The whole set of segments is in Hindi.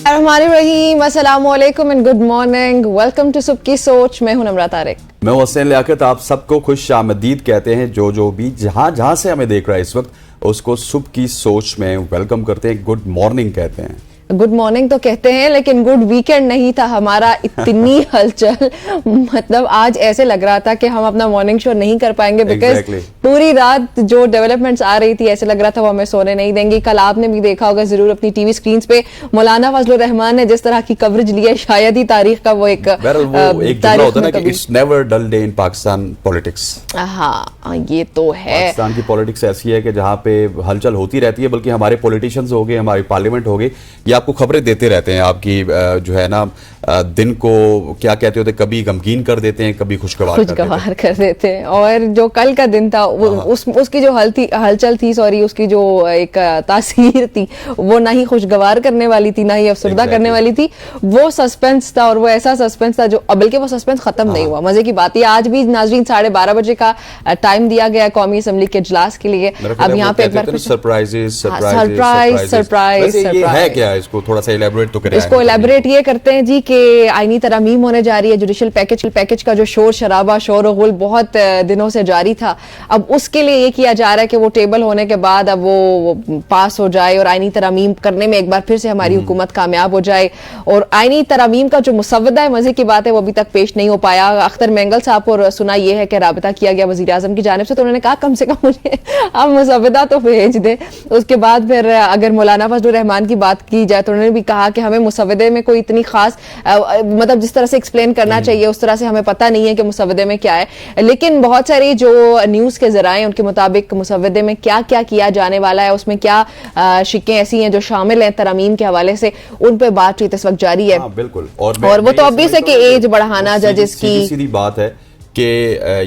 रहीम, अस्सलाम वालेकुम and good morning. Welcome to सुबह की सोच। मैं हूं नम्रा तारिक। मैं हुसैन लियाकत। आप सबको खुश आमदीद कहते हैं। जो भी जहां से हमें देख रहा है इस वक्त उसको सुबह की सोच में वेलकम करते हैं, गुड मॉर्निंग कहते हैं। गुड मॉर्निंग तो कहते हैं लेकिन गुड वीकेंड नहीं था हमारा। इतनी हलचल, मतलब आज ऐसे लग रहा था कि हम अपना मॉर्निंग शो नहीं कर पाएंगे बिकॉज पूरी रात जो डेवलपमेंट्स आ रही थी ऐसे लग रहा था वो हमें सोने नहीं देंगी। कल आपने भी देखा होगा जरूर अपनी टीवी स्क्रीन पे मौलाना फजलुर रहमान ने जिस तरह की कवरेज ली है, शायद ही तारीख का वो एक it's never dull day in Pakistan politics. हाँ ये तो है। पाकिस्तान की पॉलिटिक्स ऐसी है कि जहाँ पे हलचल होती रहती है, बल्कि हमारे पॉलिटिशियंस हो गए, हमारी पार्लियामेंट हो गई, आपको खबरें देते रहते हैं। आपकी जो है ना दिन को क्या कहते होते, कभी गमगीन कर देते हैं, कभी खुशगवार कर देते हैं। और जो कल का दिन था उसकी जो हलचल थी, सॉरी, उसकी जो एक तासीर थी वो ना ही खुशगवार करने वाली थी ना ही अफसरदा करने वाली थी। वो सस्पेंस था और वो ऐसा सस्पेंस था जो बल्कि वो सस्पेंस खत्म नहीं हुआ। मजे की बात है आज भी नाजरीन 12:30 बजे का टाइम दिया गया कौमी असेंबली के इजलास के लिए। अब यहाँ पे एक बार सरप्राइज है क्या, इसको थोड़ा सा इलैबोरेट तो करें। इसको इलैबोरेट ये करते हैं जी कि आईनी तरमीम होने जा रही है। जुडिशल पैकेज का जो शोर शराबा शोर और गुल बहुत दिनों से जारी था, अब उसके लिए ये किया जा रहा है कि वो टेबल होने के बाद अब वो पास हो जाए और आईनी तरमीम करने में एक बार फिर से हमारी हुकूमत कामयाब हो जाए। और आईनी तरमीम का जो मुसव्वदा है, मजे की बात है, वो अभी तक पेश नहीं हो पाया। अख्तर मेंगल साहब को सुना ये है कि राबता किया गया वजीर आजम की जानिब से, तो उन्होंने कहा कम से कम मुझे आप मुसव्वदा तो भेज दे। उसके बाद फिर अगर मौलाना फजलुर रहमान की बात की जाए तो उन्होंने भी कहा कि हमें मुसव्वदे में कोई इतनी खास मतलब जिस तरह से एक्सप्लेन करना चाहिए उस तरह से हमें पता नहीं है कि मुसव्वदे में क्या है। लेकिन बहुत सारी जो न्यूज़ के जराए उनके मुताबिक मुसव्वदे में क्या क्या किया जाने वाला है, उसमें क्या शिकें ऐसी हैं जो शामिल हैं तरमीम के हवाले से, उन पर बातचीत इस वक्त जारी है। बिल्कुल। और वो तो ऑब्वियस है कि एज बढ़ाना जजेस की सीधी बात है कि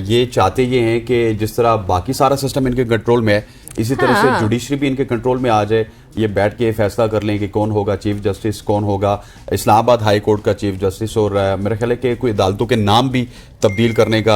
ये चाहते ये हैं कि जिस तरह बाकी सारा सिस्टम इनके कंट्रोल में है, इसी तरह से जुडिशरी भी इनके कंट्रोल में आ जाए। ये बैठ के फैसला कर लें कि कौन होगा चीफ जस्टिस, कौन होगा इस्लामाबाद हाई कोर्ट का चीफ जस्टिस। और मेरा ख्याल है कि कोई अदालतों के नाम भी तब्दील करने का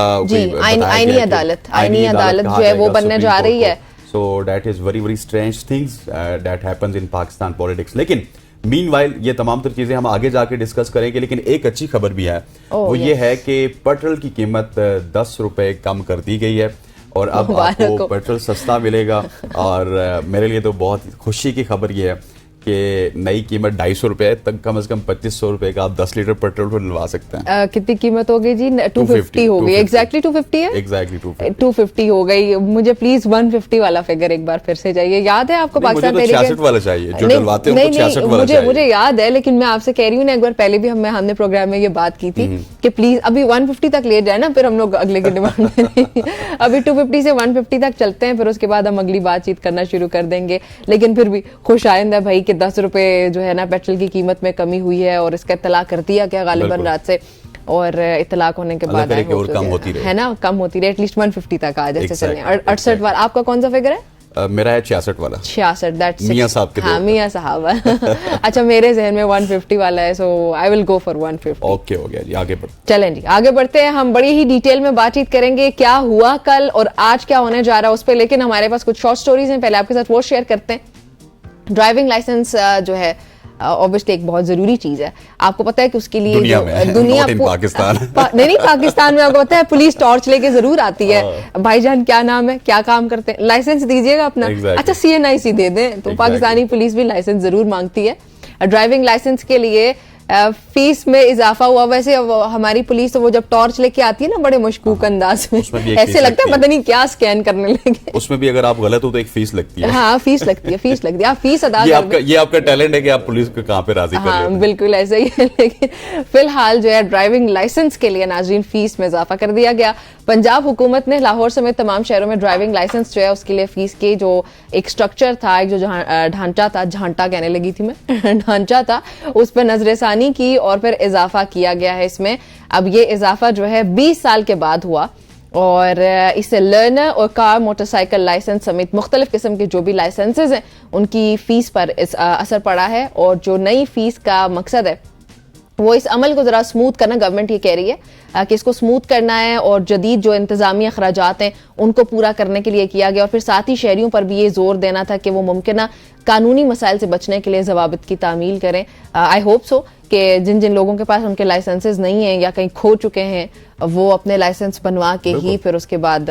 आईनी अदालत जो है वो बनने जा रही है। So that is very very strange things that happens in Pakistan politics. लेकिन मीनवाइल ये तमाम तर चीजें हम आगे जाके डिस्कस करेंगे। लेकिन एक अच्छी खबर भी है, वो ये है कि पेट्रोल की कीमत 10 रुपए कम कर दी गई है और अब आपको पेट्रोल सस्ता मिलेगा। और मेरे लिए तो बहुत खुशी की खबर ये है कि नई कीमत 250 रुपए तक, कम से कम 2500 रुपए का आप 10 लीटर पेट्रोल को डलवा सकते हैं। कितनी कीमत हो गई जी? 250 हो गई। एग्जैक्टली 250 है। एग्जैक्टली 250 हो गई। मुझे प्लीज 150 वाला फिगर एक बार फिर से चाहिए। याद है आपको पाकिस्तान मुझे तो 66 वाला चाहिए जो डलवाते हैं, 66 वाला चाहिए। मुझे याद है, लेकिन मैं आपसे कह रही हूँ ना, एक बार पहले भी हमने प्रोग्राम में ये बात की थी कि प्लीज अभी 150 तक ले जाए ना, फिर हम लोग अगले की डिमांड में अभी 250 से 150 तक चलते हैं, फिर उसके बाद हम अगली बातचीत करना शुरू कर देंगे। लेकिन फिर भी खुश आइंद है भाई कि 10 रुपए जो है ना पेट्रोल की कीमत में कमी हुई है और इसका इत्तला कर दिया गया गालिबन रात से, और इतलाक होने के बाद कम होती रहे, है ना, कम होती रहे, एटलीस्ट 150 तक आ जाए। 68 वाला आपका कौन सा फिगर है? मेरा है 66 वाला। 66, दैट्स मियां साहब के। हाँ मियां साहब अच्छा मेरे जहन में 150 वाला है, so I will go for 150। Okay हो गया जी, आगे बढ़ चलें जी, आगे बढ़ते हैं। हम बड़ी ही डिटेल में बातचीत करेंगे क्या हुआ कल और आज क्या होने जा रहा है उस पर। लेकिन हमारे पास कुछ शॉर्ट स्टोरीज हैं, पहले आपके साथ वो शेयर करते हैं। ड्राइविंग लाइसेंस जो है ऑब्वियसली एक बहुत जरूरी चीज है। आपको पता है कि उसके लिए दुनिया पाकिस्तान नहीं पाकिस्तान में आपको पता है पुलिस टॉर्च लेके जरूर आती है। भाईजान क्या नाम है, क्या काम करते हैं, लाइसेंस दीजिएगा अपना। अच्छा CNIC दे दें तो पाकिस्तानी पुलिस भी लाइसेंस जरूर मांगती है। ड्राइविंग लाइसेंस के लिए फीस में इजाफा हुआ। वैसे हमारी पुलिस तो वो जब टॉर्च लेके आती है ना बड़े मशकूक अंदाज में, ऐसे लगता है पता नहीं क्या स्कैन करने लगे। उसमें भी अगर आप गलत हो तो एक फीस लगती है। हाँ फीस लगती है, आप फीस अदा ये आपका टैलेंट है कि आप पुलिस को कहाँ पे राजी कर लेते हैं। बिल्कुल ऐसा ही है। लेकिन फिलहाल जो है ड्राइविंग लाइसेंस के लिए नाजरीन फीस में इजाफा कर दिया गया। पंजाब हुकूमत ने लाहौर समेत तमाम शहरों में ड्राइविंग लाइसेंस जो है उसके लिए फीस के जो एक स्ट्रक्चर था, एक जो ढांचा था, झांटा कहने लगी थी मैं ढांचा था, उस पर नजरसानी की और फिर इजाफा किया गया है इसमें। अब ये इजाफा जो है 20 साल के बाद हुआ और इससे लर्नर और कार मोटरसाइकिल लाइसेंस समेत मुख्तलिफ किस्म के जो भी लाइसेंसेज हैं उनकी फीस पर असर पड़ा है। और जो नई फीस का मकसद है वो इस अमल को जरा स्मूथ करना, गवर्नमेंट ये कह रही है कि इसको स्मूथ करना है और जदीद जो इंतजामी अखराजात हैं उनको पूरा करने के लिए किया गया, और फिर साथ ही शहरियों पर भी ये जोर देना था कि वो मुमकिन कानूनी मसाइल से बचने के लिए जवाबित की तामील करें। आई होप सो कि जिन जिन लोगों के पास उनके लाइसेंसेज नहीं हैं या कहीं खो चुके हैं वो अपने लाइसेंस बनवा के ही फिर उसके बाद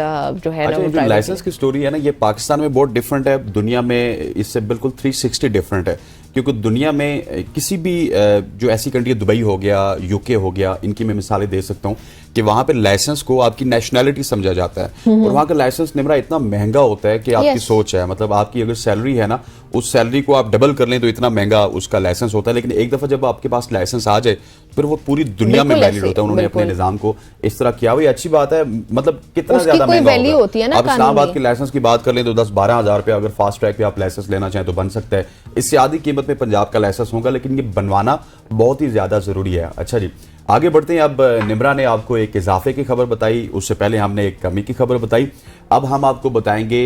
जो है ना, जो लाइसेंस की स्टोरी है ना, ये पाकिस्तान में बहुत डिफरेंट है, दुनिया में इससे बिल्कुल 360 डिफरेंट है। क्योंकि दुनिया में किसी भी जो ऐसी कंट्री, दुबई हो गया, यूके हो गया, इनकी मैं मिसालें दे सकता हूँ कि वहां पे लाइसेंस को आपकी नेशनैलिटी समझा जाता है, और वहां का लाइसेंस निमरा इतना महंगा होता है कि आपकी सोच है, मतलब आपकी अगर सैलरी है ना, उस सैलरी को आप डबल कर लें तो इतना महंगा उसका लाइसेंस होता है। लेकिन एक दफा जब आपके पास लाइसेंस आ जाए फिर वो पूरी दुनिया में वैलिड होता है। उन्होंने अपने निजाम को इस तरह किया, वही अच्छी बात है। मतलब कितना ज्यादा महंगा होता है। आप इस्लामाबाद के लाइसेंस की बात कर लें तो 10-12 हज़ार रुपया अगर फास्ट ट्रैक पे आप लाइसेंस लेना चाहें तो बन सकता है। इससे आधी कीमत में पंजाब का लाइसेंस होगा, लेकिन ये बनवाना बहुत ही ज्यादा जरूरी है। अच्छा जी, आगे बढ़ते हैं। अब निमरा ने आपको एक इजाफे की खबर बताई, उससे पहले हमने एक कमी की खबर बताई। अब हम आपको बताएंगे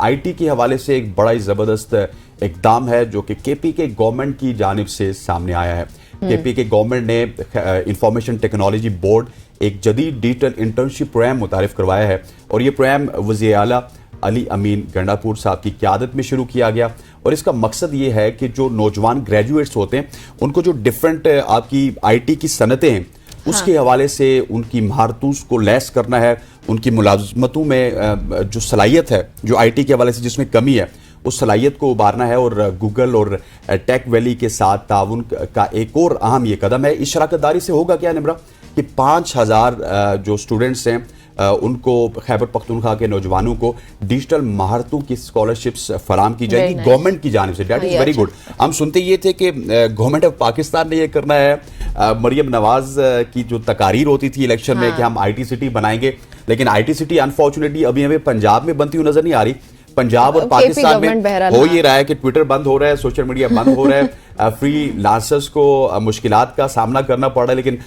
आईटी के हवाले से एक बड़ा ही जबरदस्त इकदाम है जो कि केपी के गवर्नमेंट की जानिब से सामने आया है। केपी के गवर्नमेंट ने इंफॉर्मेशन टेक्नोलॉजी बोर्ड एक जदीद डिजिटल इंटर्नशिप प्रोग्राम मुतारिफ करवाया है, और ये प्रोग्राम वज़ीर आला अली अमीन गंडापुर साहब की क़यादत में शुरू किया गया। और इसका मकसद ये है कि जो नौजवान ग्रेजुएट्स होते हैं उनको जो डिफरेंट आपकी आईटी की सनतें हैं उसके हवाले से उनकी महारतों को लैस करना है, उनकी मुलाजमतों में जो सलाहियत है, जो आईटी के हवाले से जिसमें कमी है, उस सलाहियत को उबारना है। और गूगल और टेक वैली के साथ ताउन का एक और अहम ये कदम है। इस शराकतदारी से होगा क्या निमरा कि 5000 जो स्टूडेंट्स हैं उनको, खैबर पख्तूनख्वा के नौजवानों को डिजिटल महारतों की स्कॉलरशिप्स फराम की जाएगी गवर्नमेंट की जानिब से। That is very good. हम सुनते ये थे कि गवर्नमेंट ऑफ पाकिस्तान ने ये करना है। मरियम नवाज की जो तकारीर होती थी इलेक्शन में कि हम आईटी सिटी बनाएंगे, लेकिन आईटी सिटी अनफॉर्चुनेटली अभी हमें पंजाब में बनती हुई नजर नहीं आ रही। पंजाब और पाकिस्तान में हो ये रहा है कि ट्विटर बंद हो रहा है, सोशल मीडिया बंद हो रहा है, फ्री लांसर्स को मुश्किलात का सामना करना पड़ रहा है। लेकिन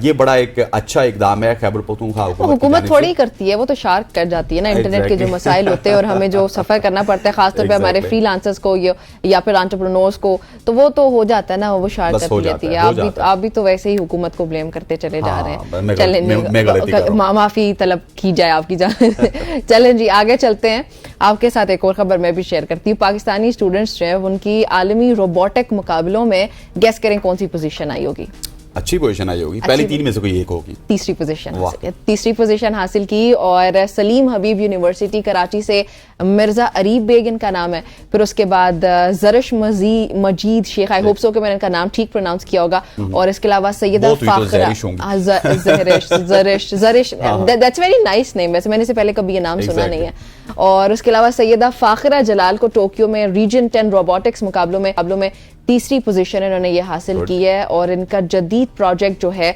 ये बड़ा एक अच्छा इकदाम है खैबर पख्तूनख्वा हुकूमत थोड़ी करती है, वो तो शार्क कर जाती है ना। इंटरनेट के जो मसाइल होते हैं और हमें जो सफर करना पड़ता है खासतौर पे हमारे फ्री लांसर्स को या फिर एंटरप्रेन्योर्स को, तो वो तो हो जाता है ना, वो शार्क करती जाती है। आप भी तो वैसे ही हुकूमत को ब्लेम करते चले जा रहे हैं। चलें, माफी तलब की जाए आपकी जान। चलें जी, आगे चलते हैं। आपके साथ एक और खबर मैं भी शेयर करती हूँ। पाकिस्तानी स्टूडेंट्स जो है उनकी आलमी रोबोटिक मुकाबलों में गेस करें कौन सी पोजीशन आई होगी? अच्छी पोजीशन आई होगी, पहली 3 में से कोई एक होगी। तीसरी पोजीशन हासिल की, और सलीम हबीब यूनिवर्सिटी कराची से मिर्जा अरीब बेग इनका नाम है। फिर उसके बाद जरिश मजीद शेख, आई होप सो कि मैंने इनका नाम ठीक प्रोनाउंस किया होगा। और इसके अलावा Syeda Fakhra Zarish, that's very nice name, वैसे मैंने इससे पहले कभी ये नाम सुना नहीं है। और उसके अलावा सैयदा फाखरा जलाल को टोक्यो में रीजन 10 रोबोटिक्स मुकाबलों में तीसरी पोजीशन इन्होंने ये हासिल की है। और इनका जदीद प्रोजेक्ट जो है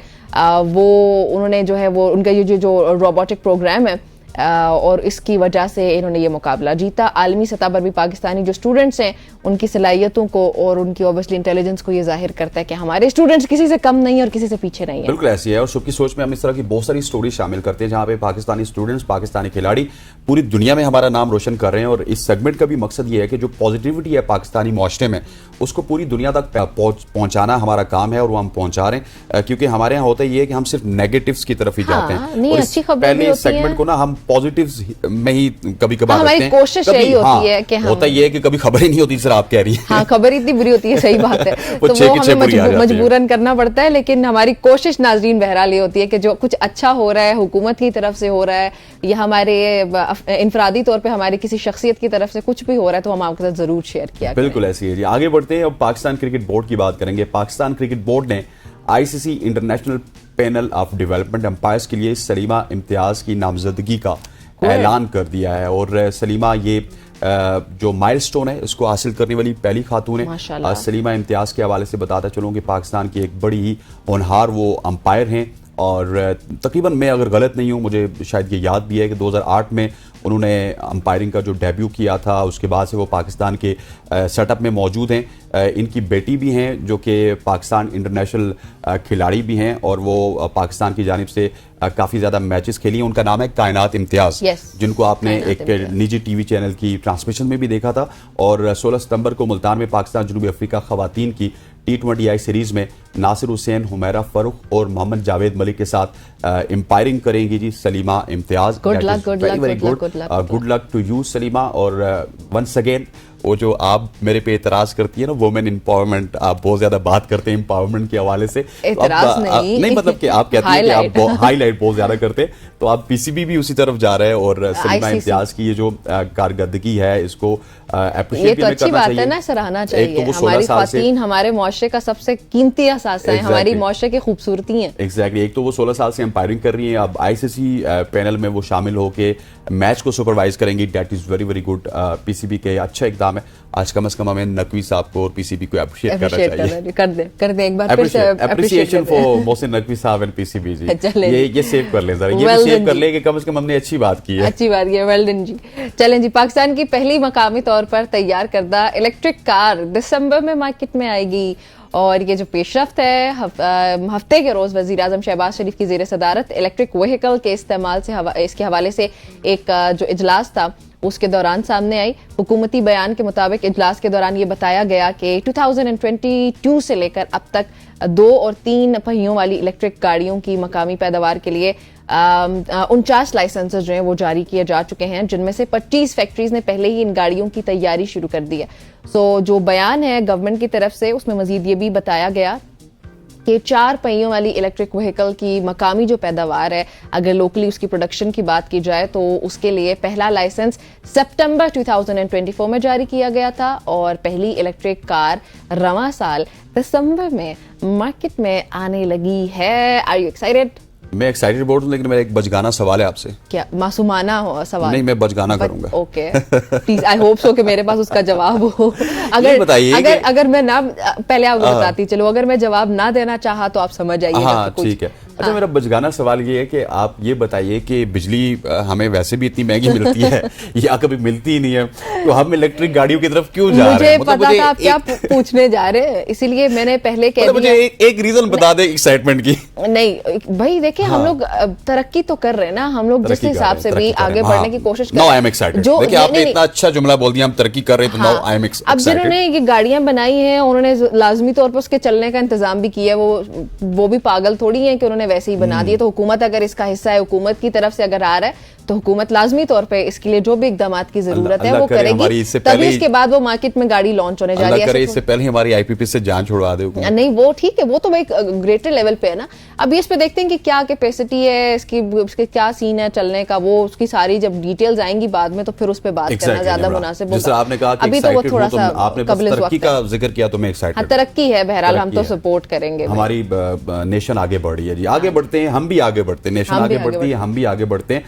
वो उन्होंने जो है वो उनका ये जो रोबोटिक प्रोग्राम है और इसकी वजह से इन्होंने ये मुकाबला जीता। आलमी सतह पर भी पाकिस्तानी जो स्टूडेंट्स हैं उनकी सलाहियतों को और उनकी ऑब्वियसली इंटेलिजेंस को ये जाहिर करता है कि हमारे स्टूडेंट्स किसी से कम नहीं है और किसी से पीछे नहीं है। बिल्कुल ऐसी है, और शुभ की सोच में हम इस तरह की बहुत सारी स्टोरी शामिल करते हैं जहां पे पाकिस्तानी स्टूडेंट्स, पाकिस्तानी खिलाड़ी पूरी दुनिया में हमारा नाम रोशन कर रहे हैं। और इस सेगमेंट का भी मकसद ये है कि जो पॉजिटिविटी है पाकिस्तानी माशरे में उसको पूरी दुनिया तक पहुंचाना हमारा काम है, और वो हम पहुंचा रहे हैं। क्योंकि हमारे यहाँ होता ये है कि हम सिर्फ नेगेटिव्स की तरफ ही जाते हैं, और इस पहले सेगमेंट को ना हम पॉजिटिव्स में ही कभी कभार हमारी कोशिश यही होती है कि होता ये है कि कभी खबर ही नहीं होती, सर आप कह रही हैं। हाँ, खबर इतनी बुरी होती है, सही बात है। तो वो हमें मजबूरन करना पड़ता है, लेकिन हमारी कोशिश नाजरीन बहरहाल ये होती है कि जो कुछ अच्छा हो रहा है हुकूमत की तरफ से हो रहा है या हमारे इनफरादी तौर पे हमारी किसी शख्सियत की तरफ से कुछ भी हो रहा है तो हम आपके साथ जरूर शेयर किया। बिल्कुल ऐसी है जी। आगे बढ़ते हैं, अब पाकिस्तान क्रिकेट बोर्ड की बात करेंगे। पाकिस्तान क्रिकेट बोर्ड ने ICC international panel of development umpires के लिए सलीमा इम्तियाज की नामजदगी का ऐलान कर दिया है। और सलीमा ये जो माइलस्टोन है इसको हासिल करने वाली पहली खातून है। सलीमा इम्तियाज के हवाले से बताता चलूँ कि पाकिस्तान की एक बड़ी ही होनहार वो अंपायर हैं, और तकरीबन मैं अगर गलत नहीं हूँ, मुझे शायद ये याद भी है कि 2008 में उन्होंने अंपायरिंग का जो डेब्यू किया था, उसके बाद से वो पाकिस्तान के सेटअप में मौजूद हैं। इनकी बेटी भी हैं जो कि पाकिस्तान इंटरनेशनल खिलाड़ी भी हैं और वो पाकिस्तान की जानिब से काफ़ी ज़्यादा मैचेस खेली हैं। उनका नाम है कायनात इम्तियाज़, जिनको आपने एक निजी टीवी चैनल की ट्रांसमिशन में भी देखा था। और 16 सितंबर को मुल्तान में पाकिस्तान जनूबी अफ्रीका खवातीन की T20I सीरीज में नासिर हुसैन, हुमैरा फरूख और मोहम्मद जावेद मलिक के साथ एम्पायरिंग करेंगी जी Saleema Imtiaz. Good luck to you Saleema. और वंस अगेन वो जो आप मेरे पे इतराज करती है ना, वुमेन एम्पावरमेंट, आप बहुत ज्यादा बात करते हैं एम्पावरमेंट के हवाले से। इतराज नहीं मतलब कि आप कहती हैं कि आप हाईलाइट बहुत ज्यादा करते हैं, तो आप पीसीबी भी उसी तरफ जा रहे हैं। और सलीमा इम्तियाज की ये जो कारकर्दगी है इसको ये तो अच्छी बात है ना, सराहना चाहिए। हमारी ख्वातीन हमारे मुआशरे का सबसे कीमती असासा है, हमारी मुआशरे की खूबसूरती है। एग्जैक्टली। एक तो वो 16 साल से एम्पायरिंग कर रही हैं, अब आईसीसी पैनल में वो शामिल होके मैच को सुपरवाइज करेंगी। That is very very good. PCB के अच्छा इकदाम है। आज कम से कम हमें नकवी साहब को और पीसीबी को अप्रिशिएट करना चाहिए। कर दे एक बार फिर से अप्रिशिएशन फॉर मोहसिन नकवी साहब एंड पीसीबी जी। ये सेव कर लें जरा, ये भी सेव कर लें कि कम से कम हमने अच्छी बात की है। अच्छी बात है, वेल डन जी। चलें जी, पाकिस्तान की पहली मकामी तौर पर तैयार करदा इलेक्ट्रिक कार दिसंबर में मार्केट में आएगी। और ये जो पेशरफ्त है, हफ्ते के रोज वजीर आजम शहबाज शरीफ की ज़ेर सदारत इलेक्ट्रिक व्हीकल के इस्तेमाल से इसके हवाले से एक जो इजलास था उसके दौरान सामने आई। हुकूमती बयान के मुताबिक इजलास के दौरान ये बताया गया कि 2022 से लेकर अब तक 2 और 3 पहियों वाली इलेक्ट्रिक गाड़ियों की मकामी पैदावार के लिए 49 लाइसेंसेस जो हैं वो जारी किए जा चुके हैं, जिनमें से 25 फैक्ट्रीज ने पहले ही इन गाड़ियों की तैयारी शुरू कर दी है। सो जो बयान है गवर्नमेंट की तरफ से, उसमें मजीद ये भी बताया गया कि 4 पहियों वाली इलेक्ट्रिक व्हीकल की मकामी जो पैदावार है, अगर लोकली उसकी प्रोडक्शन की बात की जाए तो उसके लिए पहला लाइसेंस सितंबर 2024 में जारी किया गया था और पहली इलेक्ट्रिक कार रवां साल दिसंबर में मार्केट में आने लगी है। Are you excited? मैं एक्साइटेड बहुत हूं, लेकिन मेरा एक बचगाना सवाल है आपसे। क्या मासूमाना हो सवाल? नहीं, मैं बचगाना करूंगा। Okay, please, I hope so कि मेरे पास उसका जवाब हो। अगर मैं ना पहले आपको बताती, चलो अगर मैं जवाब ना देना चाहा तो आप समझ आइए। हाँ ठीक है। अच्छा, मेरा बचगाना सवाल ये है कि आप ये बताइए कि बिजली हमें वैसे भी इतनी महंगी मिलती है या कभी मिलती ही नहीं है, तो हम इलेक्ट्रिक गाड़ियों की तरफ क्यों जा रहे हैं? मुझे पता था आप क्या पूछने जा रहे हैं, इसीलिए मैंने पहले कह दिया। मुझे एक रीजन बता दे एक्साइटमेंट की। नहीं भाई, देखिए हम लोग तरक्की तो कर रहे हैं ना, हम लोग जिस हिसाब से भी आगे बढ़ने की कोशिश कर रहे हैं। Now I am excited. देखिए आपने इतना अच्छा जुमला बोल दिया, हम तरक्की कर रहे हैं, तो नाउ आई एम एक्साइटेड। अब जिन्होंने ये गाड़ियां बनाई हैं उन्होंने लाजमी तौर पर उसके चलने का इंतजाम भी किया है। वो भी पागल थोड़ी है कि उन्होंने वैसे ही बना दिए। तो हुकूमत अगर इसका हिस्सा है, हुकूमत की तरफ से अगर आ रहा है तो हुकूमत लाजमी तौर पे इसके लिए जो भी इकदामात की जरूरत है वो करेगी, तभी इसके बाद वो मार्केट में गाड़ी लॉन्च होने जा रही है। इससे पहले हमारी आईपीपी से जान छुड़वा दे। नहीं वो ठीक है, वो तो एक ग्रेटर लेवल पे है ना। अभी इस पे देखते हैं कि क्या कैपेसिटी है इसके क्या सीन है चलने का, वो उसकी सारी जब डिटेल्स आएंगी बाद में तो फिर उस पे बात करना ज्यादा मुनासिब होगा। आपने कहा अभी तो वो थोड़ा सा आपने तरक्की का जिक्र किया तो मैं एक्साइटेड। तरक्की है, बहरहाल हम तो सपोर्ट करेंगे। हमारी नेशन आगे बढ़ रही है जी, आगे बढ़ते हैं, हम भी आगे बढ़ते हैं, नेशन आगे बढ़ती है, हम भी आगे बढ़ते हैं।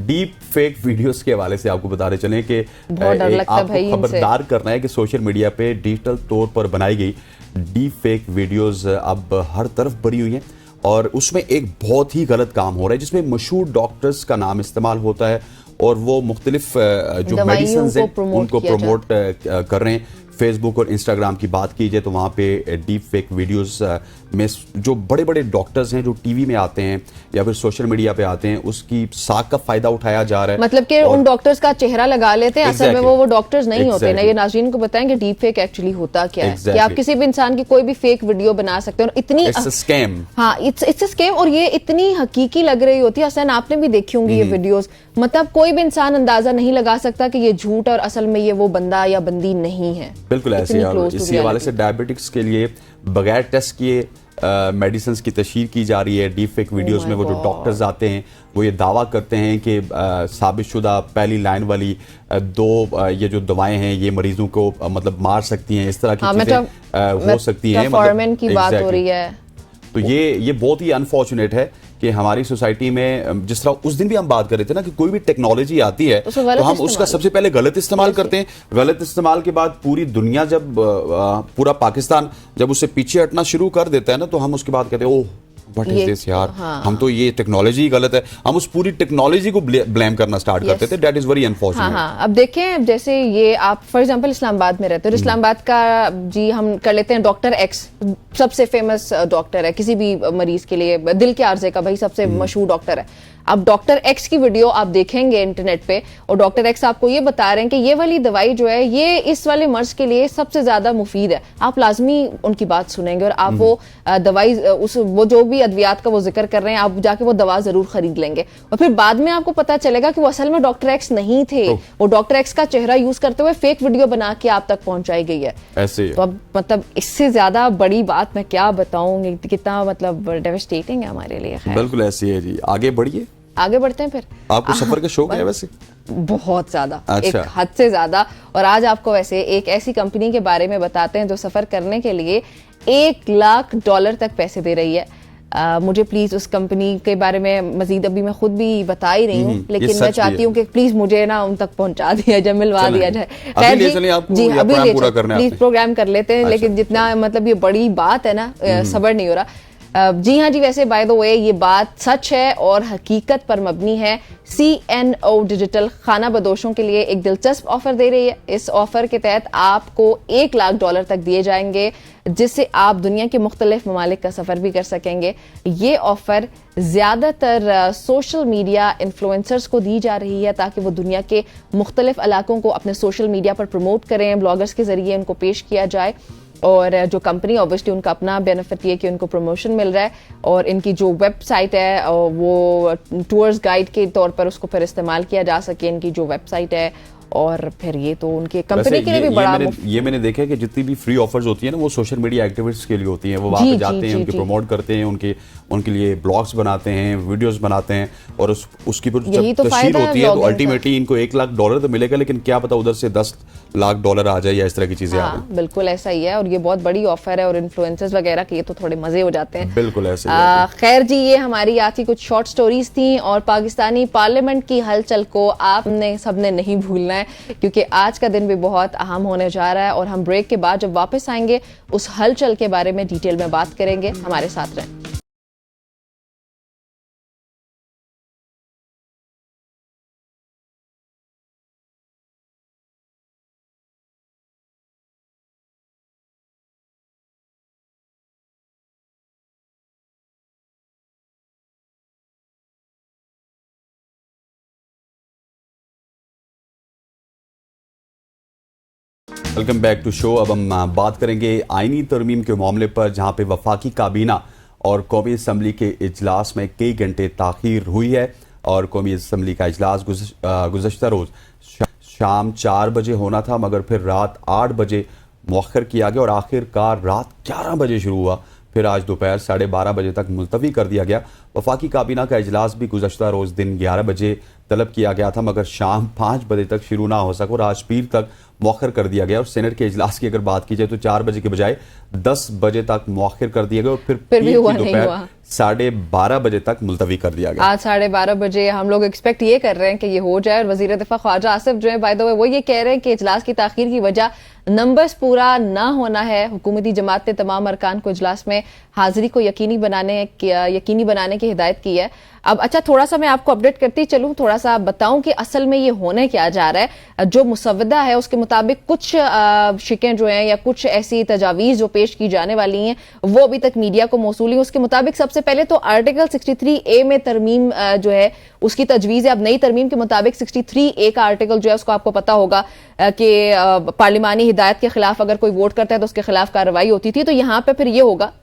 डीप फेक वीडियोस के हवाले से आपको बताते चलें कि आपको खबरदार करना है कि सोशल मीडिया पे डिजिटल तौर पर बनाई गई डीप फेक वीडियोस अब हर तरफ भरी हुई हैं और उसमें एक बहुत ही गलत काम हो रहा है जिसमें मशहूर डॉक्टर्स का नाम इस्तेमाल होता है और वो मुख्तलिफ जो मेडिसिन हैं उनको प्रमोट कर रहे हैं। फेसबुक और इंस्टाग्राम की बात कीजिए तो वहाँ पे डीप फेक वीडियोस में जो बड़े बड़े डॉक्टर्स हैं जो टीवी में आते हैं या फिर सोशल मीडिया पे आते हैं उसकी साख का फायदा उठाया जा रहा है। मतलब कि उन डॉक्टर्स का चेहरा लगा लेते हैं, असल में वो डॉक्टर्स नहीं होते ना। ये नाज़रीन को बताएं कि डीप फेक एक्चुअली होता क्या है, कि आप किसी भी इंसान की कोई भी फेक वीडियो बना सकते हैं और इतनी स्कैम। हाँ, इट्स अ स्कैम और ये इतनी हकीकी लग रही होती है। हसन आपने भी देखी होंगी ये वीडियोस, मतलब कोई भी इंसान अंदाजा नहीं लगा सकता कि ये झूठ और असल में ये वो बंदा या बंदी नहीं है। बिल्कुल ऐसे। इसी हवाले से डायबिटिक्स के लिए बगैर टेस्ट किए मेडिसिन की तशहीर की जा रही है। डीप फेक वीडियोस में वो जो डॉक्टर्स आते हैं वो ये दावा करते हैं कि साबितशुदा पहली लाइन वाली 2 ये जो दवाएं हैं ये मरीजों को मतलब मार सकती हैं, इस तरह की चीजें हो सकती हैं। मतलब की बात हो रही है। तो ये बहुत ही अनफॉर्चुनेट है कि हमारी सोसाइटी में, जिस तरह उस दिन भी हम बात कर रहे थे ना कि कोई भी टेक्नोलॉजी आती है तो हम उसका सबसे पहले गलत इस्तेमाल करते हैं। गलत इस्तेमाल के बाद पूरी दुनिया जब पूरा पाकिस्तान जब उससे पीछे हटना शुरू कर देता है ना तो हम उसके बाद कहते हैं ओह व्हाट इज दिस यार, हम तो ये टेक्नोलॉजी गलत है, हम उस पूरी टेक्नोलॉजी को ब्लेम करना स्टार्ट करते थे। That is very unfortunate. हाँ, अब देखें जैसे ये आप फॉर एग्जांपल इस्लामाबाद में रहते हो, इस्लामाबाद का जी हम कर लेते हैं डॉक्टर एक्स, सबसे फेमस डॉक्टर है किसी भी मरीज के लिए, दिल के आर्जे का भाई सबसे मशहूर डॉक्टर है। अब डॉक्टर एक्स की वीडियो आप देखेंगे इंटरनेट पे और डॉक्टर एक्स आपको ये बता रहे हैं कि ये वाली दवाई जो है ये इस वाले मर्ज के लिए सबसे ज्यादा मुफीद है, आप लाजमी उनकी बात सुनेंगे और आप वो दवाई वो जो भी अद्वियात का वो जिक्र कर रहे हैं आप जाके वो दवा जरूर खरीद लेंगे। और फिर बाद में आपको पता चलेगा कि वो असल में डॉक्टर एक्स नहीं थे, वो डॉक्टर एक्स का चेहरा यूज करते हुए फेक वीडियो बना के आप तक पहुंचाई गई है। ऐसे तो अब मतलब इससे ज्यादा बड़ी बात मैं क्या बताऊं, कितना मतलब डेवास्टेटिंग है हमारे लिए। बिल्कुल ऐसी है जी। आगे बढ़िए, आगे बढ़ते हैं। फिर आपको सफर का शौक है वैसे? बहुत ज्यादा, अच्छा। एक हद से ज्यादा। और आज आपको वैसे एक ऐसी कंपनी के बारे में बताते हैं जो सफर करने के लिए $1 लाख तक पैसे दे रही है। मुझे प्लीज उस कंपनी के बारे में मजीद अभी मैं खुद भी बता ही रही हूँ, लेकिन मैं चाहती हूँ कि प्लीज मुझे ना उन तक पहुंचा दिया जाए, मिलवा दिया जाए। खैर जी अभी प्लीज प्रोग्राम कर लेते हैं। लेकिन जितना मतलब ये बड़ी बात है ना, सबर नहीं हो रहा। जी हाँ जी, वैसे बाय द वे ये बात सच है और हकीकत पर मबनी है। CNO डिजिटल खाना बदोशों के लिए एक दिलचस्प ऑफर दे रही है। इस ऑफर के तहत आपको $1 लाख तक दिए जाएंगे, जिससे आप दुनिया के मुख्तलिफ ममालिक का सफर भी कर सकेंगे। ये ऑफर ज्यादातर सोशल मीडिया इन्फ्लुएंसर्स को दी जा रही है ताकि वो दुनिया के मुख्तलिफ इलाकों को अपने सोशल मीडिया पर प्रमोट करें, ब्लॉगर्स के जरिए उनको पेश किया जाए। और जो कंपनी ऑब्वियसली उनका अपना बेनिफिट ये कि उनको प्रमोशन मिल रहा है और इनकी जो वेबसाइट है वो टूर्स गाइड के तौर पर उसको फिर इस्तेमाल किया जा सके, इनकी जो वेबसाइट है। और फिर ये तो उनके कंपनी के लिए भी बड़ा ये मैंने देखा है कि जितनी भी फ्री ऑफर्स होती है ना वो सोशल मीडिया एक्टिविस्ट्स के लिए होती हैं। वो वहाँ पे जाते हैं, उनके प्रमोट करते हैं, उनके लिए ब्लॉग्स बनाते हैं, वीडियोस बनाते हैं और उसकी जब तशहीर होती है तो अल्टीमेटली इनको $1 लाख तो मिलेगा, लेकिन क्या पता उधर से $10 लाख आ जाए या इस तरह की चीजें आ जाए। बिल्कुल ऐसा ही है और ये बहुत बड़ी ऑफर है और इन्फ्लुएंसर्स वगैरह के ये तो थोड़े मजे हो जाते हैं। बिल्कुल ऐसे। खैर जी, ये हमारी आज की कुछ शॉर्ट स्टोरीज थी और पाकिस्तानी पार्लियामेंट की हलचल को आपने सबने नहीं भूलना है, क्योंकि आज का दिन भी बहुत अहम होने जा रहा है। और हम ब्रेक के बाद जब वापस आएंगे उस हलचल के बारे में डिटेल में बात करेंगे। हमारे साथ रहें। Welcome back to show. अब हम बात करेंगे आईनी तरमीम के मामले पर, जहां पे वफाकी काबीना और कौमी असम्बली के इजलास में कई घंटे ताखीर हुई है और कौमी असम्बली का इजलास गुज़श्ता रोज़ शाम 4 बजे होना था, मगर फिर रात 8 बजे मौखर किया गया और आखिरकार रात 11 बजे शुरू हुआ, फिर आज दोपहर 12:30 बजे तक मुलतवी कर दिया गया। वफाकी काबीना का इजलास भी गुज़श्ता रोज़ दिन 11 बजे तलब किया गया था, मगर शाम 5 बजे तक शुरू ना हो सका और आज पीर तक मौखर कर दिया गया। और सेनेट के इजलास की अगर बात की जाए तो 4 बजे के बजाय 10 बजे तक मौखर कर दिया गया और फिर दोपहर 12:30 बजे तक मुलतवी कर दिया गया। आज 12:30 बजे हम लोग एक्सपेक्ट ये कर रहे हैं कि ये हो जाए। और वजीर दिफा ख्वाजा आसिफ जो है बाय द वे वो ये कह रहे हैं कि इजलास की ताखीर की वजह नंबर्स पूरा ना होना है। हुकूमती जमात ने तमाम अरकान को इजलास में हाजिरी को यकीनी बनाने की हिदायत की है। अब अच्छा, थोड़ा सा मैं आपको अपडेट करती चलूं, थोड़ा सा बताऊं कि असल में ये होने क्या जा रहा है। जो मुसव्वदा है उसके मुताबिक कुछ शिकें जो हैं या कुछ ऐसी तजावीज़ जो पेश की जाने वाली हैं वो अभी तक मीडिया को मौसूल हैं। उसके मुताबिक सबसे पहले तो आर्टिकल 63A में तरमीम जो है उसकी तजवीज़ है। अब नई तरमीम के मुताबिक 63A का आर्टिकल जो है उसको आपको पता होगा कि पार्लिमानी हिदायत के खिलाफ अगर कोई वोट करता है तो उसके खिलाफ कार्रवाई होती थी। तो यहाँ पे फिर ये होगा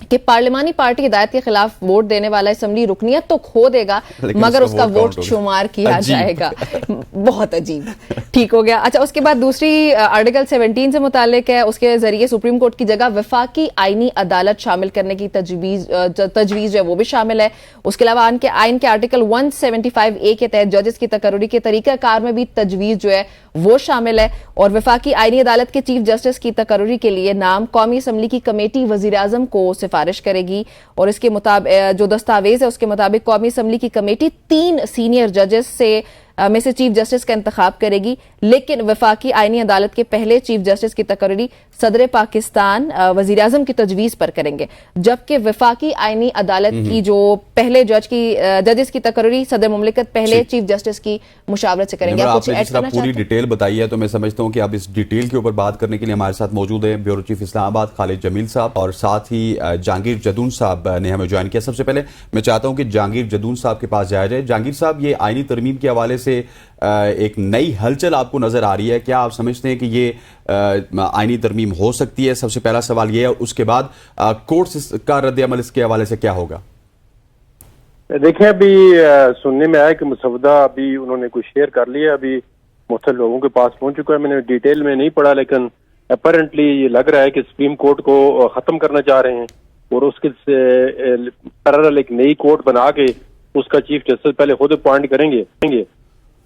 कि पार्लिमानी पार्टी हिदायत के खिलाफ वोट देने वाला असम्बली रुकनियत तो खो देगा मगर उसका वोट शुमार किया जाएगा। बहुत अजीब, ठीक हो गया। अच्छा, उसके बाद दूसरी आर्टिकल 17 से मुतालिक है, उसके जरिए सुप्रीम कोर्ट की जगह वफाकी आईनी अदालत शामिल करने की तजवीज है वो भी शामिल है। उसके अलावा आइन के आर्टिकल 175A के तहत जजेस की तकर्री के तरीकाकार में भी तजवीज जो है वो शामिल है। और वफाकी आईनी अदालत के चीफ जस्टिस की तकर्री के लिए नाम कौमी असम्बली की कमेटी वजीर आजम को सिफारिश करेगी। और इसके मुताबिक जो दस्तावेज है उसके मुताबिक कौमी असम्बली की कमेटी 3 सीनियर जजेस से में से चीफ जस्टिस का इंतखाब करेगी, लेकिन वफाकी आईनी अदालत के पहले चीफ जस्टिस की तकर्री सदर पाकिस्तान वजीर आजम की तजवीज़ पर करेंगे, जबकि वफाकी आईनी अदालत की जो पहले जजेस की तकर्री सदर मुमलिकत पहले चीफ जस्टिस की मुशावरत से करेंगे। आप कुछ ऐड करना पूरी डिटेल बताई है, तो मैं समझता हूँ कि आप इस डिटेल के ऊपर बात करने के लिए हमारे साथ मौजूद है ब्यूरो चीफ इस्लामाबाद खालिद जमील साहब, और साथ ही जहांगीर जदून साहब ने हमें ज्वाइन किया। सबसे पहले मैं चाहता हूं कि जहांगीर जदून साहब के पास जाया जाए। जहांगीर साहब, ये आईनी तरमीम के हवाले से एक नई हलचल आपको नजर आ रही है, क्या आप समझते हैं कि ये आईनी तरमीम हो सकती है? सबसे पहला सवाल ये है, उसके बाद कोर्ट्स का रद्द अमल इसके हवाले से क्या होगा? देखें, अभी सुनने में आया कि मुसवदा अभी उन्होंने कुछ शेयर कर लिया, अभी मुख्तलिफ लोगों के पास पहुंच चुका है। मैंने डिटेल में नहीं पढ़ा, लेकिन अपेरेंटली ये लग रहा है कि सुप्रीम कोर्ट को खत्म करना चाह रहे हैं और उसके पैरेलल एक नई कोर्ट बना के उसका चीफ जस्टिस पहले खुद अपॉइंट करेंगे।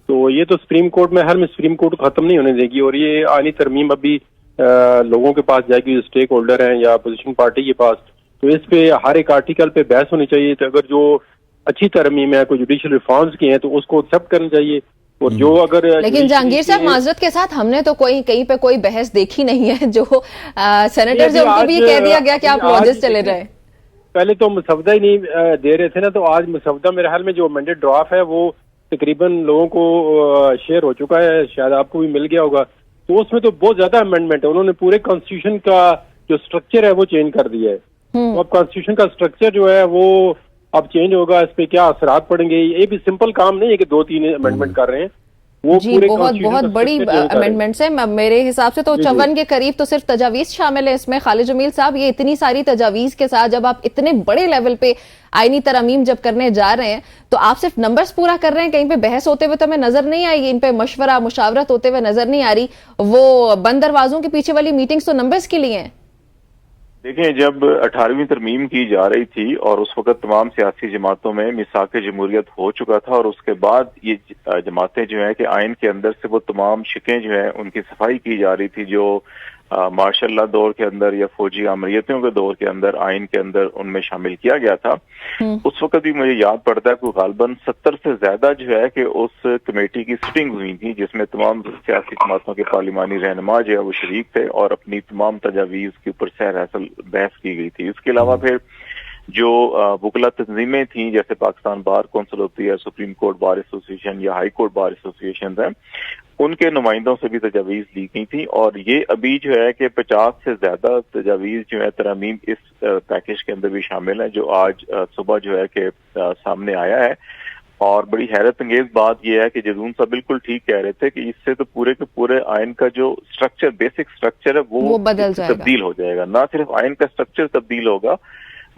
तो ये तो सुप्रीम कोर्ट में हर में सुप्रीम कोर्ट को खत्म नहीं होने देगी, और ये आनी तरमीम अभी लोगों के पास जाएगी, जो स्टेक होल्डर हैं या अपोजिशन पार्टी के पास। तो इस पे हर एक आर्टिकल पे बहस होनी चाहिए। तो अगर जो अच्छी तरमीम है, कोई जुडिशियल रिफॉर्म्स की हैं, तो उसको एक्सेप्ट करना चाहिए। और जो अगर लेकिन जहांगीर साहब, माजरत के साथ हमने तो कहीं पे कोई बहस देखी नहीं है। जो सेनेटर्स है उनको भी कह दिया गया कि आप लॉजेस चले रहे। पहले तो मुसवदा ही नहीं दे रहे थे ना, तो आज मुसवदा मेरे ख्याल में जो अमेंडेड ड्राफ्ट है वो तकरीबन लोगों को शेयर हो चुका है, शायद आपको भी मिल गया होगा। तो उसमें तो बहुत ज्यादा अमेंडमेंट है, उन्होंने पूरे कॉन्स्टिट्यूशन का जो स्ट्रक्चर है वो चेंज कर दिया है। तो अब कॉन्स्टिट्यूशन का स्ट्रक्चर जो है वो अब चेंज होगा, इस पे क्या असरात पड़ेंगे? ये भी सिंपल काम नहीं है कि 2-3 अमेंडमेंट कर रहे हैं, वो जी बहुत बड़ी अमेंडमेंट्स है। मेरे हिसाब से तो 54 के करीब तो सिर्फ तजावीज शामिल है इसमें। खालिद जमील साहब, ये इतनी सारी तजावीज के साथ जब आप इतने बड़े लेवल पे आईनी तरमीम जब करने जा रहे हैं, तो आप सिर्फ नंबर्स पूरा कर रहे हैं, कहीं पे बहस होते हुए तो हमें नजर नहीं आई, इन पे मशवरा मुशावरत होते हुए नजर नहीं आ रही। वो बंद दरवाजों के पीछे वाली मीटिंग्स तो नंबर्स के लिए हैं। देखें, जब 18वीं तरमीम की जा रही थी और उस वक्त तमाम सियासी जमातों में मिसाक जमहूरियत हो चुका था, और उसके बाद ये जमातें जो है कि आइन के अंदर से वो तमाम शिकें जो है उनकी सफाई की जा रही थी, जो मार्शल लॉ दौर के अंदर या फौजी आमरीतियों के दौर के अंदर आइन के अंदर उनमें शामिल किया गया था। उस वक्त भी मुझे याद पड़ता है कि गालबन 70 से ज्यादा जो है कि उस कमेटी की सिटिंग हुई थी, जिसमें तमाम सियासी जमातों के पार्लिमानी रहनुमा जो है वो शरीक थे और अपनी तमाम तजावीज के ऊपर सैर हासिल बहस की गई थी। इसके अलावा फिर जो वकला तंजीमें थी, जैसे पाकिस्तान बार कौंसिल होती है, सुप्रीम कोर्ट बार एसोसिएशन या हाई कोर्ट बार एसोसिएशन है, उनके नुमाइंदों से भी तजावीज ली गई थी। और ये अभी जो है कि 50 से ज्यादा तजावीज जो है तरमीम इस पैकेज के अंदर भी शामिल है, जो आज सुबह जो है कि सामने आया है। और बड़ी हैरत अंगेज बात यह है कि जदून साहब बिल्कुल ठीक कह रहे थे कि इससे तो पूरे के पूरे आइन का जो स्ट्रक्चर, बेसिक स्ट्रक्चर है वो बदल जाएगा, तब्दील हो जाएगा। ना सिर्फ आइन का स्ट्रक्चर तब्दील होगा,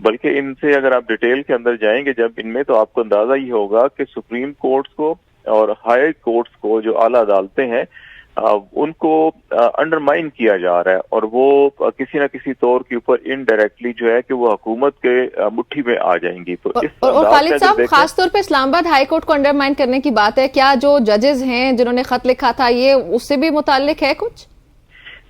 बल्कि इनसे अगर आप डिटेल के अंदर जाएंगे जब इनमें, तो आपको अंदाजा ही होगा कि सुप्रीम कोर्ट्स को और हाई कोर्ट्स को, जो आला अदालतें हैं, उनको अंडरमाइन किया जा रहा है, और वो किसी न किसी तौर के ऊपर इनडायरेक्टली जो है कि वो हुकूमत के मुट्ठी में आ जाएंगी। तो और खालिद साहब, खासतौर पे इस्लामाबाद हाई कोर्ट को अंडरमाइन करने की बात है, क्या जो जजेस हैं जिन्होंने खत लिखा था ये उससे भी मुताल्लिक है कुछ?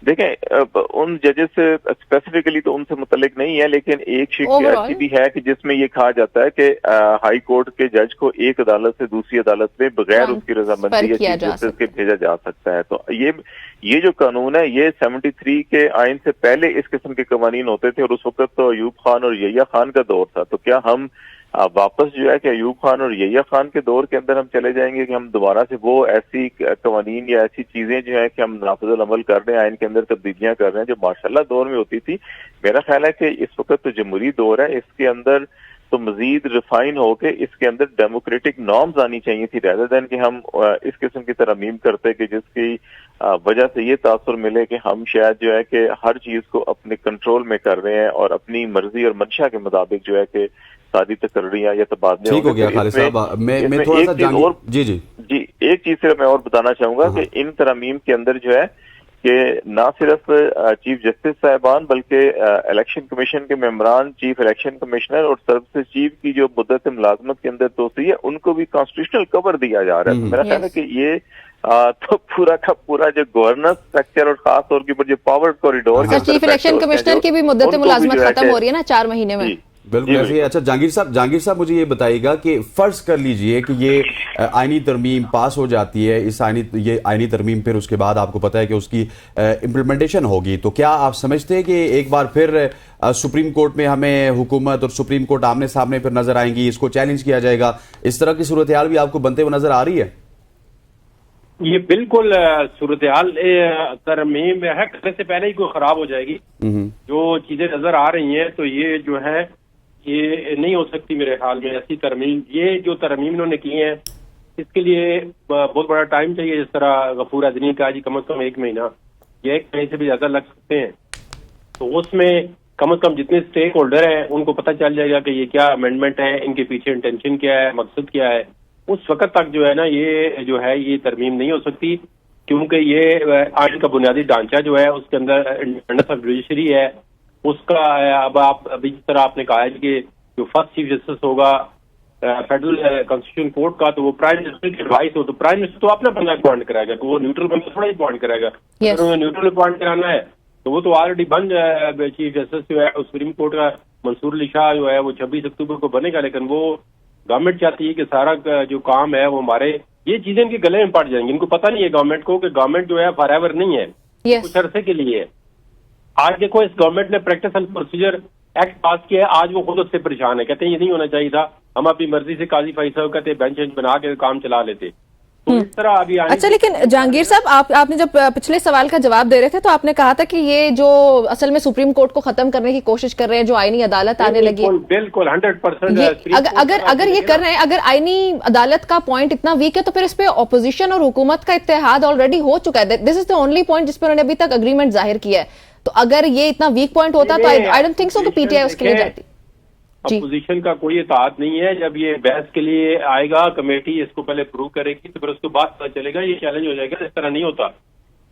देखें, उन जजेस से स्पेसिफिकली तो उनसे मुतल्लिक नहीं है, लेकिन एक शिक ऐसी भी है कि जिसमें ये कहा जाता है कि हाई कोर्ट के जज को एक अदालत से दूसरी अदालत में बगैर उसकी रजामंदी या चीफ जस्टिस के भेजा जा सकता है। तो ये जो कानून है, ये 73 के आइन से पहले इस किस्म के कवानीन होते थे, और उस वक्त तो अयूब खान और यहिया खान का दौर था। तो क्या हम वापस जो है कि अयूब खान और यहिया खान के दौर के अंदर हम चले जाएंगे कि हम दोबारा से वो ऐसी कवानीन या ऐसी चीजें जो है कि हम नाफिजुल अमल कर रहे हैं, आइन के अंदर तब्दीलियां कर रहे हैं, जो माशाल्लाह दौर में होती थी? मेरा ख्याल है कि इस वक्त तो जमहूरी दौर है, इसके अंदर तो मजीद रिफाइन होके इसके अंदर डेमोक्रेटिक नॉर्म्स आनी चाहिए थी, रेदर देन कि हम इस किस्म की तरमीम करते कि जिसकी वजह से ये तासुर मिले कि हम शायद जो है कि हर चीज को अपने कंट्रोल में कर रहे हैं और अपनी मर्जी और मंशा के मुताबिक जो है कि सारी तकर्रियां या तबादले। ठीक हो गया खालिद साहब, मैं थोड़ा सा जी एक चीज से मैं और बताना चाहूंगा कि इन तरमीम के अंदर जो है कि ना सिर्फ चीफ जस्टिस साहिबान बल्कि इलेक्शन कमीशन के मेंबरान, चीफ इलेक्शन कमिश्नर और सर्विसेज चीफ की जो मुद्दत मुलाजमत के अंदर तोसी है, उनको भी कॉन्स्टिट्यूशनल कवर दिया जा रहा है। मेरा ख्याल है कि ये तो पूरा का पूरा जो गवर्नेंस स्ट्रक्चर और खास तौर के ऊपर जो power corridor, chief election commissioner की भी मुद्दत मुलाजमत खत्म हो रही है ना 4 महीने में। बिल्कुल ऐसे ही। अच्छा जहांगीर साहब मुझे ये बताइएगा कि फर्ज कर लीजिए कि ये आईनी तरमीम पास हो जाती है, ये आईनी तरमीम फिर उसके बाद आपको पता है कि उसकी इम्प्लीमेंटेशन होगी, तो क्या आप समझते हैं कि एक बार फिर सुप्रीम कोर्ट में हमें हुकूमत और सुप्रीम कोर्ट आमने सामने फिर नजर आएंगी, इसको चैलेंज किया जाएगा, इस तरह की सूरत हाल भी आपको बनते हुए नजर आ रही है? ये बिल्कुल सूरत हाल तरमीम है करने से पहले ही कोई खराब हो जाएगी। जो चीजें नजर आ रही हैं तो ये जो है ये नहीं हो सकती मेरे ख्याल में ऐसी तरमीम। ये जो तरमीम इन्होंने की है इसके लिए बहुत बड़ा टाइम चाहिए। जिस तरह गफूर अदनी का जी कम से कम 1 महीना, ये 1 महीने से भी ज्यादा लग सकते हैं। तो उसमें कम से कम जितने स्टेक होल्डर हैं उनको पता चल जाएगा कि ये क्या अमेंडमेंट है, इनके पीछे इंटेंशन क्या है, मकसद क्या है। उस वक्त तक जो है ना ये जो है ये तरमीम नहीं हो सकती, क्योंकि ये आइन का बुनियादी ढांचा जो है उसके अंदर इंडिपेंडेंस ऑफ जुडिशरी है उसका। अब आप अभी जिस तरह आपने कहा है कि जो फर्स्ट चीफ जस्टिस होगा फेडरल कॉन्स्टिट्यूशन कोर्ट का, तो वो प्राइम मिनिस्टर की एडवाइस हो, तो प्राइम मिनिस्टर तो अपना बंदा अपॉइंट कराएगा, तो वो न्यूट्रल बंदा थोड़ा ही अपॉइंट कराएगा। Yes. अगर न्यूट्रल अपॉइंट कराना है तो वो तो ऑलरेडी बन चीफ जस्टिस जो है सुप्रीम कोर्ट का मंसूर अली शाह जो है वो 26 अक्टूबर को बनेगा, लेकिन वो गवर्नमेंट चाहती है कि सारा जो काम है वो हमारे ये चीजें इनके गले में पड़ जाएंगी। इनको पता नहीं है गवर्नमेंट को कि गवर्नमेंट जो है फॉरएवर नहीं है, Yes. कुछ अरसे के लिए है। आज देखो इस गवर्नमेंट ने प्रैक्टिस एंड प्रोसीजर एक्ट पास किया है, आज वो खुद उससे परेशान है, कहते हैं ये नहीं होना चाहिए था, हम अपनी मर्जी से काजी फाई साहब कहते बेंच बना के काम चला लेते। तो इस तरह अभी अच्छा, लेकिन जहांगीर साहब आपने जब पिछले सवाल का जवाब दे रहे थे तो आपने कहा था कि ये जो असल में सुप्रीम कोर्ट को खत्म करने की कोशिश कर रहे हैं, जो आईनी अदालत आने लगी है, बिल्कुल 100% अगर ये कर रहे हैं, अगर आईनी अदालत का पॉइंट इतना वीक है तो फिर इस पे ऑपोजिशन और हुकूमत का इत्तेहाद ऑलरेडी हो चुका है। This is the only point जिस पर उन्होंने अभी तक अग्रीमेंट जाहिर किया है। तो अगर ये इतना वीक पॉइंट होता तो आई डोंट थिंक सो कि पीटीआई उसके लिए जाती। अपोजिशन का कोई इत्तेहाद नहीं है। जब ये बहस के लिए आएगा कमेटी इसको पहले प्रूव करेगी तो फिर उसके बाद पता चलेगा, ये चैलेंज हो जाएगा। इस तरह नहीं होता।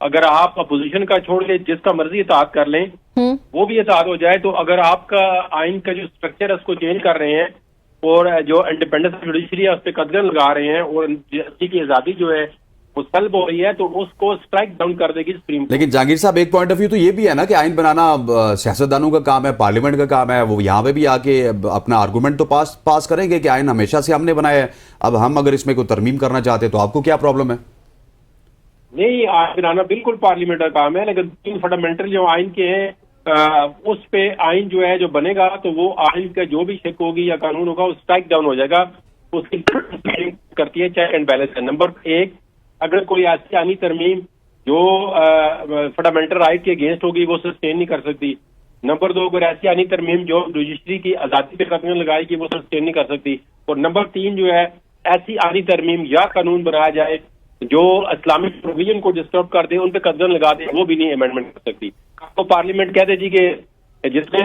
अगर आप अपोजिशन का छोड़ के जिसका मर्जी इत्तेहाद कर लें वो भी इत्तेहाद हो जाए, तो अगर आपका आइन का जो स्ट्रक्चर है उसको चेंज कर रहे हैं और जो इंडिपेंडेंस जुडिशरी है उस पर कदगन लगा रहे हैं और जस्टिस की आजादी जो है वो सल्ब हो रही है, तो उसको स्ट्राइक डाउन कर देगी सुप्रीम कोर्ट। लेकिन जहांगीर साहब एक पॉइंट ऑफ व्यू तो ये भी है ना कि आइन बनाना सियासतदानों का काम है, पार्लियामेंट का काम है। वो यहाँ पे भी आके अपना आर्गूमेंट तो पास करेंगे कि आइन हमेशा से हमने बनाया है, अब हम अगर इसमें कोई तरमीम करना चाहते तो आपको क्या प्रॉब्लम है? नहीं, आइन बनाना बिल्कुल पार्लियामेंट का काम है, लेकिन 3 फंडामेंटल जो आइन के हैं उस पे आइन जो है जो बनेगा तो वो आइन का जो भी शेक होगी या कानून होगा वो स्ट्राइक डाउन हो जाएगा। उसकी करती है चेक एंड बैलेंस। नंबर 1, अगर कोई ऐसी आईनी तरमीम जो फंडामेंटल राइट के अगेंस्ट होगी वो सस्टेन नहीं कर सकती। नंबर 2, अगर ऐसी आईनी तरमीम जो रजिस्ट्री की आजादी पे कदम लगाएगी वो सस्टेन नहीं कर सकती। और नंबर 3 जो है ऐसी आईनी तरमीम या कानून बनाया जाए जो इस्लामिक प्रोविजन को डिस्टर्ब कर दे, उन पे कदम लगा दे, वो भी नहीं अमेंडमेंट कर सकती। तो पार्लियामेंट कहते जी कि जितने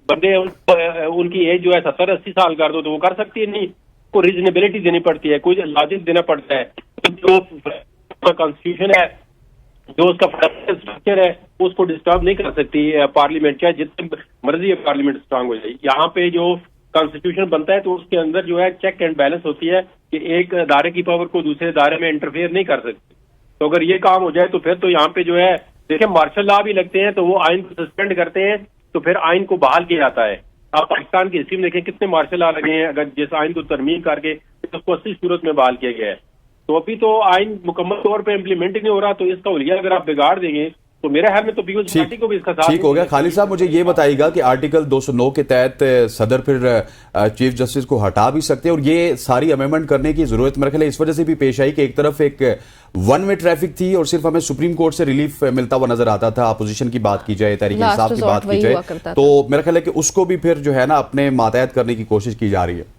बंदे उनकी एज जो है 70-80 साल कर दो तो वो कर सकती है, नहीं, को रीजनेबिलिटी देनी पड़ती है, कोई लॉजिक देना पड़ता है। जो कॉन्स्टिट्यूशन है, जो उसका फंडामेंटल स्ट्रक्चर है, उसको डिस्टर्ब नहीं कर सकती पार्लियामेंट, चाहे जितने मर्जी है पार्लियामेंट स्ट्रांग हो जाए। यहाँ पे जो कॉन्स्टिट्यूशन बनता है तो उसके अंदर जो है चेक एंड बैलेंस होती है कि एक अदारे की पावर को दूसरे अदारे में इंटरफेयर नहीं कर सकती। तो अगर ये काम हो जाए तो फिर तो यहाँ पे जो है देखिए मार्शल लॉ भी लगते हैं, तो वो आइन को सस्पेंड करते हैं तो फिर आइन को बहाल किया जाता है। आप पाकिस्तान की हिस्ट्री में देखें कितने मार्शल लॉ लगे हैं, अगर जिस आइन को तरमीम करके उसको असली सूरत में बहाल किया गया है। तो अभी तो आइन मुकम्मल तौर पे इम्प्लीमेंट ही नहीं हो रहा, तो इसका हुलिया अगर आप बिगाड़ देंगे तो मेरे ख्याल में तो पीपल्स पार्टी को भी इसका साथ ठीक हो गया। खालिद साहब मुझे ये बताइएगा कि आर्टिकल 209 के तहत सदर फिर चीफ जस्टिस को हटा भी सकते हैं, और ये सारी अमेंडमेंट करने की जरूरत मेरे ख्याल इस वजह से भी पेश आई कि एक तरफ एक वन वे ट्रैफिक थी और सिर्फ हमें सुप्रीम कोर्ट से रिलीफ मिलता हुआ नजर आता था। अपोजिशन की बात की जाए, तहरीक इंसाफ की बात की जाए, तो मेरा ख्याल है कि उसको भी फिर जो है ना अपने मातहत करने की कोशिश की जा रही है।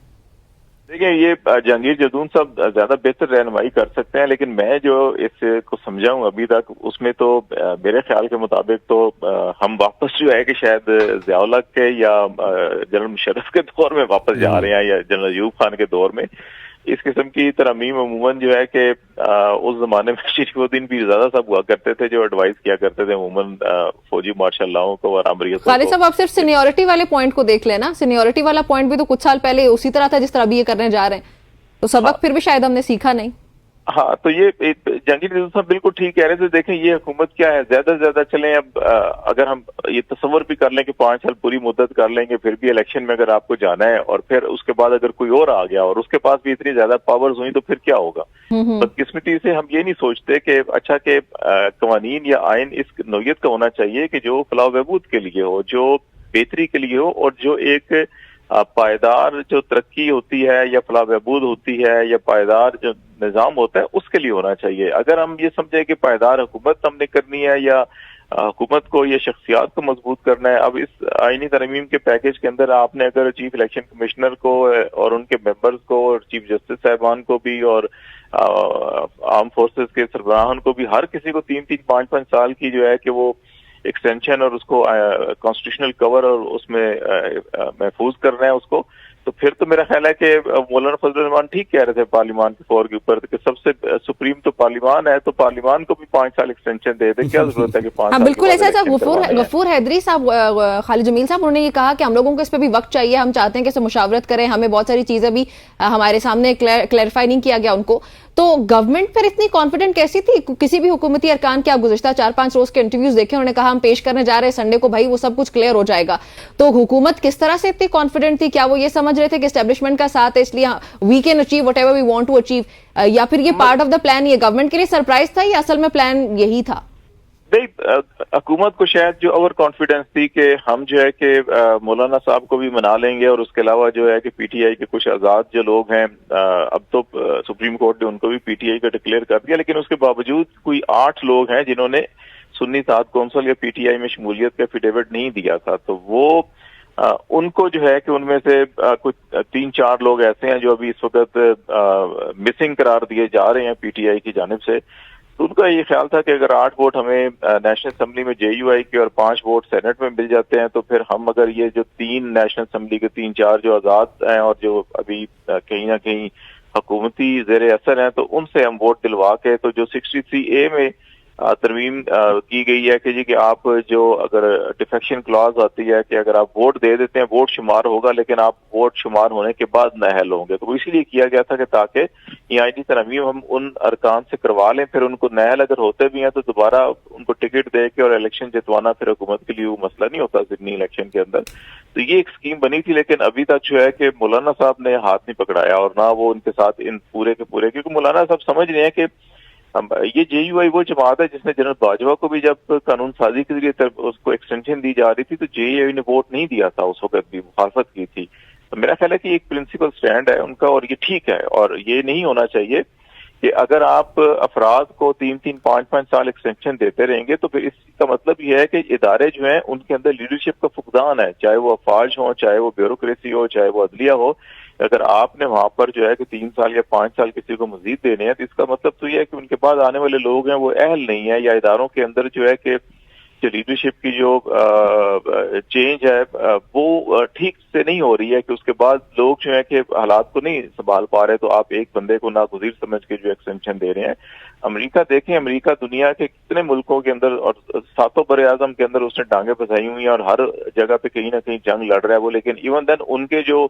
देखिए, ये जहांगीर जदून साहब ज्यादा बेहतर रहनुमाई कर सकते हैं, लेकिन मैं जो इसको समझा हूं अभी तक उसमें तो मेरे ख्याल के मुताबिक तो हम वापस जो है कि शायद ज़िया-उल-हक के या जनरल मुशर्रफ के दौर में वापस जा रहे हैं या जनरल अयूब खान के दौर में। इस किस्म की तरमीम अमूमन जो है कि उस जमाने में शरीफुद्दीन पीरज़ादा साहब हुआ करते थे जो एडवाइस किया करते थे अमूमन फौजी मार्शल लॉ को और अमरीत को। खालिद साहब, आप सिर्फ सीनियरिटी वाले पॉइंट को देख लेना, सीनियरिटी वाला पॉइंट भी तो कुछ साल पहले उसी तरह था जिस तरह अभी ये करने जा रहे हैं, तो सबक फिर भी शायद हमने सीखा नहीं। हाँ, तो ये जहांगीर साहब बिल्कुल ठीक कह रहे थे। देखें ये हुकूमत क्या है, ज्यादा से ज्यादा चलें। अब अगर हम ये तस्वर भी कर लें कि 5 साल पूरी मुद्दत कर लेंगे, फिर भी इलेक्शन में अगर आपको जाना है और फिर उसके बाद अगर कोई और आ गया और उसके पास भी इतनी ज्यादा पावर्स हुई तो फिर क्या होगा। बदकिस्मती से हम ये नहीं सोचते कि अच्छा के कवानीन या आइन इस नौयत का होना चाहिए कि जो फलाह बहबूद के लिए हो, जो बेहतरी के लिए हो और जो एक पायदार जो तरक्की होती है या फलाह बहबूद होती है या पायदार जो निज़ाम होता है उसके लिए होना चाहिए। अगर हम ये समझे कि पायदार हुकूमत हमने करनी है या हुकूमत को या शख्सियात को मजबूत करना है, अब इस आईनी तरमीम के पैकेज के अंदर आपने अगर चीफ इलेक्शन कमिश्नर को और उनके मेंबर्स को और चीफ जस्टिस साहबान को भी और आर्म फोर्सेस के सरबराहान को भी, हर किसी को 3-3, 5-5 साल की जो है कि वो एक्सटेंशन और उसको कॉन्स्टिट्यूशनल कवर और उसमें महफूज करना है उसको, तो फिर तो मेरा ख्याल है कि मौलाना फजल रहमान ठीक कह रहे थे पार्लियामान के फ्लोर के ऊपर कि सबसे सुप्रीम तो पार्लियामान है, तो पार्लियामान को भी 5 साल एक्सटेंशन दे दे, क्या जरूरत है कि 5 हाँ, साल बिल्कुल ऐसा था। गफूर हैदरी साहब, खालिद जमील साहब, उन्होंने ये कहा कि हम लोगों को इस पे भी वक्त चाहिए, हम चाहते हैं कि इसे मुशावरत करें, हमें बहुत सारी चीजें भी हमारे सामने क्लैरिफाई नहीं किया गया उनको। तो गवर्नमेंट पर इतनी कॉन्फिडेंट कैसी थी? किसी भी हुकूमती अरकान के आप गुज़िश्ता 4-5 रोज के इंटरव्यूज देखे, उन्होंने कहा हम पेश करने जा रहे हैं संडे को, भाई वो सब कुछ क्लियर हो जाएगा। तो हुकूमत किस तरह से इतनी कॉन्फिडेंट थी? क्या वो ये समझ रहे थे कि एस्टेब्लिशमेंट का साथ है इसलिए we can achieve whatever we want to achieve, या फिर ये पार्ट ऑफ द प्लान, ये गवर्नमेंट के लिए सरप्राइज था या असल में प्लान यही था? नहीं, हुकूमत को शायद जो ओवर कॉन्फिडेंस थी कि हम जो है कि मौलाना साहब को भी मना लेंगे और उसके अलावा जो है कि पीटीआई के कुछ आजाद जो लोग हैं, अब तो सुप्रीम कोर्ट ने उनको भी पीटीआई का डिक्लेयर कर दिया, लेकिन उसके बावजूद कोई 8 लोग हैं जिन्होंने सुन्नी सात कौंसिल या पीटीआई में शमूलियत का एफिडेविट नहीं दिया था। तो वो उनको जो है कि उनमें से कुछ 3-4 लोग ऐसे हैं जो अभी इस वक्त मिसिंग करार दिए जा रहे हैं पीटीआई की जानिब से। तो उनका ये ख्याल था कि अगर 8 वोट हमें नेशनल असेंबली में जेयूआई के और 5 वोट सेनेट में मिल जाते हैं, तो फिर हम अगर ये जो 3 नेशनल असेंबली के 3-4 जो आजाद हैं और जो अभी कहीं ना कहीं हुकूमती जेर असर हैं, तो उनसे हम वोट दिलवा के, तो जो 63A में तरमीम की गई है कि जी कि आप जो अगर डिफेक्शन क्लॉज आती है कि अगर आप वोट दे देते हैं वोट शुमार होगा, लेकिन आप वोट शुमार होने के बाद नाअहल होंगे, तो इसीलिए किया गया था कि ताकि ये आईनी तरमीम हम उन अरकान से करवा लें, फिर उनको नाअहल अगर होते भी हैं तो दोबारा उनको टिकट दे के और इलेक्शन जितवाना फिर हुकूमत के लिए वो मसला नहीं होता जितनी इलेक्शन के अंदर। तो ये एक स्कीम बनी थी, लेकिन अभी तक जो है कि मौलाना साहब ने हाथ नहीं पकड़ाया और ना वो उनके साथ इन पूरे के पूरे, क्योंकि मौलाना साहब समझ रहे हैं कि ये जेयूआई वो जमात है जिसने जनरल बाजवा को भी जब कानून साजी के जरिए उसको एक्सटेंशन दी जा रही थी तो जेयूआई ने वोट नहीं दिया था, उस वक्त भी मुखालफत की थी। तो मेरा ख्याल है कि एक प्रिंसिपल स्टैंड है उनका और ये ठीक है, और ये नहीं होना चाहिए कि अगर आप अफराद को 3-3, 5-5 साल एक्सटेंशन देते रहेंगे तो फिर इसका मतलब ये है कि इदारे जो हैं उनके अंदर लीडरशिप का फुकदान है, चाहे वो अफवाज हो, चाहे वो ब्यूरोक्रेसी हो, चाहे वो अदलिया हो। अगर आपने वहां पर जो है कि 3 साल या 5 साल किसी को मजीद देने हैं, तो इसका मतलब तो यह है कि उनके बाद आने वाले लोग हैं वो अहल नहीं है, या इदारों के अंदर जो है कि जो लीडरशिप की जो चेंज है वो ठीक से नहीं हो रही है, कि उसके बाद लोग जो है कि हालात को नहीं संभाल पा रहे, तो आप एक बंदे को नागुज़ीर समझ के जो एक्सटेंशन दे रहे हैं। अमेरिका देखें, अमेरिका दुनिया के कितने मुल्कों के अंदर और 7 बरे आज़म के अंदर उसने टांगे फंसाई हुई हैं और हर जगह पे कहीं ना कहीं जंग लड़ रहा है वो, लेकिन इवन देन उनके जो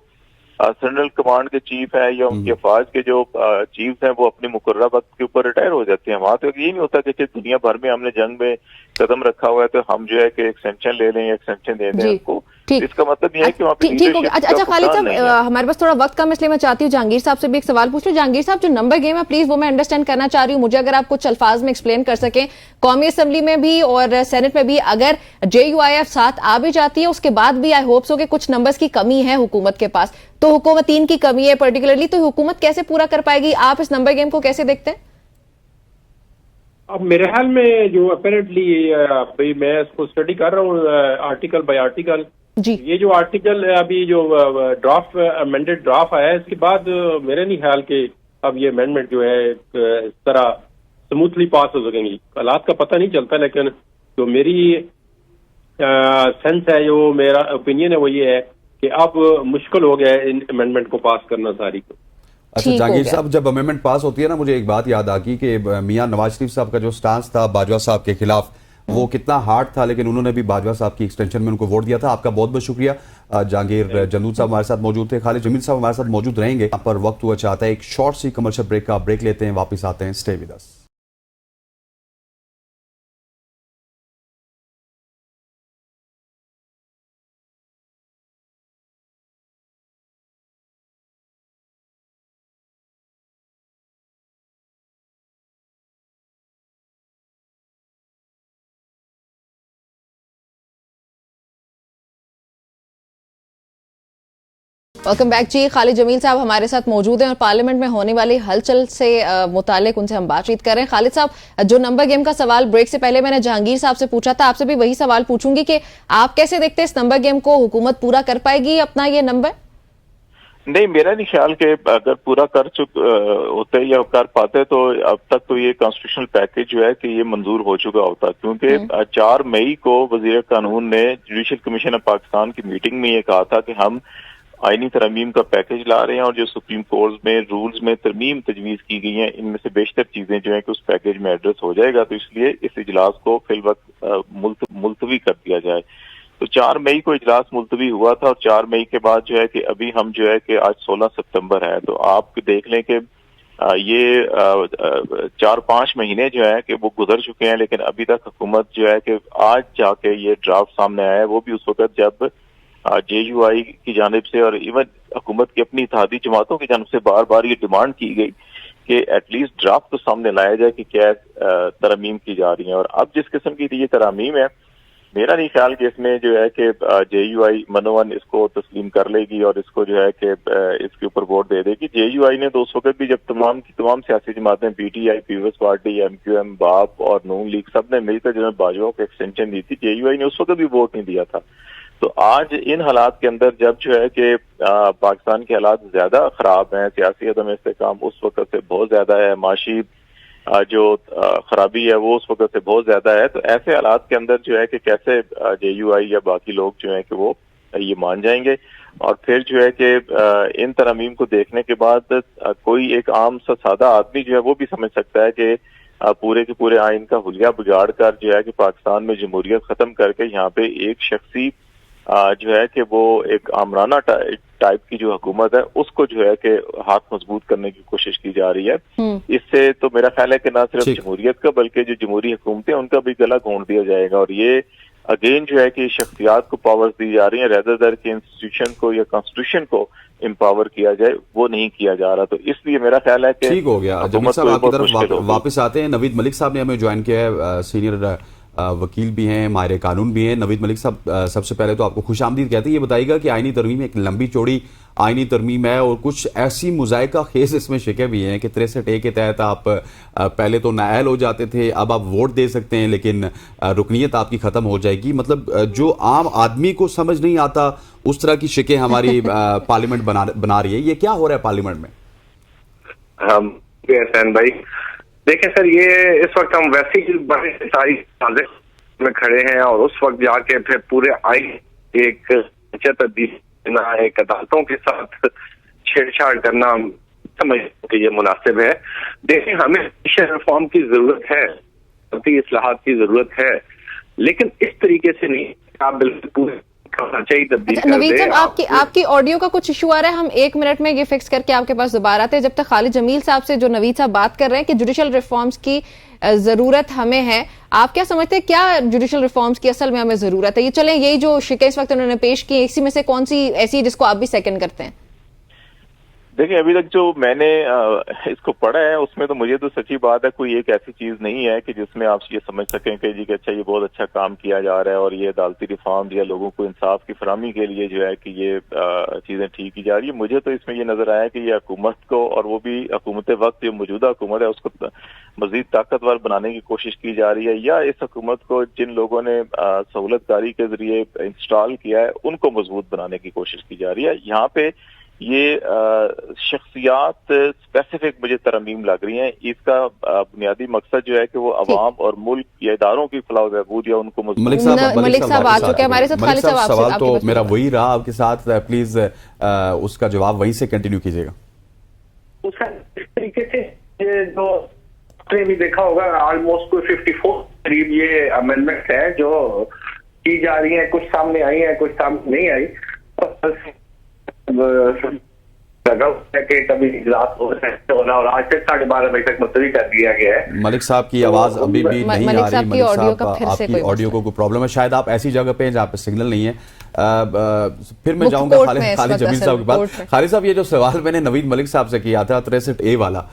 सेंट्रल कमांड के चीफ है या उनके अफवाज के जो चीफ हैं वो अपने मुकर्रर वक्त के ऊपर रिटायर हो जाते हैं। वहां तो ये नहीं होता कि दुनिया भर में हमने जंग में कदम रखा हुआ है तो हम जो है कि एक्सटेंशन ले लें या एक्सटेंशन दे दें उनको। इसका मतलब ये है कि वहाँ पे ठीक हो गया। अच्छा खालिद साहब, हमारे पास थोड़ा वक्त कम, इसलिए मैं चाहती हूँ जहांगीर साहब से भी एक सवाल पूछ लूं। जहांगीर साहब, जो नंबर गेम है प्लीज वो मैं अंडरस्टैंड करना चाह रही हूँ, मुझे अगर आप कुछ अल्फाज में एक्सप्लेन कर सकें। कौमी असेंबली में भी और सेनेट में भी अगर JUIF साथ आ भी जाती है, उसके बाद भी आई होप सो कि कुछ नंबर्स की कमी है हुकूमत के पास, तो हुकूमत 3 की कमी है पर्टिकुलरली, तो हुकूमत कैसे पूरा कर पाएगी? आप इस नंबर गेम को कैसे देखते हैं? अब मेरे ख्याल में जो अपेरेंटली भाई मैं इसको स्टडी कर रहा हूँ आर्टिकल बाय आर्टिकल जी, ये जो आर्टिकल अभी जो ड्राफ्ट अमेंडेड ड्राफ्ट आया है इसके बाद मेरे नहीं ख्याल कि अब ये अमेंडमेंट जो है इस तरह स्मूथली पास हो सकेंगी। हालात का पता नहीं चलता, लेकिन जो मेरी सेंस है, जो मेरा ओपिनियन है वो ये है कि अब मुश्किल हो गया है इन अमेंडमेंट को पास करना सारी को। अच्छा जहांगीर साहब, जब अमेंडमेंट पास होती है ना, मुझे एक बात याद आ गई कि मियां नवाज शरीफ साहब का जो स्टांस था बाजवा साहब के खिलाफ, वो कितना हार्ड था, लेकिन उन्होंने भी बाजवा साहब की एक्सटेंशन में उनको वोट दिया था। आपका बहुत बहुत शुक्रिया। जहांगीर जंदूद साहब हमारे साथ मौजूद थे, खालिद जमील साहब हमारे साथ मौजूद रहेंगे। यहाँ पर वक्त हुआ चाहता है एक शॉर्ट सी कमर्शियल ब्रेक का, ब्रेक लेते हैं, वापस आते हैं। Stay with us. Welcome back जी। खालिद जमील साहब हमारे साथ मौजूद हैं और पार्लियामेंट में होने वाली हलचल से मुतालिक उनसे हम बातचीत कर रहे हैं। खालिद साहब, जो नंबर गेम का सवाल ब्रेक से पहले मैंने जहांगीर साहब से पूछा था, आपसे भी वही सवाल पूछूंगी कि आप कैसे देखते हैं इस नंबर गेम को? हुकूमत पूरा कर पाएगी अपना ये नंबर? नहीं, मेरा नहीं ख्याल कि अगर पूरा कर होते या कर पाते तो अब तक तो ये कॉन्स्टिट्यूशनल पैकेज जो है कि ये मंजूर हो चुका होता, क्योंकि 4 मई को वजीर कानून ने जुडिशल कमीशन ऑफ पाकिस्तान की मीटिंग में ये कहा था कि हम आईनी तरमीम का पैकेज ला रहे हैं और जो सुप्रीम कोर्ट में रूल्स में तरमीम तजवीज की गई हैं, इनमें से बेशतर चीजें जो है कि उस पैकेज में एड्रेस हो जाएगा। तो इसलिए इस इजलास को फिल वक्त मुलतवी कर दिया जाए। तो 4 मई को इजलास मुलतवी हुआ था और 4 मई के बाद जो है कि अभी हम जो है कि आज 16 सितंबर है, तो आप देख लें कि ये 4-5 महीने जो है कि वो गुजर चुके हैं, लेकिन अभी तक हुकूमत जो है कि आज जाके ये ड्राफ्ट सामने आया है, वो भी उस वक्त जब JUI की जानिब से और इवन हुकूमत की अपनी इत्तेहादी जमातों की जानिब से बार बार ये डिमांड की गई कि एटलीस्ट ड्राफ्ट तो सामने लाया जाए कि क्या तरमीम की जा रही है। और अब जिस किस्म की ये तरमीम है, मेरा नहीं ख्याल कि इसमें जो है कि JUI मनोवन इसको तस्लीम कर लेगी और इसको जो है कि इसके ऊपर वोट दे देगी। JUI ने तो उस वक्त भी जब तमाम की तमाम सियासी जमातें PTI, पीपल्स पार्टी, MQM, बाप और नून लीग सब ने मिलकर जनरल बाजवा को एक्सटेंशन दी थी, JUI ने उस वक्त भी वोट नहीं दिया था। तो आज इन हालात के अंदर जब जो है कि पाकिस्तान के हालात ज्यादा खराब हैं, सियासी अदम इस्तेकाम उस वक्त से बहुत ज्यादा है, माशी जो खराबी है वो उस वक्त से बहुत ज्यादा है, तो ऐसे हालात के अंदर जो है कि कैसे JUI या बाकी लोग जो है कि वो ये मान जाएंगे। और फिर जो है कि इन तरमीम को देखने के बाद कोई एक आम सा सादा आदमी जो है वो भी समझ सकता है कि पूरे के पूरे आइन का हुलिया बिगाड़ कर जो है कि पाकिस्तान में जमहूरियत खत्म करके यहाँ पे एक शख्सी जो है कि वो एक आमराना टाइप की जो हुकूमत है उसको जो है कि हाथ मजबूत करने की कोशिश की जा रही है। इससे तो मेरा ख्याल है कि ना सिर्फ जमहूरियत का बल्कि जो जमहूरी हुकूमतें उनका भी गला घोंट दिया जाएगा। और ये अगेन जो है कि शख्सियात को पावर्स दी जा रही है, रेदर दर के इंस्टीट्यूशन को या कॉन्स्टिट्यूशन को एम्पावर किया जाए, वो नहीं किया जा रहा। तो इसलिए मेरा ख्याल है कि ठीक हो गया। जमील साहब आपकी तरफ वापस आते हैं। नवीद मलिक साहब ने हमें ज्वाइन किया है, सीनियर वकील भी हैं, माहिर कानून भी हैं। नवीद मलिक साहब, सबसे पहले तो आपको खुशामदीद कहते हैं। ये बताइएगा कि आईनी तरमीम एक लंबी चौड़ी आईनी तरमीम है और कुछ ऐसी मुजायका खेज इसमें शिके भी हैं कि 63A के तहत आप पहले तो नाअहल हो जाते थे, अब आप वोट दे सकते हैं, लेकिन रुकनीत आपकी खत्म हो जाएगी। मतलब जो आम आदमी को समझ नहीं आता उस तरह की शिके हमारी पार्लियामेंट बना रही है। ये क्या हो रहा है पार्लियामेंट में? हसैन भाई देखें सर, ये इस वक्त हम वैसे ही बड़ी सारी साजिश में खड़े हैं और उस वक्त जाके फिर पूरे आइन एक एक अदालतों के साथ छेड़छाड़ करना समझ कि ये मुनासिब है। देखें, हमें रिफॉर्म की जरूरत है, इस्लाहात की जरूरत है, लेकिन इस तरीके से नहीं। आप बिल्कुल पूरे नवीद साहब, आपकी ऑडियो का कुछ इशू आ रहा है। हम 1 मिनट में ये फिक्स करके आपके पास दोबारा आते हैं। जब तक खालिद जमील साहब से जो नवीद साहब बात कर रहे हैं कि जुडिशल रिफॉर्म्स की जरूरत हमें है, आप क्या समझते हैं क्या जुडिशल रिफॉर्म्स की असल में हमें जरूरत है? ये चलें, यही जो शिकायत इस वक्त उन्होंने पेश की, इसी में से कौन सी ऐसी जिसको आप भी सेकंड करते हैं? देखिए, अभी तक जो मैंने इसको पढ़ा है उसमें तो मुझे तो सच्ची बात है कोई एक ऐसी चीज नहीं है कि जिसमें आप ये समझ सकें कि जी कि अच्छा ये बहुत अच्छा काम किया जा रहा है और ये अदालती रिफॉर्म या लोगों को इंसाफ की फराहमी के लिए जो है कि ये चीजें ठीक की जा रही है। मुझे तो इसमें ये नजर आया कि ये हुकूमत को, और वो भी हुकूमत वक्त जो मौजूदा हुकूमत है उसको मजीद ताकतवर बनाने की कोशिश की जा रही है, या इस हुकूमत को जिन लोगों ने सहूलतकारी के जरिए इंस्टॉल किया है उनको मजबूत बनाने की कोशिश की जा रही है। यहाँ पे ये शख्सियात स्पेसिफिक मुझे तरमीम लग रही हैं। इसका बुनियादी मकसद जो है कि वो अवाम और मुल्क या इदारों की फलाह बहबूद या उनको मलिक साहब आ चुके हैं हमारे साथ। खालिद साहब, सवाल तो मेरा वही रहा आपके साथ, प्लीज उसका जवाब वहीं से कंटिन्यू कीजिएगा। इस तरीके से जो आपने भी देखा होगा ऑलमोस्ट कोई 54 करीब ये अमेंडमेंट है जो की जा रही है, कुछ सामने आई है, कुछ सामने नहीं आई। लगा है कि कभी इजलास होना और आज तक 12:30 बजे तक मुलतवी कर दिया गया है। मलिक साहब की आवाज अभी भी नहीं आ रही। मलिक साहब आपकी ऑडियो को कोई प्रॉब्लम है, शायद आप ऐसी जगह पे हैं जहाँ पे सिग्नल नहीं है। फिर मैं जाऊंगा खालिद जमील साहब के पास। खालिद साहब, ये जो सवाल मैंने नवीद मलिक साहब से किया था 63A वाला,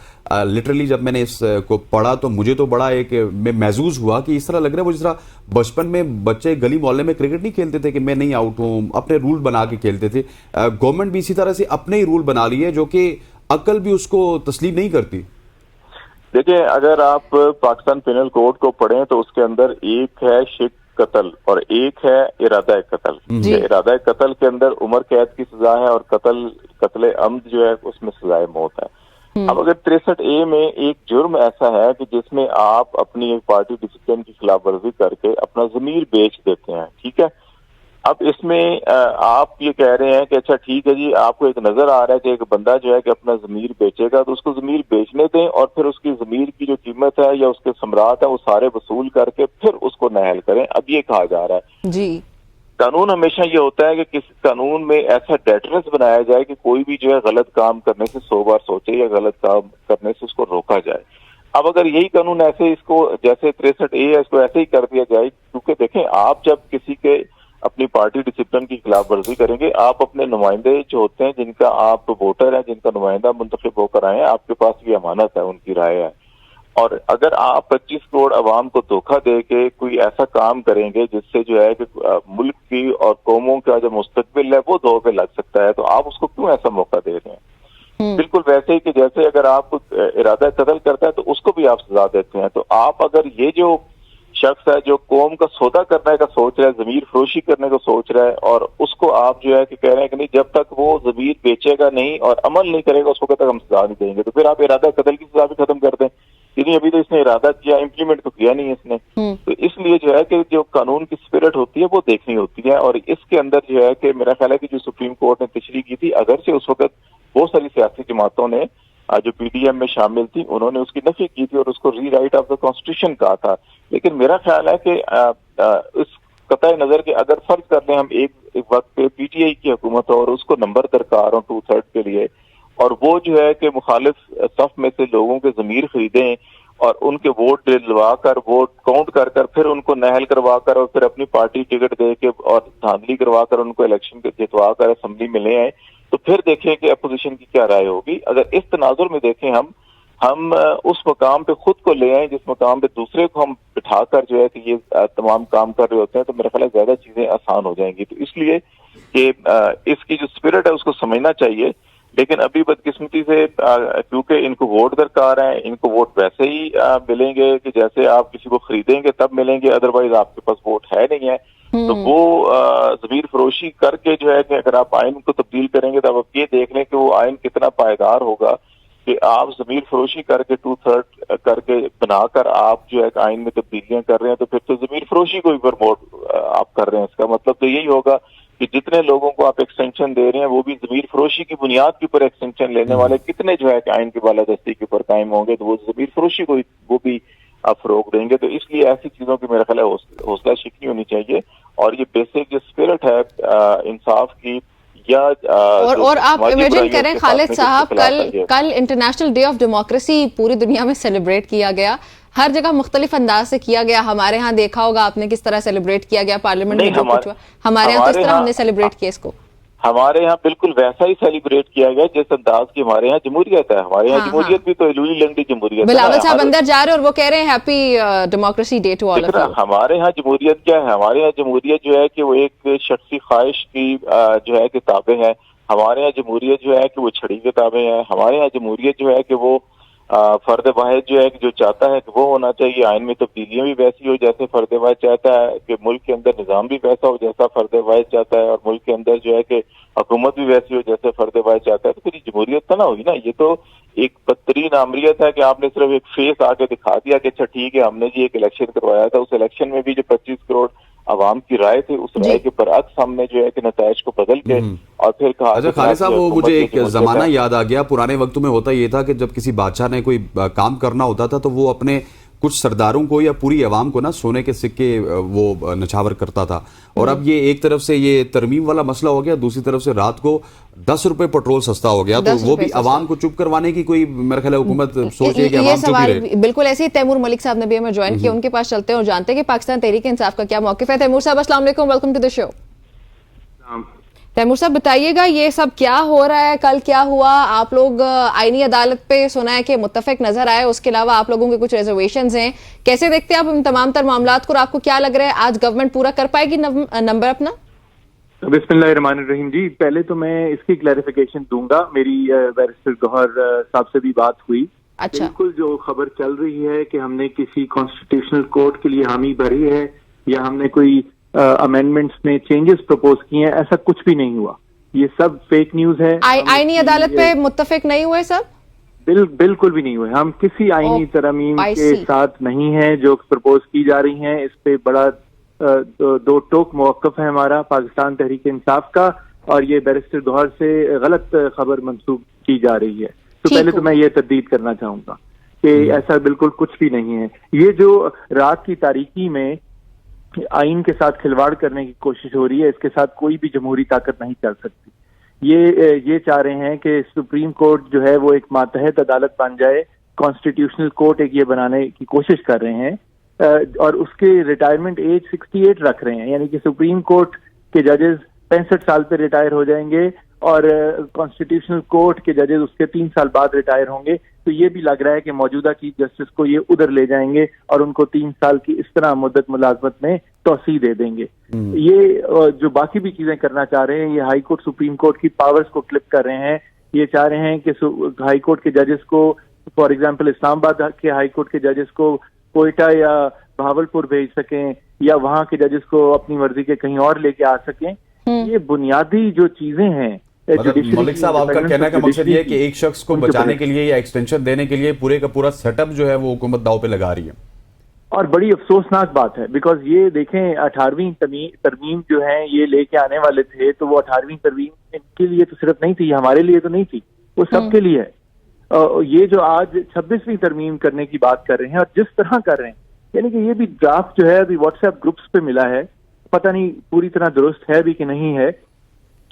लिटरली जब मैंने इसको पढ़ा तो मुझे तो बड़ा एक महसूस हुआ कि इस तरह लग रहा है वो जिस तरह बचपन में बच्चे गली मोहल्ले में क्रिकेट नहीं खेलते थे कि मैं नहीं आउट हूं, अपने रूल बना के खेलते थे। गवर्नमेंट भी इसी तरह से अपने ही रूल बना लिए जो कि अकल भी उसको तस्लीम नहीं करती। देखिए, अगर आप पाकिस्तान पिनल कोड को पढ़ें तो उसके अंदर एक है शिक कत्ल और एक है इरादा कत्ल। इरादा कत्ल के अंदर उम्र कैद की सजा है और कत्ल अम्द जो है उसमें सजाए मौत है। अब अगर 63A में एक जुर्म ऐसा है कि जिसमें आप अपनी एक पार्टी डिसिप्लिन की खिलाफ वर्जी करके अपना ज़मीर बेच देते हैं, ठीक है। अब इसमें आप ये कह रहे हैं कि अच्छा ठीक है जी, आपको एक नजर आ रहा है कि एक बंदा जो है कि अपना ज़मीर बेचेगा तो उसको ज़मीर बेचने दें और फिर उसकी ज़मीर की जो कीमत है या उसके सम्राट है वो सारे वसूल करके फिर उसको नाहल करें। अब ये कहा जा रहा है जी, कानून हमेशा ये होता है कि किसी कानून में ऐसा डेटरेंस बनाया जाए कि कोई भी जो है गलत काम करने से 100 बार सोचे या गलत काम करने से उसको रोका जाए। अब अगर यही कानून ऐसे इसको जैसे 63A है इसको ऐसे ही कर दिया जाए, क्योंकि देखें आप जब किसी के अपनी पार्टी डिसिप्लिन की खिलाफ वर्जी करेंगे, आप अपने नुमाइंदे जो होते हैं जिनका आप वोटर है, जिनका नुमाइंदा मुंतखब होकर आए हैं, आपके पास भी अमानत है, उनकी राय है। और अगर आप 25 करोड़ अवाम को धोखा दे के कोई ऐसा काम करेंगे जिससे जो है कि मुल्क की और कौमों का जो मुस्तकबिल है वो दो पे लग सकता है, तो आप उसको क्यों ऐसा मौका दे रहे हैं? बिल्कुल वैसे ही कि जैसे अगर आप इरादा कत्ल करता है तो उसको भी आप सजा देते हैं। तो आप अगर ये जो शख्स है जो कौम का सौदा करने का सोच रहा है, जमीर फरोशी करने का सोच रहा है और उसको आप जो है कि कह रहे हैं कि नहीं जब तक वो जमीर बेचेगा नहीं और अमल नहीं करेगा उस वक्त तक हम सजा नहीं देंगे, तो फिर आप इरादा कत्ल की सजा भी खत्म कर दें। यानी अभी तो इसने इरादा किया, इम्प्लीमेंट तो किया नहीं इसने। तो इसलिए जो है कि जो कानून की स्पिरिट होती है वो देखनी होती है। और इसके अंदर जो है कि मेरा ख्याल है कि जो सुप्रीम कोर्ट ने तशरीह की थी, अगर से उस वक्त बहुत सारी सियासी जमातों ने जो PDM में शामिल थी उन्होंने उसकी नफी की थी और उसको रीराइट ऑफ द कॉन्स्टिट्यूशन कहा था। लेकिन मेरा ख्याल है कि इस कतई नजर के अगर फर्ज कर लें हम एक वक्त पे PTI की हुकूमत और उसको नंबर दरकार हो 2/3 के लिए और वो जो है कि मुखालिफ सफ में से लोगों के जमीर खरीदें और उनके वोट दिलवा कर वोट काउंट कर फिर उनको नहल करवा कर और फिर अपनी पार्टी टिकट दे के और धांधली करवा कर उनको इलेक्शन के जितवा कर असेंबली में ले आए, तो फिर देखें कि अपोजिशन की क्या राय होगी। अगर इस तनाजुर में देखें हम उस मकाम पे खुद को ले आए जिस मकाम पे दूसरे को हम बिठाकर जो है कि ये तमाम काम कर रहे होते हैं, तो मेरा ख्याल है ज्यादा चीजें आसान हो जाएंगी। तो इसलिए कि इसकी जो स्पिरिट है उसको समझना चाहिए। लेकिन अभी बदकिस्मती से क्योंकि इनको वोट दरकार है, इनको वोट वैसे ही मिलेंगे कि जैसे आप किसी को खरीदेंगे तब मिलेंगे, अदरवाइज आपके पास वोट है नहीं है। तो वो जमीर फरोशी करके जो है कि अगर आप आइन को तब्दील करेंगे तो आप ये देख लें कि वो आइन कितना पायदार होगा कि आप जमीर फरोशी करके 2/3 करके बनाकर आप जो है आइन में तब्दीलियां कर रहे हैं, तो फिर तो जमीर फरोशी को भी प्रमोट आप कर रहे हैं। इसका मतलब तो यही होगा कि जितने लोगों को आप एक्सटेंशन दे रहे हैं वो भी जमीर फरोशी की बुनियाद के ऊपर एक्सटेंशन लेने वाले कितने जो है कि आइन की बालादस्ती के ऊपर कायम होंगे, तो वो जमीर फरोशी को वो भी आप फरोग देंगे। तो इसलिए ऐसी चीजों की मेरा ख्याल है हौसला शिकनी होनी चाहिए और ये बेसिक जो स्पिरिट है इंसाफ की या और आप इमेजिन करें खालिद साहब, कल इंटरनेशनल डे ऑफ डेमोक्रेसी पूरी दुनिया में सेलिब्रेट किया गया, हर जगह मुख्तलिफ अंदाज से किया गया। हमारे यहाँ देखा होगा आपने किस तरह सेलिब्रेट किया गया पार्लियामेंट में जो कुछ हुआ, हमारे यहाँ किस तरह हमने सेलिब्रेट किया इसको। हमारे यहाँ बिल्कुल वैसा ही सेलिब्रेट किया गया जिस अंदाज की हमारे यहाँ जमहूरियत है। हमारे यहाँ जमहूरियत भी तो लूली लंगड़ी जमहूरियत। बिलावल साहब अंदर जा रहे हैं और वो कह रहे हैं happy democracy day to all of you. हमारे यहाँ जमहूरियत क्या है? हमारे यहाँ जमहूरियत जो है कि वो एक शख्सी ख्वाहिश की जो है किताबें हैं। हमारे यहाँ जमहूरियत जो है कि वो छड़ी किताबें हैं। हमारे यहाँ जमहूरियत जो है कि वो फर्द वाहिद जो है कि जो चाहता है कि वो होना चाहिए। आइन में तब्दीलियां भी वैसी हो जैसे फर्द वाहिद चाहता है कि मुल्क के अंदर निजाम भी वैसा हो जैसा फर्द वाहिद चाहता है और मुल्क के अंदर जो है कि हुकूमत भी वैसी हो जैसे फर्द वाहिद चाहता है। तो फिर जमहूरियत तो ना होगी ना। ये तो एक बदतरीन आमरीत है कि आपने सिर्फ एक फेस आके दिखा दिया कि अच्छा ठीक है हमने जी एक इलेक्शन करवाया था, उस इलेक्शन में भी जो 25 करोड़ आवाम की राय थी, उस राय के बरअक्स हमने जो है कि नताइज को बदल के और फिर कहा। अच्छा खालिद साहब, वो मुझे एक जमाना याद आ गया, पुराने वक्तों में होता ये था कि जब किसी बादशाह ने कोई काम करना होता था तो वो अपने कुछ सरदारों को या पूरी आवाम को ना सोने के सिक्के वो नछावर करता था। और अब ये एक तरफ से ये तरमीम वाला मसला हो गया, दूसरी तरफ से रात को 10 रुपए पेट्रोल सस्ता हो गया, तो वो भी आवाम को चुप करवाने की कोई मेरे ख्याल हुकूमत सोच रही है कि आवाम चुप ही रहे। बिल्कुल ऐसे ही तैमूर मलिक साहब ने भी हमें ज्वाइन किया, उनके पास चलते हैं और जानते हैं कि पाकिस्तान तहरीक इंसाफ का क्या मौकिफ है। तैमूर साहब अस्सलाम वालेकुम, welcome to the show. Taimur साहब बताइएगा ये सब क्या हो रहा है, कल क्या हुआ? आप लोग आईनी अदालत पे सुना है कि मुत्तफिक नजर आए, उसके अलावा आप लोगों के कुछ रिजर्वेशंस हैं, कैसे देखते हैं आप इन तमाम तर मामलात को और आपको क्या लग रहा है आज गवर्नमेंट पूरा कर पाएगी नंबर अपना? बिस्मिल्लाहिर्रहमानिर्रहीम जी, पहले तो मैं इसकी क्लैरिफिकेशन दूंगा। मेरी बैरिस्टर गौहर साहब से भी बात हुई। अच्छा, बिल्कुल जो खबर चल रही है कि हमने किसी कॉन्स्टिट्यूशनल कोर्ट के लिए हामी भरी है या हमने कोई अमेंडमेंट्स में चेंजेस प्रपोज किए हैं, ऐसा कुछ भी नहीं हुआ। ये सब फेक न्यूज है। आईनी अदालत पे मुत्तफिक नहीं हुए सब? बिल्कुल भी नहीं हुए। हम किसी आईनी तरमीम के साथ नहीं है जो प्रपोज की जा रही हैं। इस पे बड़ा दो टोक मौक़िफ़ है हमारा पाकिस्तान तहरीक इंसाफ का, और ये बैरिस्टर गौहर से गलत खबर मंसूब की जा रही है। तो पहले तो मैं ये तस्दीक करना चाहूंगा कि ऐसा बिल्कुल कुछ भी नहीं है। ये जो रात की तारीकी में आइन के साथ खिलवाड़ करने की कोशिश हो रही है, इसके साथ कोई भी जमहूरी ताकत नहीं चल सकती। ये चाह रहे हैं कि सुप्रीम कोर्ट जो है वो एक मातहत अदालत बन जाए, कॉन्स्टिट्यूशनल कोर्ट एक ये बनाने की कोशिश कर रहे हैं और उसके रिटायरमेंट एज 68 रख रहे हैं, यानी कि सुप्रीम कोर्ट के जजेस 65 साल पे रिटायर हो जाएंगे और कॉन्स्टिट्यूशनल कोर्ट के जजेस उसके 3 साल बाद रिटायर होंगे। तो ये भी लग रहा है कि मौजूदा चीफ जस्टिस को ये उधर ले जाएंगे और उनको 3 साल की इस तरह मुद्दत मुलाजमत में तोसी दे देंगे। ये जो बाकी भी चीजें करना चाह रहे हैं, ये हाई कोर्ट सुप्रीम कोर्ट की पावर्स को क्लिप कर रहे हैं। ये चाह रहे हैं कि हाई कोर्ट के जजेस को, फॉर एग्जाम्पल इस्लामाबाद के हाई कोर्ट के जजेस को कोयटा या भावलपुर भेज सकें या वहां के जजेस को अपनी मर्जी के कहीं और लेके आ सकें। ये बुनियादी जो चीजें हैं। मलिक साहब, आपका कहने का मकसद ये है कि एक शख्स को बचाने के लिए या एक्सटेंशन देने के लिए पूरे का पूरा सेटअप जो है वो हुकूमत दाव पे लगा रही है, और बड़ी अफसोसनाक बात है। बिकॉज ये देखें 18वीं तरमीम जो है ये लेके आने वाले थे, तो वो 18वीं तरमीम इनके लिए तो सिर्फ नहीं थी, हमारे लिए तो नहीं थी, वो सबके लिए है। ये जो आज 26वीं तरमीम करने की बात कर रहे हैं और जिस तरह कर रहे हैं, यानी कि ये भी ड्राफ्ट जो है अभी व्हाट्सएप ग्रुप्स पे मिला है, पता नहीं पूरी तरह दुरुस्त है भी कि नहीं है।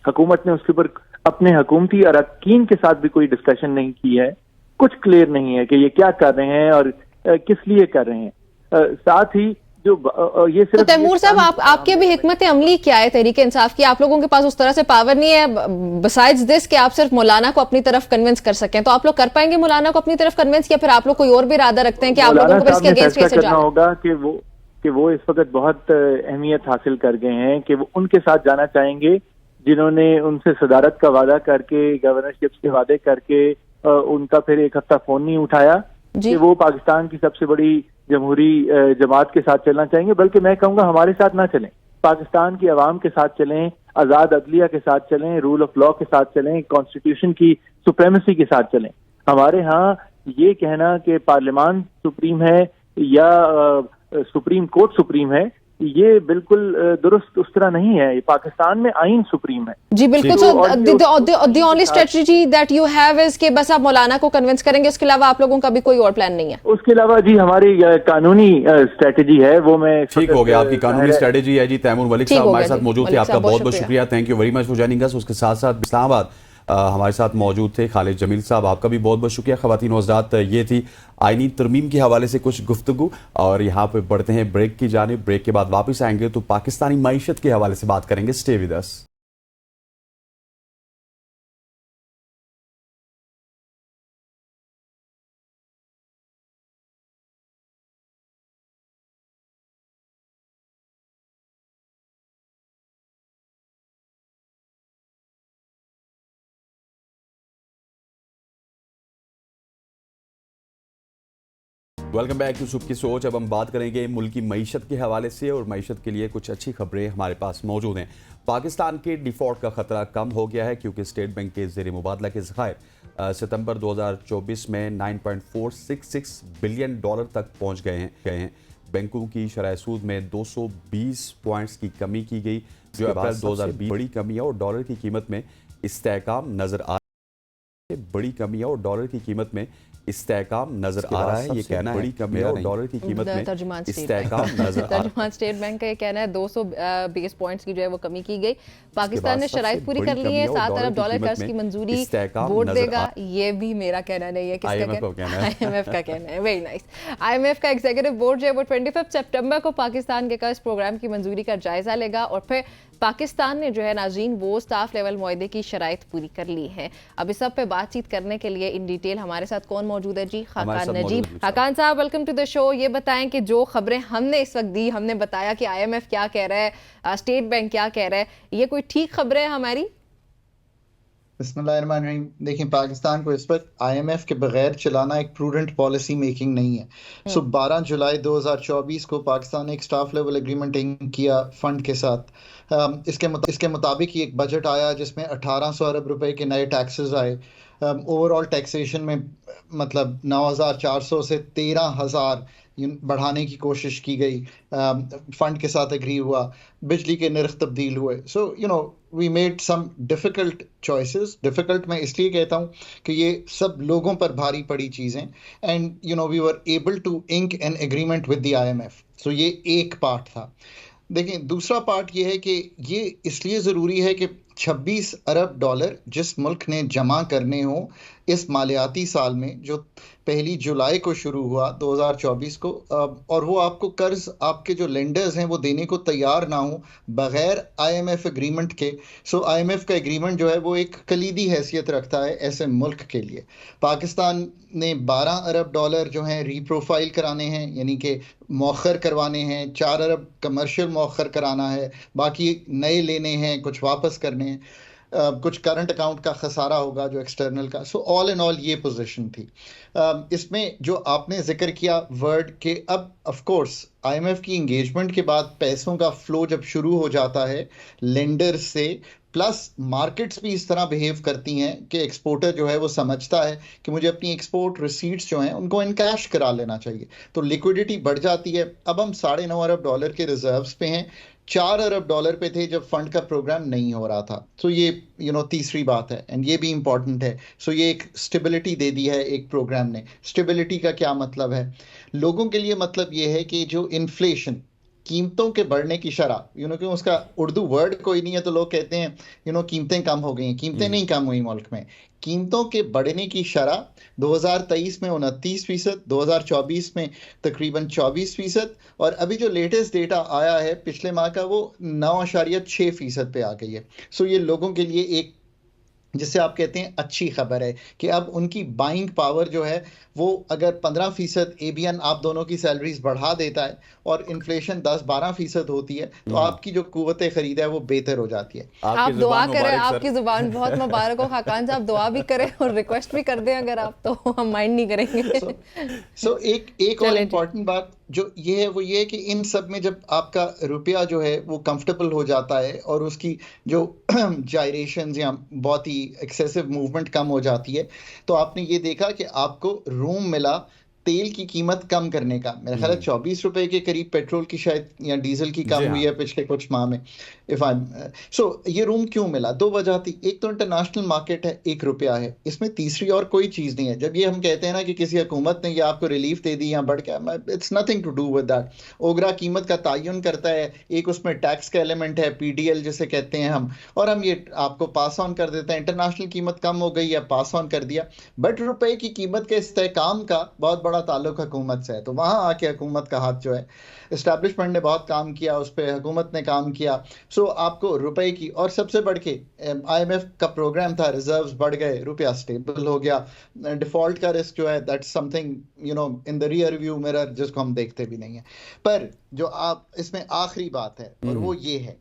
हुकूमत ने उसके ऊपर अपने हुकूमती अरकान के साथ भी कोई डिस्कशन नहीं की है। कुछ क्लियर नहीं है कि ये क्या कर रहे हैं और किस लिए कर रहे हैं। साथ ही जो ये सिर्फ, तो तैमूर साहब आपके भी हिकमत अमली क्या है तहरीक इंसाफ की? आप लोगों के पास उस तरह से पावर नहीं है बिसाइड्स दिस कि आप सिर्फ मौलाना को अपनी तरफ कन्विंस कर सकें, तो आप लोग कर पाएंगे मौलाना को अपनी तरफ कन्विंस, या फिर आप लोग कोई और भी इरादा रखते हैं कि आप लोगों को इसके अगेंस्ट कैसे जाना होगा? कि वो इस वक्त बहुत अहमियत हासिल कर गए हैं कि वो उनके साथ जाना चाहेंगे जिन्होंने उनसे सदारत का वादा करके, गवर्नरशिप के वादे करके उनका फिर एक हफ्ता फोन नहीं उठाया, कि वो पाकिस्तान की सबसे बड़ी जमहूरी जमात के साथ चलना चाहेंगे। बल्कि मैं कहूँगा हमारे साथ ना चलें, पाकिस्तान की आवाम के साथ चलें, आज़ाद अदलिया के साथ चलें, रूल ऑफ लॉ के साथ चलें, कॉन्स्टिट्यूशन की सुप्रेमेसी के साथ चलें। हमारे यहाँ ये कहना कि पार्लियामान सुप्रीम है या सुप्रीम कोर्ट सुप्रीम है, ये बिल्कुल दुरुस्त उस तरह नहीं है। पाकिस्तान में आइन सुप्रीम है जी, बिल्कुल। So the only strategy that you have is कि बस आप मौलाना को कन्विंस करेंगे, उसके अलावा आप लोगों का भी कोई और प्लान नहीं है? उसके अलावा जी हमारी कानूनी स्ट्रेटजी है, वो मैं ठीक हो गया। आपकी कानूनी स्ट्रेटजी है जी। तैमूर मलिक साहब हमारे साथ मौजूद थे, आपका बहुत बहुत शुक्रिया। Thank you very much for joining us. उसके साथ साथ इस्लामाबाद हमारे साथ मौजूद थे खालिद जमील साहब, आपका भी बहुत बहुत शुक्रिया। ख़वातीन और हज़रात, ये थी आईनी तरमीम के हवाले से कुछ गुफ्तगू, और यहाँ पे बढ़ते हैं ब्रेक की जानिब। ब्रेक के बाद वापस आएंगे तो पाकिस्तानी मईशत के हवाले से बात करेंगे। Stay with us. Welcome back to सुबह की सोच। अब हम बात करेंगे मुल्क की मईशत के हवाले से, और मईशत के लिए कुछ अच्छी खबरें हमारे पास मौजूद हैं। पाकिस्तान के डिफ़ॉल्ट का खतरा कम हो गया है क्योंकि स्टेट बैंक के ज़ेर मुबादला के ज़खायर सितंबर 2024 में $9.466 बिलियन तक पहुंच गए हैं, बैंकों की शरह सूद में 220 पॉइंट्स की कमी की गई, जो अप्रैल 2020 बड़ी कमी है और डॉलर की कीमत में इस्तेहकाम नजर आ बड़ी कमी है और डॉलर की कीमत में इस्तेहकाम नजर आ रहा है। ये कहना है बड़ी कमी है और डॉलर की कीमत में इस्तेहकाम नजर आ रहा है। तर्जुमान स्टेट बैंक का ये कहना है 200 बेस पॉइंट्स की जो है वो कमी की गई। पाकिस्तान ने शराइत पूरी कर ली है, 7 अरब डॉलर कर्ज की मंजूरी बोर्ड देगा। ये भी मेरा कहना नहीं है, किसका कहना है? IMF का कहना है। Very nice. IMF का एग्जीक्यूटिव बोर्ड जो है वो 25 सितंबर को पाकिस्तान के कर्ज प्रोग्राम की मंजूरी का जायजा लेगा और फिर पाकिस्तान ने जो है नाज़रीन वो स्टाफ लेवल मुआहदे की शराइत पूरी कर ली है। अब इस सब पे बातचीत करने के लिए इन डिटेल हमारे साथ कौन मौजूद है जी? खाकान नजीब। खाकान साहब, वेलकम टू द शो। ये बताएं कि जो खबरें हमने इस वक्त दी, हमने बताया कि IMF क्या कह रहा है, स्टेट बैंक क्या कह रहा है, ये कोई ठीक खबरें हैं हमारी? बिस्मिल्लाहिर्रहमानिर्रहीम। देखिए, पाकिस्तान को इस वक्त IMF के बगैर चलाना एक प्रूडेंट पॉलिसी मेकिंग नहीं है। 12 जुलाई 2024 को पाकिस्तान ने एक स्टाफ लेवल एग्रीमेंट किया फंड के साथ। इसके मुताबिक एक बजट आया जिसमें 1800 अरब रुपए के नए टैक्सेस आए। ओवरऑल टैक्सेशन में मतलब 9400 से 13000 बढ़ाने की कोशिश की गई। फंड के साथ एग्री हुआ, बिजली के नर्ख तब्दील हुए। So we made some difficult choices. Difficult मैं इसलिए कहता हूँ कि ये सब लोगों पर भारी पड़ी चीज़ें, and we were able to ink an agreement with the IMF। So ये एक पार्ट था। देखिए, दूसरा पार्ट ये है कि ये इसलिए ज़रूरी है कि 26 अरब डॉलर जिस मुल्क ने जमा करने हो इस मालियाती साल में, जो 1 जुलाई को शुरू हुआ 2024 को, और वो आपको कर्ज आपके जो लेंडर्स हैं वो देने को तैयार ना हो बगैर IMF एग्रीमेंट के। सो IMF का एग्रीमेंट जो है वो एक कलीदी हैसियत रखता है ऐसे मुल्क के लिए। पाकिस्तान ने 12 अरब डॉलर जो हैं रीप्रोफाइल कराने हैं, यानी कि मौखर करवाने हैं। 4 अरब कमर्शियल मौखर कराना है, बाकी नए लेने हैं, कुछ वापस करने हैं। कुछ करंट अकाउंट का खसारा होगा जो एक्सटर्नल का। सो ऑल इन ऑल ये पोजीशन थी। इसमें जो आपने जिक्र किया वर्ड के, अब ऑफ कोर्स IMF की इंगेजमेंट के बाद पैसों का फ्लो जब शुरू हो जाता है लेंडर से, प्लस मार्केट्स भी इस तरह बिहेव करती हैं कि एक्सपोर्टर जो है वो समझता है कि मुझे अपनी एक्सपोर्ट रिसीट्स जो हैं उनको इन कैश करा लेना चाहिए, तो लिक्विडिटी बढ़ जाती है। अब हम 9.5 अरब डॉलर के रिजर्व्स पे हैं, 4 अरब डॉलर पे थे जब फंड का प्रोग्राम नहीं हो रहा था। सो ये तीसरी बात है, एंड ये भी इंपॉर्टेंट है। सो ये एक स्टेबिलिटी दे दी है एक प्रोग्राम ने। स्टेबिलिटी का क्या मतलब है लोगों के लिए? मतलब ये है कि जो इन्फ्लेशन, कीमतों के बढ़ने की शरह, कि उसका उर्दू वर्ड कोई नहीं है तो लोग कहते हैं कीमतें कम हो गई हैं। कीमतें नहीं कम हुई मुल्क में, कीमतों के बढ़ने की शरह 2023 में 29%, 2024 में तकरीबन 24%, और अभी जो लेटेस्ट डेटा आया है पिछले माह का वो 9.6% पे आ गई है। सो ये लोगों के लिए एक, जिससे आप कहते हैं अच्छी खबर है कि अब उनकी बाइंग पावर जो है वो अगर 15% ABN आप दोनों की सैलरीज बढ़ा देता है और इन्फ्लेशन 10-12% होती है तो आपकी जो कुव्वत खरीद है वो बेहतर हो जाती है। आप दुआ करें, आपकी जुबान बहुत मुबारक हो खाकान साहब। दुआ भी करें और रिक्वेस्ट भी कर दें अगर आप, तो हम माइंड नहीं करेंगे। सो एक और इम्पॉर्टेंट बात जो ये है वो ये है कि इन सब में जब आपका रुपया जो है वो कंफर्टेबल हो जाता है और उसकी जो जायरेशंस या बहुत ही एक्सेसिव मूवमेंट कम हो जाती है, तो आपने ये देखा कि आपको रूम मिला तेल की कीमत कम करने का। मेरा ख्याल है 24 रुपए के करीब पेट्रोल की शायद या डीजल की कम हुई है पिछले कुछ माह में। ये रूम क्यों मिला? 2 वजह थी। एक तो इंटरनेशनल मार्केट है, 1 रुपया है, इसमें तीसरी और कोई चीज़ नहीं है। जब ये हम कहते हैं ना कि किसी हुकूमत ने ये आपको रिलीफ दे दी या बढ़ गया, it's nothing to do with that. OGRA कीमत का तयन करता है, एक उसमें टैक्स का एलिमेंट है, PDL जिसे कहते हैं हम, और हम ये आपको पास ऑन कर देते हैं। इंटरनेशनल कीमत कम हो गई है, पास ऑन कर दिया। बट रुपए की कीमत के इस्तेहकाम का बहुत बड़ा ताल्लुक हुकूमत से है, तो वहां आके हुकूमत का हाथ जो है, एस्टैब्लिशमेंट ने बहुत काम किया, उस पर हुकूमत ने काम किया। सो आपको रुपए की, और सबसे बढ़ के IMF का प्रोग्राम था, रिजर्व्स बढ़ गए, रुपया स्टेबल हो गया। डिफॉल्ट का रिस्क जो है that's something in the rear view mirror जिसको हम देखते भी नहीं है। पर जो आप इसमें आखिरी बात है और वो ये है,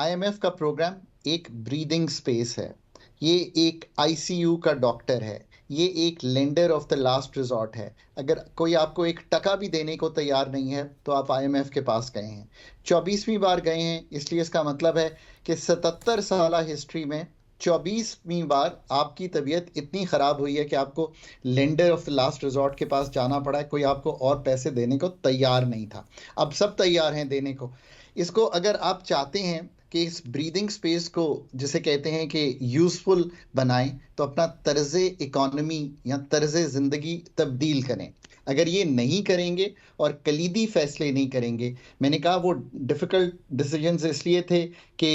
IMF का प्रोग्राम एक ब्रीदिंग स्पेस है, ये एक ICU का डॉक्टर है, ये एक lender of the last resort है। अगर कोई आपको 1 टका भी देने को तैयार नहीं है तो आप IMF के पास गए हैं, 24वीं बार गए हैं, इसलिए इसका मतलब है कि 77 साल हिस्ट्री में 24वीं बार आपकी तबीयत इतनी खराब हुई है कि आपको lender of the last resort के पास जाना पड़ा है, कोई आपको और पैसे देने को तैयार नहीं था। अब सब तैयार हैं देने को। इसको अगर आप चाहते हैं कि इस ब्रीदिंग स्पेस को जिसे कहते हैं कि यूजफुल बनाएं, तो अपना तर्ज इकोनॉमी या तर्ज ज़िंदगी तब्दील करें। अगर ये नहीं करेंगे और कलीदी फैसले नहीं करेंगे, मैंने कहा वो डिफ़िकल्ट डिसीजंस इसलिए थे कि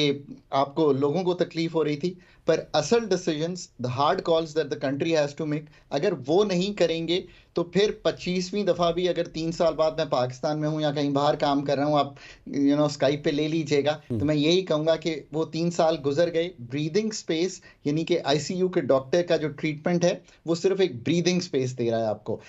आपको लोगों को तकलीफ हो रही थी, पर असल decisions, the hard calls that the country has to make, अगर वो नहीं करेंगे तो फिर 25वीं दफ़ा भी अगर 3 साल बाद मैं पाकिस्तान में हूँ या कहीं बाहर काम कर रहा हूँ, आप स्काइप पे ले लीजिएगा, तो मैं यही कहूँगा कि वो 3 साल गुजर गए। ब्रीदिंग स्पेस यानी कि आईसीयू के डॉक्टर का जो ट्रीटमेंट है वो सिर्फ एक ब्रीदिंग स्पेस दे रहा है आपको।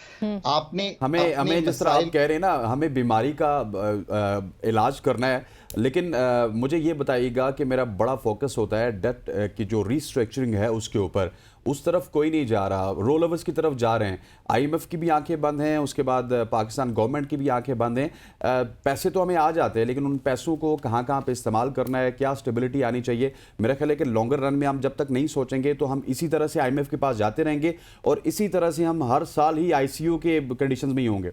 आपने हमें जिस तरह आप कह रहे हैं ना, हमें बीमारी का इलाज करना है, लेकिन मुझे ये बताइएगा कि मेरा बड़ा फोकस होता है डेट की जो रीस्ट्रक्चरिंग है उसके ऊपर, उस तरफ कोई नहीं जा रहा, रोल ओवर्स की तरफ जा रहे हैं। आईएमएफ की भी आंखें बंद हैं, उसके बाद पाकिस्तान गवर्नमेंट की भी आंखें बंद हैं। पैसे तो हमें आ जाते हैं, लेकिन उन पैसों को कहाँ कहाँ पे इस्तेमाल करना है, क्या स्टेबिलिटी आनी चाहिए। मेरा ख्याल है कि लॉन्गर रन में हम जब तक नहीं सोचेंगे तो हम इसी तरह से आईएमएफ के पास जाते रहेंगे और इसी तरह से हम हर साल ही आईसीयू के कंडीशंस में ही होंगे।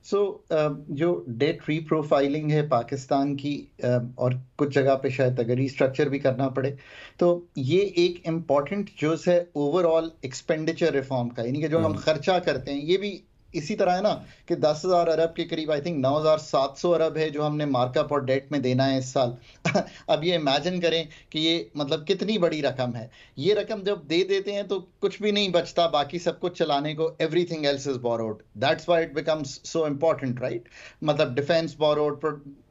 जो डेट रीप्रोफाइलिंग है पाकिस्तान की, और कुछ जगह पे शायद अगर रीस्ट्रक्चर भी करना पड़े, तो ये एक इम्पॉर्टेंट जुज़ है ओवरऑल एक्सपेंडिचर रिफॉर्म का। यानी कि जो हम खर्चा करते हैं, ये भी इसी तरह है ना कि 10,000 अरब के करीब, आई थिंक 9,700 अरब है जो हमने मार्कअप और डेट में देना है इस साल। अब ये इमेजिन करें कि ये मतलब कितनी बड़ी रकम है। ये रकम जब दे देते हैं तो कुछ भी नहीं बचता बाकी सब कुछ चलाने को। Everything else is borrowed, that's why it becomes so important, right? मतलब defence borrowed,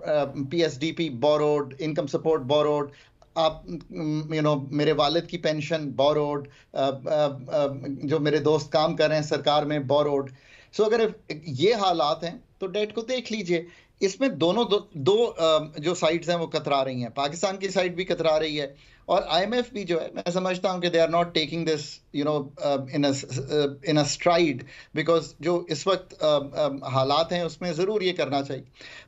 PSDP borrowed, income support borrowed, आप मेरे वालिद की पेंशन बोरोड, जो मेरे दोस्त काम कर रहे हैं सरकार में बोरोड। सो अगर ये हालात हैं तो डेट को देख लीजिए। इसमें दोनों दो जो साइड्स हैं वो कतरा रही हैं। पाकिस्तान की साइड भी कतरा रही है और आईएमएफ भी जो है, मैं समझता हूं कि they are not taking this in a stride, because जो इस वक्त हालात हैं उसमें ज़रूर ये करना चाहिए।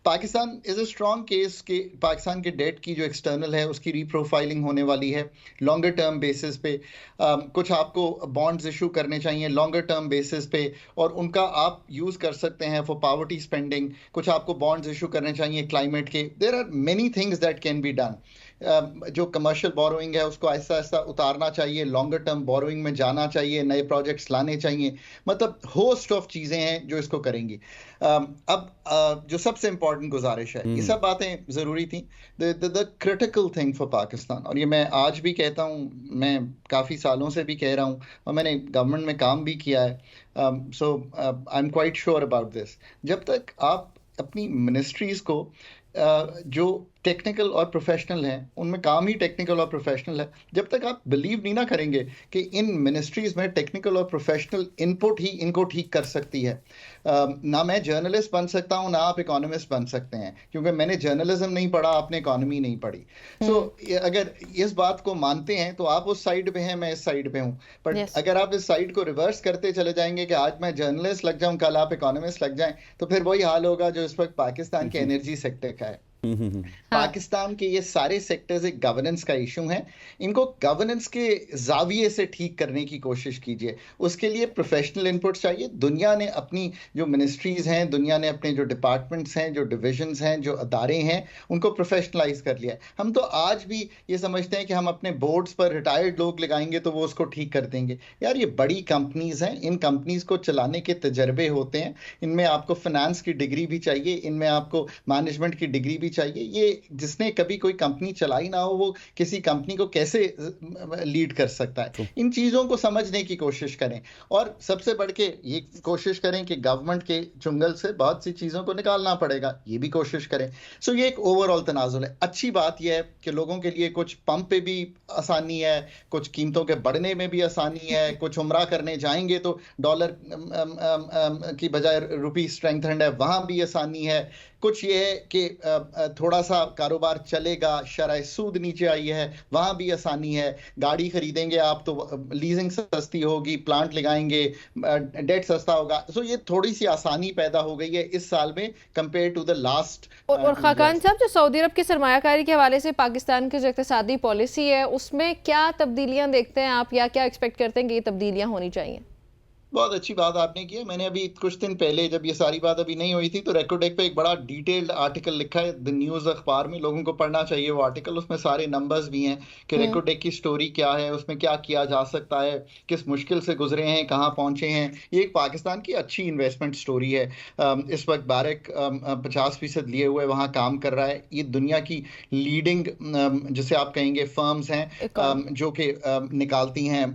Pakistan is a strong case कि पाकिस्तान के डेट की जो एक्सटर्नल है उसकी रीप्रोफाइलिंग होने वाली है लॉन्गर टर्म बेसिस पे। कुछ आपको बॉन्ड्स इशू करने चाहिए लॉन्गर टर्म बेसिस पे और उनका आप यूज़ कर सकते हैं फॉर पॉवर्टी स्पेंडिंग। कुछ आपको बॉन्ड्स इशू करने चाहिए क्लाइमेट के। There are many things that can be done. जो कमर्शियल बोरोइंग है उसको ऐसा ऐसा उतारना चाहिए, लॉन्गर टर्म बोरोइंग में जाना चाहिए, नए प्रोजेक्ट्स लाने चाहिए। मतलब होस्ट ऑफ चीज़ें हैं जो इसको करेंगी। अब जो सबसे इंपॉर्टेंट गुजारिश है, ये सब बातें ज़रूरी थी। The critical thing for Pakistan, और ये मैं आज भी कहता हूँ, मैं काफ़ी सालों से भी कह रहा हूँ और मैंने गवर्नमेंट में काम भी किया है, so I am quite sure about this. जब तक आप अपनी मिनिस्ट्रीज़ को जो टेक्निकल और प्रोफेशनल हैं, उनमें काम ही टेक्निकल और प्रोफेशनल है, जब तक आप बिलीव नहीं ना करेंगे कि इन मिनिस्ट्रीज़ में टेक्निकल और प्रोफेशनल इनपुट ही इनको ठीक कर सकती है। ना मैं जर्नलिस्ट बन सकता हूँ, ना आप इकोनॉमिस्ट बन सकते हैं, क्योंकि मैंने जर्नलिज्म नहीं पढ़ा, आपने इकोनॉमी नहीं पढ़ी। सो अगर इस बात को मानते हैं तो आप उस साइड पे हैं, मैं इस साइड पे हूँ। बट अगर आप इस साइड को रिवर्स करते चले जाएंगे कि आज मैं जर्नलिस्ट लग जाऊँ, कल आप इकोनॉमिस्ट लग जाएं, तो फिर वही हाल होगा जो इस वक्त पाकिस्तान के एनर्जी सेक्टर का है। पाकिस्तान के ये सारे सेक्टर्स एक गवर्नेंस का इशू है। इनको गवर्नेंस के जाविये से ठीक करने की कोशिश कीजिए। उसके लिए प्रोफेशनल इनपुट चाहिए। दुनिया ने अपनी जो मिनिस्ट्रीज हैं, दुनिया ने अपने जो डिपार्टमेंट्स हैं, जो डिविजन्स हैं, जो अदारे हैं, उनको प्रोफेशनलाइज कर लिया है। हम तो आज भी ये समझते हैं कि हम अपने बोर्ड्स पर रिटायर्ड लोग लगाएंगे तो वो उसको ठीक कर देंगे। यार ये बड़ी कंपनीज हैं, इन कंपनीज को चलाने के तजर्बे होते हैं। इनमें आपको फाइनेंस की डिग्री भी चाहिए, इनमें आपको मैनेजमेंट की डिग्री भी चाहिए। ये जिसने कभी कोई कंपनी चलाई ना हो, वो किसी कंपनी को कैसे लीड कर सकता है? इन चीज़ों को समझने की कोशिश करें और सबसे बढ़ के ये कोशिश करें कि गवर्नमेंट के चुंगल से बहुत सी चीज़ों को निकालना पड़ेगा, ये भी कोशिश करें। सो ये एक ओवरऑल तनाजुल है। अच्छी बात यह है कि लोगों के लिए कुछ पंप पे भी आसानी है, कुछ कीमतों के बढ़ने में भी आसानी है, कुछ उम्रा करने जाएंगे तो डॉलर की बजाय रुपी स्ट्रेंथन्ड है, वहाँ भी आसानी है। कुछ ये है कि थोड़ा सा कारोबार चलेगा, शरह सूद नीचे आई है, वहां भी आसानी है। गाड़ी खरीदेंगे आप तो लीजिंग सस्ती होगी, प्लांट लगाएंगे डेट सस्ता होगा। सो ये थोड़ी सी आसानी पैदा हो गई है इस साल में कंपेयर टू द लास्ट। और खाकान साहब, जो सऊदी अरब की सरमायाकारी के हवाले से पाकिस्तान की जो इक़्तिसादी पॉलिसी है उसमें क्या तब्दीलियां देखते हैं आप, या क्या एक्सपेक्ट करते हैं कि ये तब्दीलियां होनी चाहिए? बहुत अच्छी बात आपने की है। मैंने अभी कुछ दिन पहले, जब ये सारी बात अभी नहीं हुई थी, तो रेकोडेक पे एक बड़ा डिटेल्ड आर्टिकल लिखा है द न्यूज़ अखबार में, लोगों को पढ़ना चाहिए वो आर्टिकल। उसमें सारे नंबर्स भी हैं कि रेकोडेक की स्टोरी क्या है, उसमें क्या किया जा सकता है, किस मुश्किल से गुजरे हैं, कहाँ पहुंचे हैं। ये एक पाकिस्तान की अच्छी इन्वेस्टमेंट स्टोरी है। इस वक्त बारेक 50% लिए हुए वहाँ काम कर रहा है। ये दुनिया की लीडिंग जिसे आप कहेंगे फर्म्स हैं जो कि निकालती हैं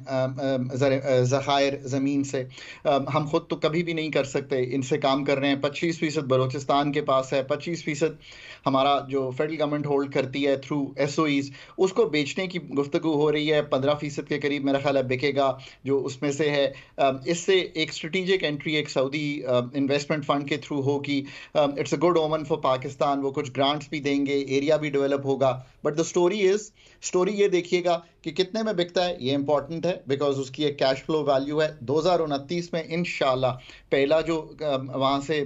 ज़खायर ज़मीन से। हम खुद तो कभी भी नहीं कर सकते, इनसे काम कर रहे हैं। 25% बलूचिस्तान के पास है, 25% हमारा जो फेडरल गवर्नमेंट होल्ड करती है थ्रू एसओईज, उसको बेचने की गुफ्तगू हो रही है। 15% के करीब मेरा ख्याल है बिकेगा जो उसमें से है। इससे एक स्ट्रेटेजिक एंट्री एक सऊदी इन्वेस्टमेंट फंड के थ्रू होगी। इट्स अ गुड ओमन फॉर पाकिस्तान। वो कुछ ग्रांट्स भी देंगे, एरिया भी डेवलप होगा। बट द स्टोरी ये देखिएगा कि कितने में बिकता है, ये इंपॉर्टेंट है बिकॉज उसकी एक कैश फ्लो वैल्यू है। 2029 में इंशाल्लाह पहला जो वहाँ से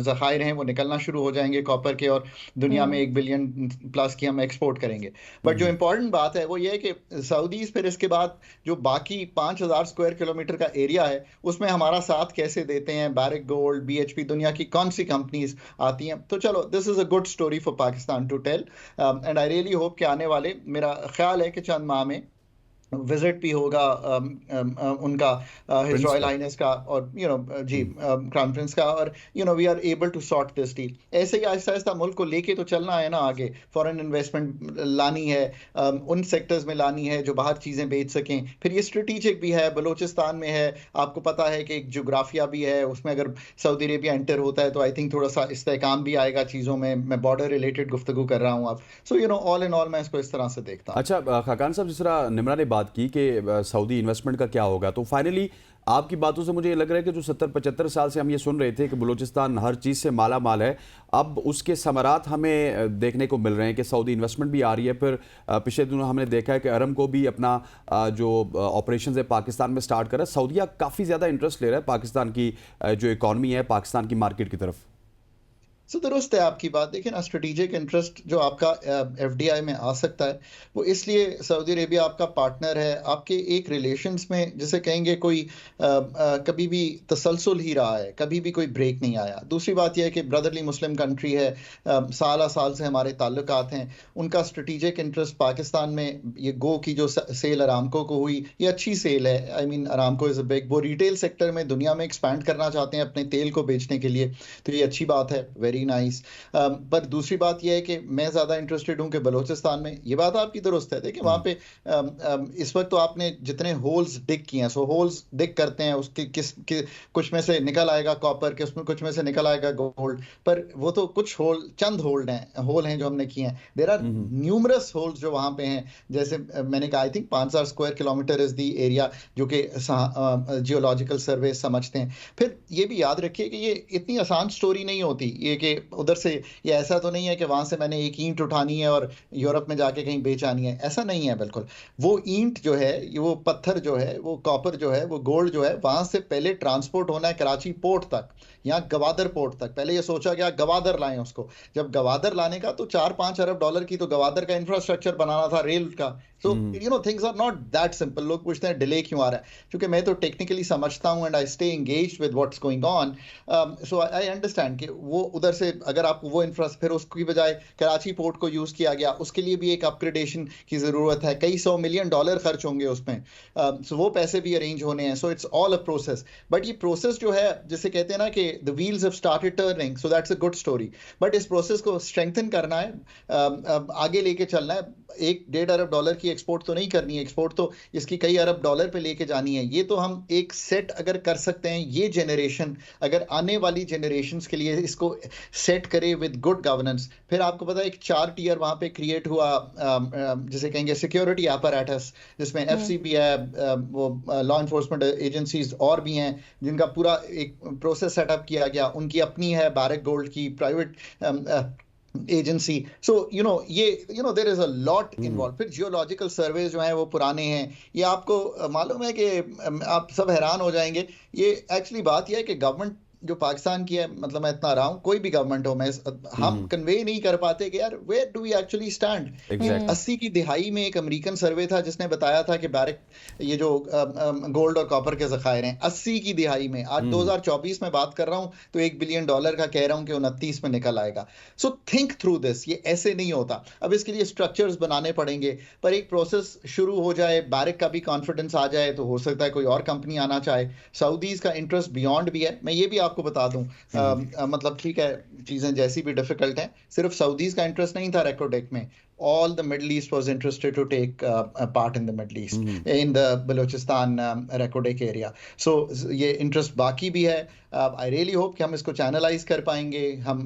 ज़खायर हैं वो निकलना शुरू हो जाएंगे कॉपर के, और दुनिया में 1 बिलियन प्लस की हम एक्सपोर्ट करेंगे। बट जो इंपॉर्टेंट बात है वो ये है कि सऊदीज़ फिर इसके बाद जो बाकी 5000 स्क्वायर किलोमीटर का एरिया है उसमें हमारा साथ कैसे देते हैं। बारिक गोल्ड, BHP, दुनिया की कौन सी कंपनीज आती हैं। तो चलो, this is a good story for Pakistan to tell, and I really hope कि आने वाले, मेरा ख्याल है कि चंद माह में विजिट भी होगा उनका हिज रॉयल हाइनेस का, और जी क्राउन प्रिंस का, और we are able to sort this deal. ऐसे ही आहिस्ता आहिस्ता मुल्क को लेके तो चलना है ना आगे। फॉरेन इन्वेस्टमेंट लानी है, उन सेक्टर्स में लानी है जो बाहर चीज़ें बेच सकें। फिर ये स्ट्रेटेजिक भी है, बलूचिस्तान में है, आपको पता है कि एक जोग्राफिया भी है उसमें। अगर सऊदी अरेबिया एंटर होता है तो आई थिंक थोड़ा सा इस्तेहकाम भी आएगा चीज़ों में। मैं बॉर्डर रिलेटेड गुफ्तगू कर रहा हूँ आप। सो ऑल इन ऑल मैं इसको इस तरह से देखता हूँ। अच्छा खाकान साहब, जिस तरह निम्रा ने बात की कि सऊदी इन्वेस्टमेंट का क्या होगा, तो फाइनली आपकी बातों से मुझे लग रहा है कि जो 70-75 साल से हम ये सुन रहे थे कि बलूचिस्तान हर चीज़ से माला माल है, अब उसके समरात हमें देखने को मिल रहे हैं कि सऊदी इन्वेस्टमेंट भी आ रही है। फिर पिछले दिनों हमने देखा है कि अरमको भी अपना जो ऑपरेशन है पाकिस्तान में स्टार्ट कर रहा है। सऊदीया काफ़ी ज़्यादा इंटरेस्ट ले रहा है पाकिस्तान की जो इकॉनमी है, पाकिस्तान की मार्केट की तरफ। सो दुरुस्त है आपकी बात। देखिए ना, स्ट्रेटेजिक इंटरेस्ट जो आपका FDI में आ सकता है वो इसलिए, सऊदी अरेबिया आपका पार्टनर है, आपके एक रिलेशंस में जिसे कहेंगे कोई कभी भी तसलसल ही रहा है, कभी भी कोई ब्रेक नहीं आया। दूसरी बात यह है कि ब्रदरली मुस्लिम कंट्री है, साल से हमारे ताल्लुकात हैं। उनका स्ट्रेटेजिक इंटरेस्ट पाकिस्तान में, ये गो की जो सेल अरामको को हुई, ये अच्छी सेल है। I mean Aramco is a big, वो रिटेल सेक्टर में दुनिया में एक्सपैंड करना चाहते हैं अपने तेल को बेचने के लिए, तो ये अच्छी बात है, वेरी नाइस। पर दूसरी बात यह है कि मैं ज़्यादा इंटरेस्टेड हूँ कि बलूचिस्तान में, ये बात आपकी दुरुस्त है। देखिए वहाँ पे इस वक्त तो आपने जितने होल्स डिग किए हैं, सो होल्स डिग करते हैं, उसके कुछ में से निकल आएगा कॉपर के, उसमें कुछ में से निकल आएगा गोल्ड, पर वो तो कुछ चंद होल हैं जो हमने किए हैं। देयर आर न्यूमरस होल्स जो वहाँ पे हैं। जैसे मैंने कहा, I think 5000 square kilometre is the area जो कि जियोलॉजिकल सर्वे समझते हैं। फिर ये भी याद रखिए कि ये इतनी आसान स्टोरी नहीं होती, ये कि उधर से, ये ऐसा तो नहीं है कि वहां से मैंने एक ईंट उठानी है और यूरोप में जाके कहीं बेच आनी है, ऐसा नहीं है बिल्कुल। वो ईंट जो है, वो पत्थर जो है, वो कॉपर जो है, वो गोल्ड जो है, वहां से पहले ट्रांसपोर्ट होना है कराची पोर्ट तक, यहाँ गवादर पोर्ट तक। पहले ये सोचा गया गवादर लाएं उसको। जब गवादर लाने का तो 4-5 अरब डॉलर की तो गवादर का इंफ्रास्ट्रक्चर बनाना था, रेल का। So things are not that simple. लोग पूछते हैं डिले क्यों आ रहा है, क्योंकि मैं तो टेक्निकली समझता हूँ and I stay engaged with what's going on. So I understand कि वो उधर से अगर आपको वो फिर उसकी बजाय कराची पोर्ट को यूज किया गया, उसके लिए भी एक अपग्रेडेशन की जरूरत है, कई $100 मिलियन खर्च होंगे उसमें। सो वो पैसे भी अरेंज होने हैं। So it's all a process. But ये प्रोसेस जो है, जिसे कहते हैं ना कि the wheels have started turning, so that's a good story. But इस प्रोसेस को स्ट्रेंथन करना है, आगे लेके चलना है। $1-1.5 अरब की एक्सपोर्ट तो नहीं करनी है, एक्सपोर्ट तो इसकी कई अरब डॉलर पे लेके जानी है। ये तो हम एक सेट अगर कर सकते हैं, ये जनरेशन, अगर आने वाली जनरेशंस के लिए इसको सेट करे विद गुड गवर्नेंस, फिर आपको पता है एक 4 टियर वहां पे क्रिएट हुआ, जिसे कहेंगे सिक्योरिटी apparatus, जिसमें एफसीबी है, वो लॉ इन्फोर्समेंट एजेंसीज और भी हैं जिनका पूरा एक प्रोसेस सेटअप किया गया, उनकी अपनी है बैरक गोल्ड की प्राइवेट एजेंसी। सो ये there is a lot involve. फिर जियोलॉजिकल सर्वे जो है वो पुराने हैं, ये आपको मालूम है कि आप सब हैरान हो जाएंगे। ये एक्चुअली बात यह है कि गवर्नमेंट जो पाकिस्तान की है, मतलब मैं इतना रहा हूं, कोई भी गवर्नमेंट हो, हम कन्वे नहीं कर पाते कि यार where do we actually stand. 80 की दिहाई में एक अमेरिकन सर्वे था जिसने बताया था कि बैरक ये जो गोल्ड और कॉपर के जखायर हैं 80 की दिहाई में, आज 2024 में बात कर रहा हूं तो $1 बिलियन का कह रहा हूं कि 29 में निकल आएगा। सो थिंक थ्रू दिस, ये ऐसे नहीं होता। अब इसके लिए स्ट्रक्चर्स बनाने पड़ेंगे, पर एक प्रोसेस शुरू हो जाए, बैरक का भी कॉन्फिडेंस आ जाए, तो हो सकता है कोई और कंपनी आना चाहे। सऊदीज का इंटरेस्ट बियॉन्ड भी है। मैं ये भी आपको बता दूं, मतलब ठीक है चीजें जैसी भी डिफिकल्ट हैं, सिर्फ सऊदीज का इंटरेस्ट नहीं था रेकोडेक में, all the Middle East was interested to take a part in the Middle East, in the Balochistan Rekodek area. So ये interest बाकी भी है। I really hope कि हम इसको channelize कर पाएंगे, हम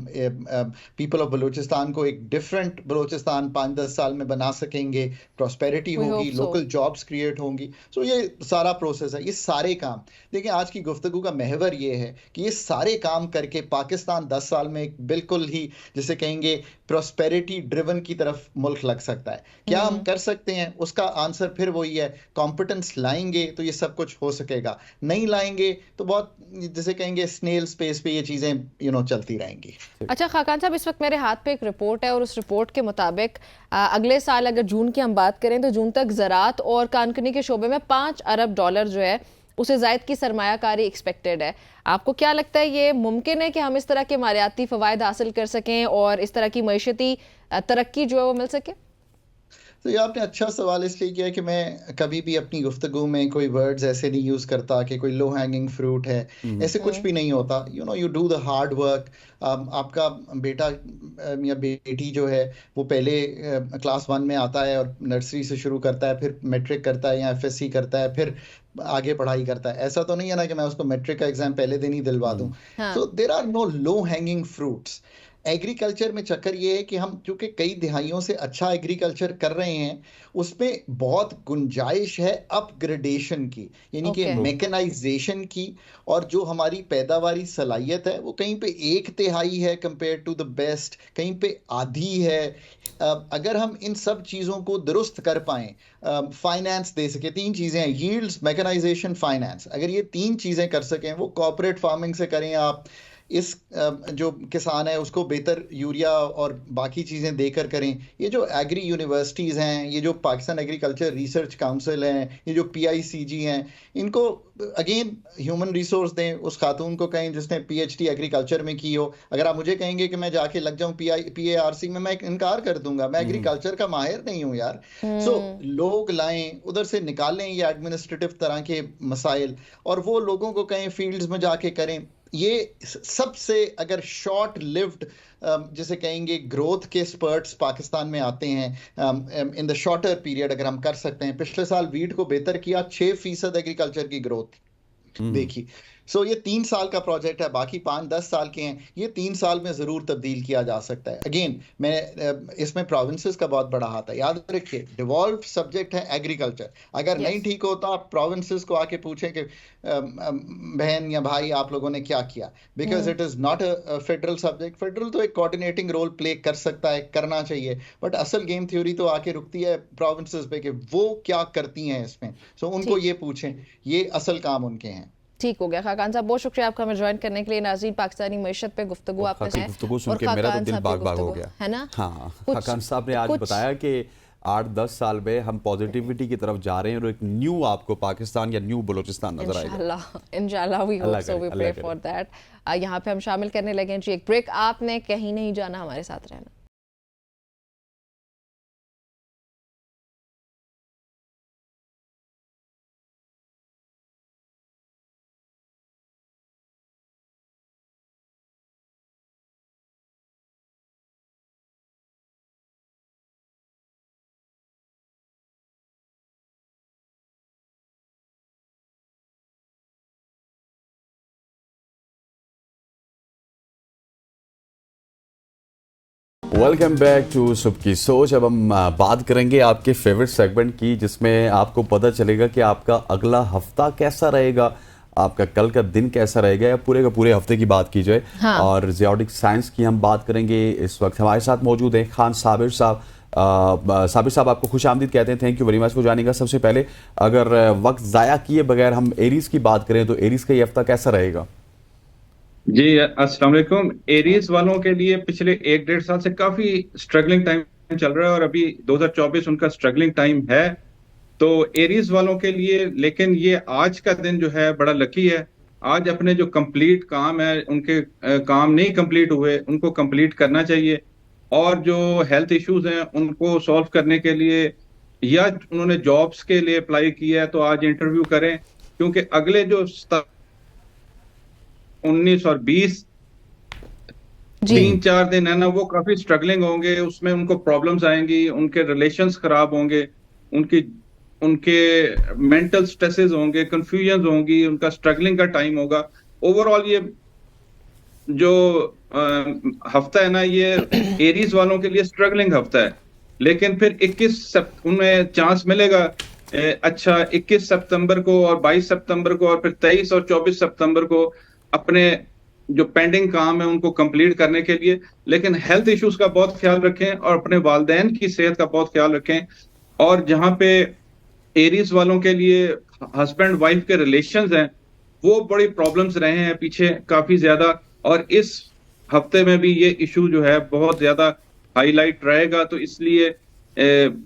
people of Balochistan को एक different Balochistan 5-10 साल में बना सकेंगे, prosperity होगी, local jobs create होंगी। So ये सारा process है, ये सारे काम। देखिए आज की गुफ्तगू का महवर ये है कि ये सारे काम करके पाकिस्तान 10 साल में एक बिल्कुल ही जिसे कहेंगे prosperity driven की तरफ मुल्क लग सकता है। क्या हम कर सकते हैं? उसका आंसर फिर वही है, कॉम्पिटेंस लाएंगे तो ये सब कुछ हो सकेगा, नहीं लाएंगे तो बहुत जिसे कहेंगे स्नेल स्पेस पे ये चीजें चलती रहेंगी। अच्छा खाकान साहब, इस वक्त मेरे हाथ पे एक रिपोर्ट है और उस रिपोर्ट के मुताबिक अगले साल अगर जून की हम बात करें तो जून तक ज़राअत और कानकनी के शोबे में $5 अरब जो है उसे जायद की सरमायाकारी एक्सपेक्टेड है। आपको क्या लगता है ये मुमकिन है कि हम इस तरह के मालियाती फ़वाइद हासिल कर सकें और इस तरह की मईशती तरक्की जो है वो मिल सके? तो ये आपने अच्छा सवाल इसलिए किया कि मैं कभी भी अपनी गुफ्तगू में कोई वर्ड्स ऐसे नहीं यूज़ करता कि कोई लो हैंगिंग फ्रूट है, ऐसे कुछ भी नहीं होता। You do the hard work. आपका बेटा या बेटी जो है वो पहले क्लास 1 में आता है और नर्सरी से शुरू करता है, फिर मैट्रिक करता है या एफएससी करता है, फिर आगे पढ़ाई करता है। ऐसा तो नहीं है ना कि मैं उसको मैट्रिक का एग्जाम पहले दिन ही दिलवा दूं। तो there are no low hanging fruits. Agriculture में चक्कर ये है कि हम चूंकि कई दिहाइयों से अच्छा एग्रीकल्चर कर रहे हैं, उसमें बहुत गुंजाइश है अपग्रेडेशन की, यानी कि मैकेनाइजेशन की, और जो हमारी पैदावारी सलाहियत है वो कहीं पे 1/3 है कंपेयर टू द बेस्ट, कहीं पे आधी है। अगर हम इन सब चीज़ों को दुरुस्त कर पाएँ, फाइनेंस दे सके, 3 चीज़ें हैं, यील्ड्स, मैकेनाइजेशन, फाइनेंस, अगर ये 3 चीज़ें कर सकें, वो कॉर्पोरेट फार्मिंग से करें आप, इस जो किसान है उसको बेहतर यूरिया और बाकी चीज़ें देकर करें, ये जो एग्री यूनिवर्सिटीज़ हैं, ये जो पाकिस्तान एग्रीकल्चर रिसर्च काउंसिल हैं, ये जो पीआईसीजी हैं, इनको अगेन ह्यूमन रिसोर्स दें। उस खातून को कहें जिसने पीएचडी एग्रीकल्चर में की हो, अगर आप मुझे कहेंगे कि मैं जाके लग जाऊं पीएआरसी में, मैं इनकार कर दूंगा, मैं एग्रीकल्चर का माहिर नहीं हूं यार। सो लोग लाएं, उधर से निकालें ये एडमिनिस्ट्रेटिव तरह के मसाइल, और वो लोगों को कहें फील्ड्स में जाके करें। ये सबसे अगर शॉर्ट लिव्ड जिसे कहेंगे ग्रोथ के स्पर्ट्स पाकिस्तान में आते हैं इन द शॉर्टर पीरियड, अगर हम कर सकते हैं। पिछले साल वीट को बेहतर किया, 6% एग्रीकल्चर की ग्रोथ देखी। सो ये 3 साल का प्रोजेक्ट है, बाकी 5-10 साल के हैं, ये 3 साल में ज़रूर तब्दील किया जा सकता है। अगेन मैं इसमें प्रोविंसेस का बहुत बड़ा हाथ है, याद रखिए डिवॉल्व सब्जेक्ट है एग्रीकल्चर। अगर नहीं ठीक होता आप प्रोविंसेस को आके पूछें कि बहन या भाई आप लोगों ने क्या किया, because it is not a federal subject. Federal तो एक कोऑर्डिनेटिंग रोल प्ले कर सकता है, करना चाहिए, बट असल गेम थ्योरी तो आके रुकती है प्रोविंसेस पे कि वो क्या करती हैं इसमें। सो उनको ये पूछें, ये असल काम उनके हैं। ठीक हो गया खाकान साहब, बहुत शुक्रिया आपका हमें ज्वाइन करने के लिए। नाज़रीन, पाकिस्तानी मईशत पे गुफ्तगू आपने गुफ्तगू सुन के मेरा तो दिल बाग बाग हो गया है ना। हाँ, खाकान साहब ने आज बताया कि 8-10 साल में हम पॉजिटिविटी की तरफ जा रहे हैं और एक न्यू आपको पाकिस्तान या न्यू बलूचिस्तान नजर आएगा। इंशाल्लाह we hope so, we pray for that. यहाँ पे हम शामिल करने लगे जी एक ब्रेक। आपने कहीं नहीं जाना, हमारे साथ रहना। वेलकम बैक टू सबकी सोच। अब हम बात करेंगे आपके फेवरेट सेगमेंट की, जिसमें आपको पता चलेगा कि आपका अगला हफ्ता कैसा रहेगा, आपका कल का दिन कैसा रहेगा, या पूरे का पूरे हफ्ते की बात की जाए। हाँ। और जियोटिक साइंस की हम बात करेंगे। इस वक्त हमारे साथ मौजूद हैं खान साबिर साहब। साबिर साहब, आपको खुश आमदीद कहते हैं। Thank you very much for joining us. सबसे पहले अगर वक्त ज़ाया किए बगैर हम एरीज की बात करें तो एरीज का ये हफ्ता कैसा रहेगा? जी अस्सलाम वालेकुम। एरीज वालों के लिए पिछले 1-1.5 साल से काफी स्ट्रगलिंग टाइम चल रहा है और अभी 2024 उनका स्ट्रगलिंग टाइम है। तो एरीज वालों के लिए लेकिन ये आज का दिन जो है बड़ा लकी है। आज अपने जो कंप्लीट काम है, उनके काम नहीं कंप्लीट हुए, उनको कंप्लीट करना चाहिए। और जो हेल्थ इश्यूज हैं उनको सॉल्व करने के लिए, या उन्होंने जॉब्स के लिए अप्लाई किया है तो आज इंटरव्यू करें, क्योंकि अगले जो 19 और 20 3-4 दिन है ना, वो काफी स्ट्रगलिंग होंगे। उसमें उनको प्रॉब्लम्स आएंगी, उनके रिलेशंस खराब होंगे, उनके मेंटल स्ट्रेसेस होंगे, कंफ्यूजन होंगी, उनका स्ट्रगलिंग का टाइम होगा। ओवरऑल ये जो हफ्ता है ना, ये एरीज वालों के लिए स्ट्रगलिंग हफ्ता है। लेकिन फिर 21 उन्हें चांस मिलेगा। अच्छा 21 सितंबर को और 22 सितंबर को और फिर 23 और 24 सितंबर को अपने जो पेंडिंग काम है उनको कंप्लीट करने के लिए। लेकिन हेल्थ इश्यूज का बहुत ख्याल रखें और अपने वालिदैन की सेहत का बहुत ख्याल रखें। और जहां पे एरीज वालों के लिए हस्बैंड वाइफ के रिलेशंस हैं, वो बड़ी प्रॉब्लम्स रहे हैं पीछे काफी ज्यादा, और इस हफ्ते में भी ये इशू जो है बहुत ज्यादा हाईलाइट रहेगा। तो इसलिए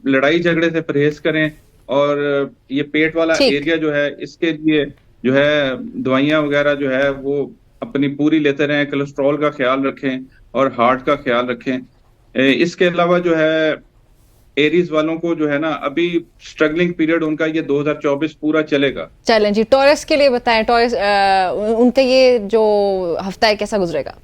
लड़ाई झगड़े से परहेज करें, और ये पेट वाला एरिया जो है इसके लिए जो है दवाइयां वगैरह जो है वो अपनी पूरी लेते रहें। कोलेस्ट्रॉल का ख्याल रखें और हार्ट का ख्याल रखें। इसके अलावा जो है एरीज वालों को जो है ना, अभी स्ट्रगलिंग पीरियड उनका ये 2024 पूरा चलेगा। चलें जी, टॉरस के लिए बताएं। टॉरस उनका ये जो हफ्ता है कैसा गुजरेगा?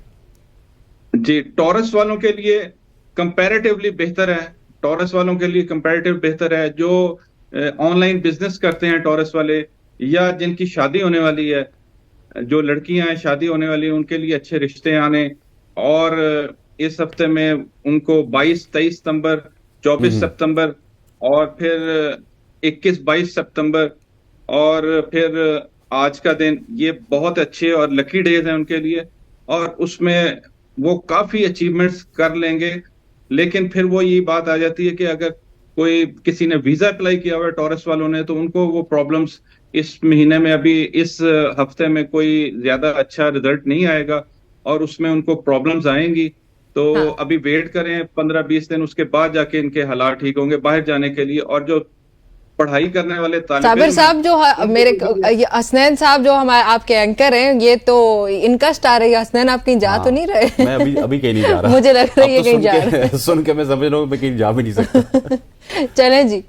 जी, टॉरस वालों के लिए कंपैरेटिवली बेहतर है। टॉरस वालों के लिए कंपैरेटिव बेहतर है। जो ऑनलाइन बिजनेस करते हैं टॉरस वाले, या जिनकी शादी होने वाली है, जो लड़कियां हैं शादी होने वाली है, उनके लिए अच्छे रिश्ते आने। और इस हफ्ते में उनको 22-23 सितंबर, 24 सितंबर और फिर 21-22 सितंबर और फिर आज का दिन, ये बहुत अच्छे और लकी डेज हैं उनके लिए। और उसमें वो काफी अचीवमेंट्स कर लेंगे। लेकिन फिर वो ये बात आ जाती है कि अगर कोई किसी ने वीजा अप्लाई किया हुआ है टॉरस वालों ने, तो उनको वो प्रॉब्लम्स इस महीने में, अभी इस हफ्ते में कोई ज्यादा अच्छा रिजल्ट नहीं आएगा और उसमें उनको प्रॉब्लम्स आएंगी। तो अभी वेट करें 15-20 दिन, उसके बाद जाके इनके हालात ठीक होंगे बाहर जाने के लिए। और जो पढ़ाई करने वाले साबिर साहब, जो मेरे हसनैन साहब जो हमारे आपके एंकर हैं, ये तो इनका स्टार है। हसनैन आप कहीं जा तो नहीं रहे? मैं अभी कहीं नहीं जा रहा। मुझे लग रहा है ये कहीं जा रहा है। सुन के मैं समझ रहा हूँ मैं कहीं जा भी नहीं सकता। चलें जी।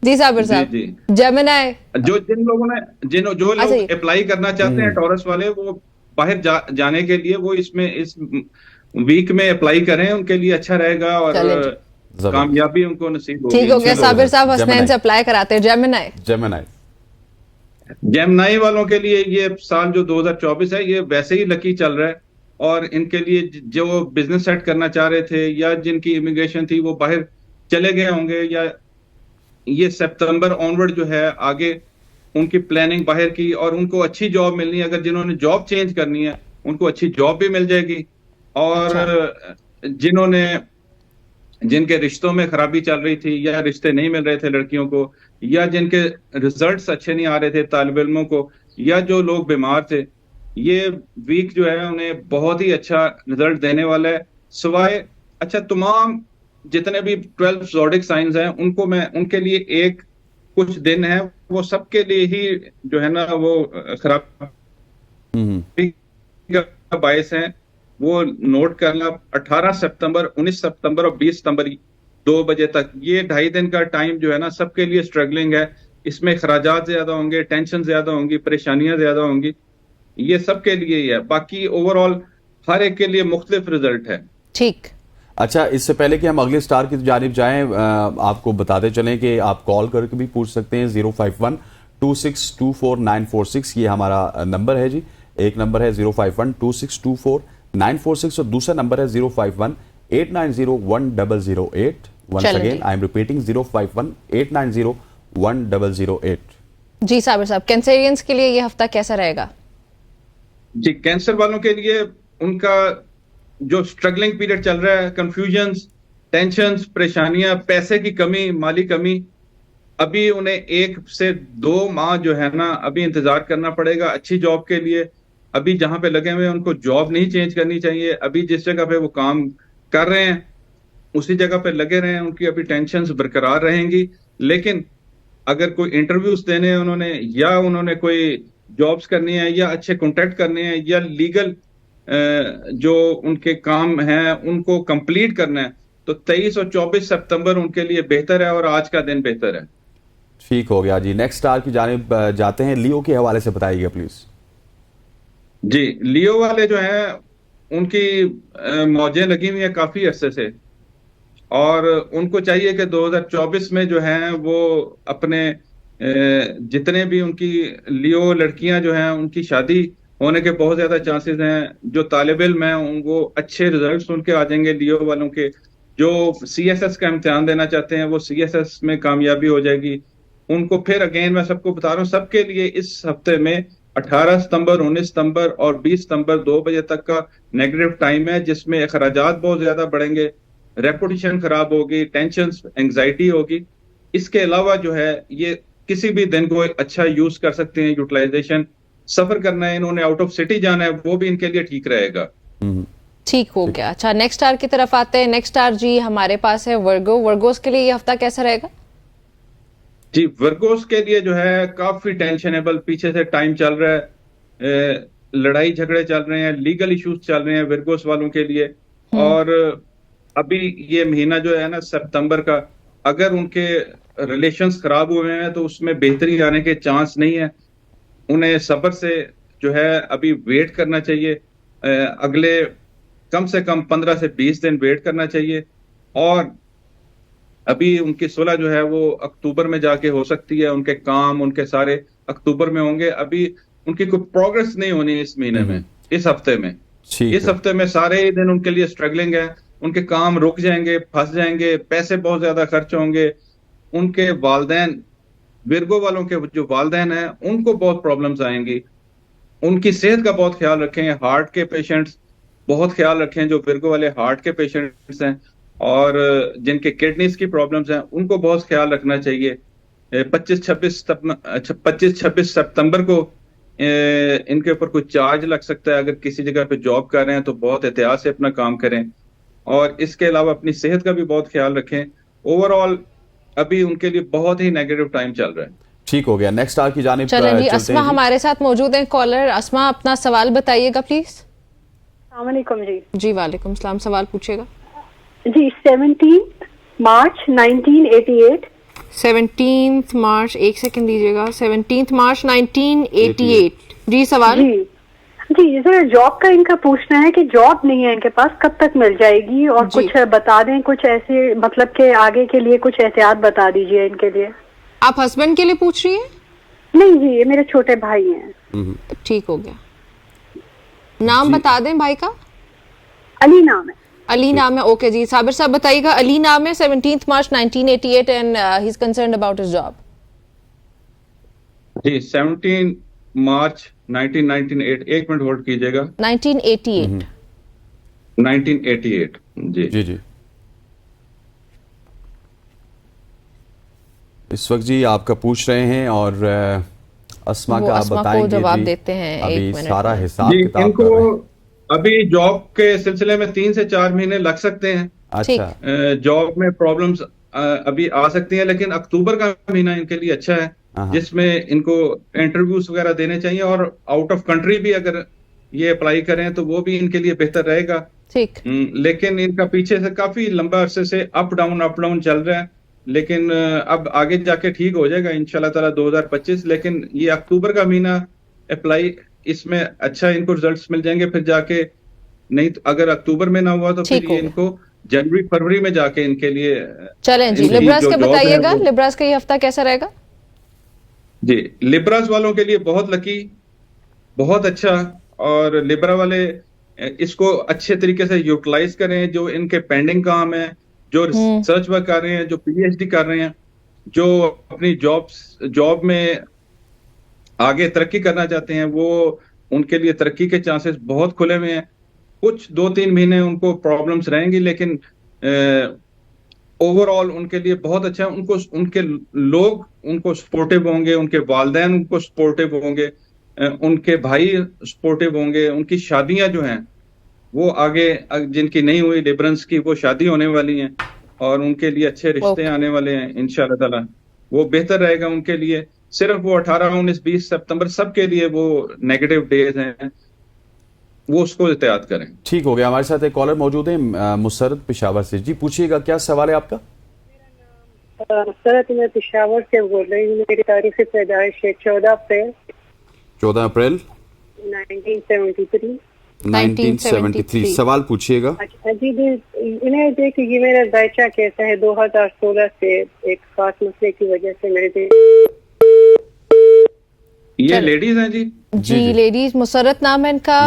जी साबिर साहब, जेमिनी जिन लोगों ने जो लोग अप्लाई करना चाहते हैं टॉरस वाले, वो बाहर जाने के लिए वो इसमें इस वीक में अप्लाई करें, उनके लिए अच्छा रहेगा और कामयाबी उनको नसीब होगी। ठीक हो गया साबिर साहब, हसनैन से अप्लाई कराते हैं। जेमिनी वालों के लिए ये साल जो 2024 है, ये वैसे ही लकी चल रहा है। और इनके लिए जो बिजनेस सेट करना चाह रहे थे या जिनकी इमिग्रेशन थी वो बाहर चले गए होंगे, या ये सितंबर ऑनवर्ड जो है आगे उनकी प्लानिंग बाहर की, और उनको अच्छी जॉब मिलनी है। अगर जिन्होंने जॉब चेंज करनी है उनको अच्छी जॉब भी मिल जाएगी। और जिनके रिश्तों में खराबी चल रही थी, या रिश्ते नहीं मिल रहे थे लड़कियों को, या जिनके रिजल्ट्स अच्छे नहीं आ रहे थे तालिब इल्मों को, या जो लोग बीमार थे, ये वीक जो है उन्हें बहुत ही अच्छा रिजल्ट देने वाला है। सिवाय अच्छा तमाम जितने भी 12 ज़ोडिक साइंस हैं, उनके लिए एक कुछ दिन है वो सबके लिए ही जो है ना वो खराब का बायस है। वो नोट करना 18 सितंबर, 19 सितंबर और 20 सितंबर 2 बजे तक, ये 2.5 दिन का टाइम जो है ना सबके लिए स्ट्रगलिंग है। इसमें खराजात ज्यादा होंगे, टेंशन ज्यादा होंगी, परेशानियां ज्यादा होंगी, ये सबके लिए ही है। बाकी ओवरऑल हर एक के लिए मुख्तलिफ रिजल्ट है। ठीक। अच्छा, इससे पहले कि हम अगले स्टार की जानिब जाएं, आपको बताते चलें कि आप कॉल करके भी पूछ सकते हैं। 051-2624-946 ये हमारा नंबर है जी। एक नंबर है 051-2624-946 और दूसरा नंबर है 051-890-1008. Once चलें again, ji. I am repeating 051-890-1008. जी साबिर साहब, कैंसरियंस के लिए ये हफ्ता कैसा रहेगा? जी, कैंसर वालों के लिए उनका जो स्ट्रगलिंग पीरियड चल रहा है, कंफ्यूजन्स, टेंशन्स, परेशानियां, पैसे की कमी, माली कमी, अभी उन्हें 1 से 2 माह जो है ना अभी इंतजार करना पड़ेगा अच्छी जॉब के लिए। अभी जहां पे लगे हुए हैं उनको जॉब नहीं चेंज करनी चाहिए। अभी जिस जगह पे वो काम कर रहे हैं उसी जगह पे लगे रहे हैं, उनकी अभी टेंशन्स बरकरार रहेंगी। लेकिन अगर कोई इंटरव्यूज देने हैं उन्होंने, या उन्होंने कोई जॉब्स करनी है, या अच्छे कॉन्टैक्ट करने हैं, या लीगल जो उनके काम हैं उनको कंप्लीट करना है, तो 23 और 24 सितंबर उनके लिए बेहतर है और आज का दिन बेहतर है। ठीक हो गया जी। नेक्स्ट स्टार की जानिब जाते हैं, लियो के हवाले से बताइएगा प्लीज। जी, लियो वाले जो हैं उनकी मौजें लगी हुई हैं काफी अरसे से, और उनको चाहिए कि 2024 में जो है वो अपने जितने भी उनकी लियो लड़कियां जो हैं उनकी शादी होने के बहुत ज्यादा चांसेस हैं। जो तालिब इल्म हैं उनको अच्छे रिजल्ट्स उनके आ जाएंगे लियो वालों के। जो सीएसएस का इम्तिहान देना चाहते हैं वो सीएसएस में कामयाबी हो जाएगी उनको। फिर अगेन मैं सबको बता रहा हूँ, सबके लिए इस हफ्ते में 18 सितंबर, 19 सितंबर और 20 सितंबर 2 बजे तक का नेगेटिव टाइम है, जिसमें अखराजात बहुत ज्यादा बढ़ेंगे, रेपुटेशन खराब होगी, टेंशन, एंजाइटी होगी। इसके अलावा जो है ये किसी भी दिन को अच्छा यूज कर सकते हैं, यूटिलाइजेशन। सफर करना है, इन्होंने आउट ऑफ सिटी जाना है, वो भी इनके लिए ठीक रहेगा। ठीक हो गया। अच्छा, नेक्स्ट स्टार की तरफ आते हैं। नेक्स्ट स्टार जी हमारे पास है वर्गो। वर्गोस के लिए ये हफ्ता कैसा रहेगा? जी, वर्गोस के लिए जो है काफी टेंशनेबल पीछे से टाइम चल रहा है, लड़ाई झगड़े चल रहे हैं, लीगल इश्यूज चल रहे हैं वर्गोस वालों के लिए। और अभी ये महीना जो है ना सितंबर का, अगर उनके रिलेशंस खराब हुए हैं तो उसमें बेहतरी आने के चांस नहीं है। उन्हें सब्र से जो है अभी वेट करना चाहिए, अगले कम से कम 15 से 20 दिन वेट करना चाहिए। और अभी उनकी सुलह जो है वो अक्टूबर में जाके हो सकती है, उनके काम उनके सारे अक्टूबर में होंगे। अभी उनकी कोई प्रोग्रेस नहीं होनी इस महीने में, इस हफ्ते में। इस हफ्ते में सारे दिन उनके लिए स्ट्रगलिंग है, उनके काम रुक जाएंगे, फंस जाएंगे, पैसे बहुत ज्यादा खर्च होंगे। उनके वालदैन, विर्गो वालों के जो वालदैन हैं उनको बहुत प्रॉब्लम्स आएंगी। उनकी सेहत का बहुत ख्याल रखें, हार्ट के पेशेंट्स बहुत ख्याल रखें, जो विर्गो वाले हार्ट के पेशेंट्स हैं और जिनके किडनीज की प्रॉब्लम्स हैं उनको बहुत ख्याल रखना चाहिए। 25-26 सितंबर को इनके ऊपर कुछ चार्ज लग सकता है। अगर किसी जगह पे जॉब कर रहे हैं तो बहुत एहतियात से अपना काम करें, और इसके अलावा अपनी सेहत का भी बहुत ख्याल रखें। ओवरऑल अभी उनके लिए बहुत ही नेगेटिव टाइम चल रहा है। ठीक हो गया। नेक्स्ट स्टार की जानिब चलें जी, अस्मा हमारे साथ मौजूद हैं कॉलर। अस्मा, अपना सवाल बताइएगा प्लीज। अस्सलाम वालेकुम जी। जी वालेकुम सलाम, सवाल पूछेगा जी। 17 मार्च 1988। 17 मार्च, एक सेकंड दीजिएगा। 17 मार्च 1988। जी सवाल। जी जरा जॉब का इनका पूछना है कि जॉब नहीं है इनके पास, कब तक मिल जाएगी, और कुछ बता दें, कुछ ऐसे मतलब के आगे के लिए कुछ एहतियात बता दीजिए इनके लिए। आप हस्बैंड के लिए पूछ रही हैं? नहीं जी, ये मेरे छोटे भाई हैं। ठीक हो गया। नाम बता दें भाई का? अली नाम है। अली नाम है, ओके जी। साबिर साहब बताइएगा, अली नाम है, 17 March 1988 and he is concerned about his job. जी 17 मार्च 1998, एक मिनट होल्ड कीजिएगा। 1988 1988 जी जी जी। इस वक्त जी आपका पूछ रहे हैं और अस्मा का आप बताएंगे जवाब जी, देते हैं। अभी एक मिनट सारा हिसाब जी, किताब इनको अभी जॉब के सिलसिले में 3 से 4 महीने लग सकते हैं। अच्छा, जॉब में प्रॉब्लम्स अभी आ सकती हैं, लेकिन अक्टूबर का महीना इनके लिए अच्छा है, जिसमें इनको इंटरव्यूज वगैरह देने चाहिए, और आउट ऑफ कंट्री भी अगर ये अप्लाई करें तो वो भी इनके लिए बेहतर रहेगा। ठीक। लेकिन इनका पीछे से काफी लंबा अरसे से अप डाउन चल रहा है, लेकिन अब आगे जाके ठीक हो जाएगा इंशाल्लाह ताला 2025। लेकिन ये अक्टूबर का महीना अप्लाई, इसमें अच्छा इनको रिजल्ट्स मिल जाएंगे। फिर जाके नहीं तो अगर अक्टूबर में ना हुआ तो फिर ये इनको जनवरी फरवरी में जाके इनके लिए। चलें जी, लिब्रास के बताइएगा, लिब्रास का ये हफ्ता कैसा रहेगा? जी, लिब्रास वालों के लिए बहुत लकी, बहुत अच्छा। और लिब्रा वाले इसको अच्छे तरीके से यूटिलाइज करें, जो इनके पेंडिंग काम है, जो रिसर्च वर्क कर रहे हैं, जो पीएचडी कर रहे हैं, जो अपनी जॉब में आगे तरक्की करना चाहते हैं, वो उनके लिए तरक्की के चांसेस बहुत खुले हुए हैं। कुछ 2-3 महीने उनको प्रॉब्लम्स रहेंगी, लेकिन ओवरऑल उनके लिए बहुत अच्छा है। उनको उनके लोग उनको सपोर्टिव होंगे, उनके वालिदैन उनको सपोर्टिव होंगे, उनके भाई सपोर्टिव होंगे, उनकी शादियां जो हैं वो आगे जिनकी नहीं हुई लिबरल्स की, वो शादी होने वाली हैं और उनके लिए अच्छे रिश्ते आने वाले हैं इंशाल्लाह ताला। वो बेहतर रहेगा उनके लिए। सिर्फ वो 18, 19, 20 सितंबर सबके लिए वो नेगेटिव डेज हैं, वो उसको एहतियात करें। ठीक हो गया। हमारे साथ एक कॉलर मौजूद है, मुसरत पेशावर से। जी पूछिएगा, क्या सवाल है आपका? मुसरत, मैं पेशावर से बोल रही हूँ। मेरी तारीख पैदाइश है 14 अप्रैल 1973। सवाल पूछिएगा। अच्छा जी, इन्हें देखिए मेरा बच्चा कैसा है। 2016 से एक खास मसले की वजह से मेरे ये लेडीज हैं जी? जी लेडीज, मुसरत नाम है इनका।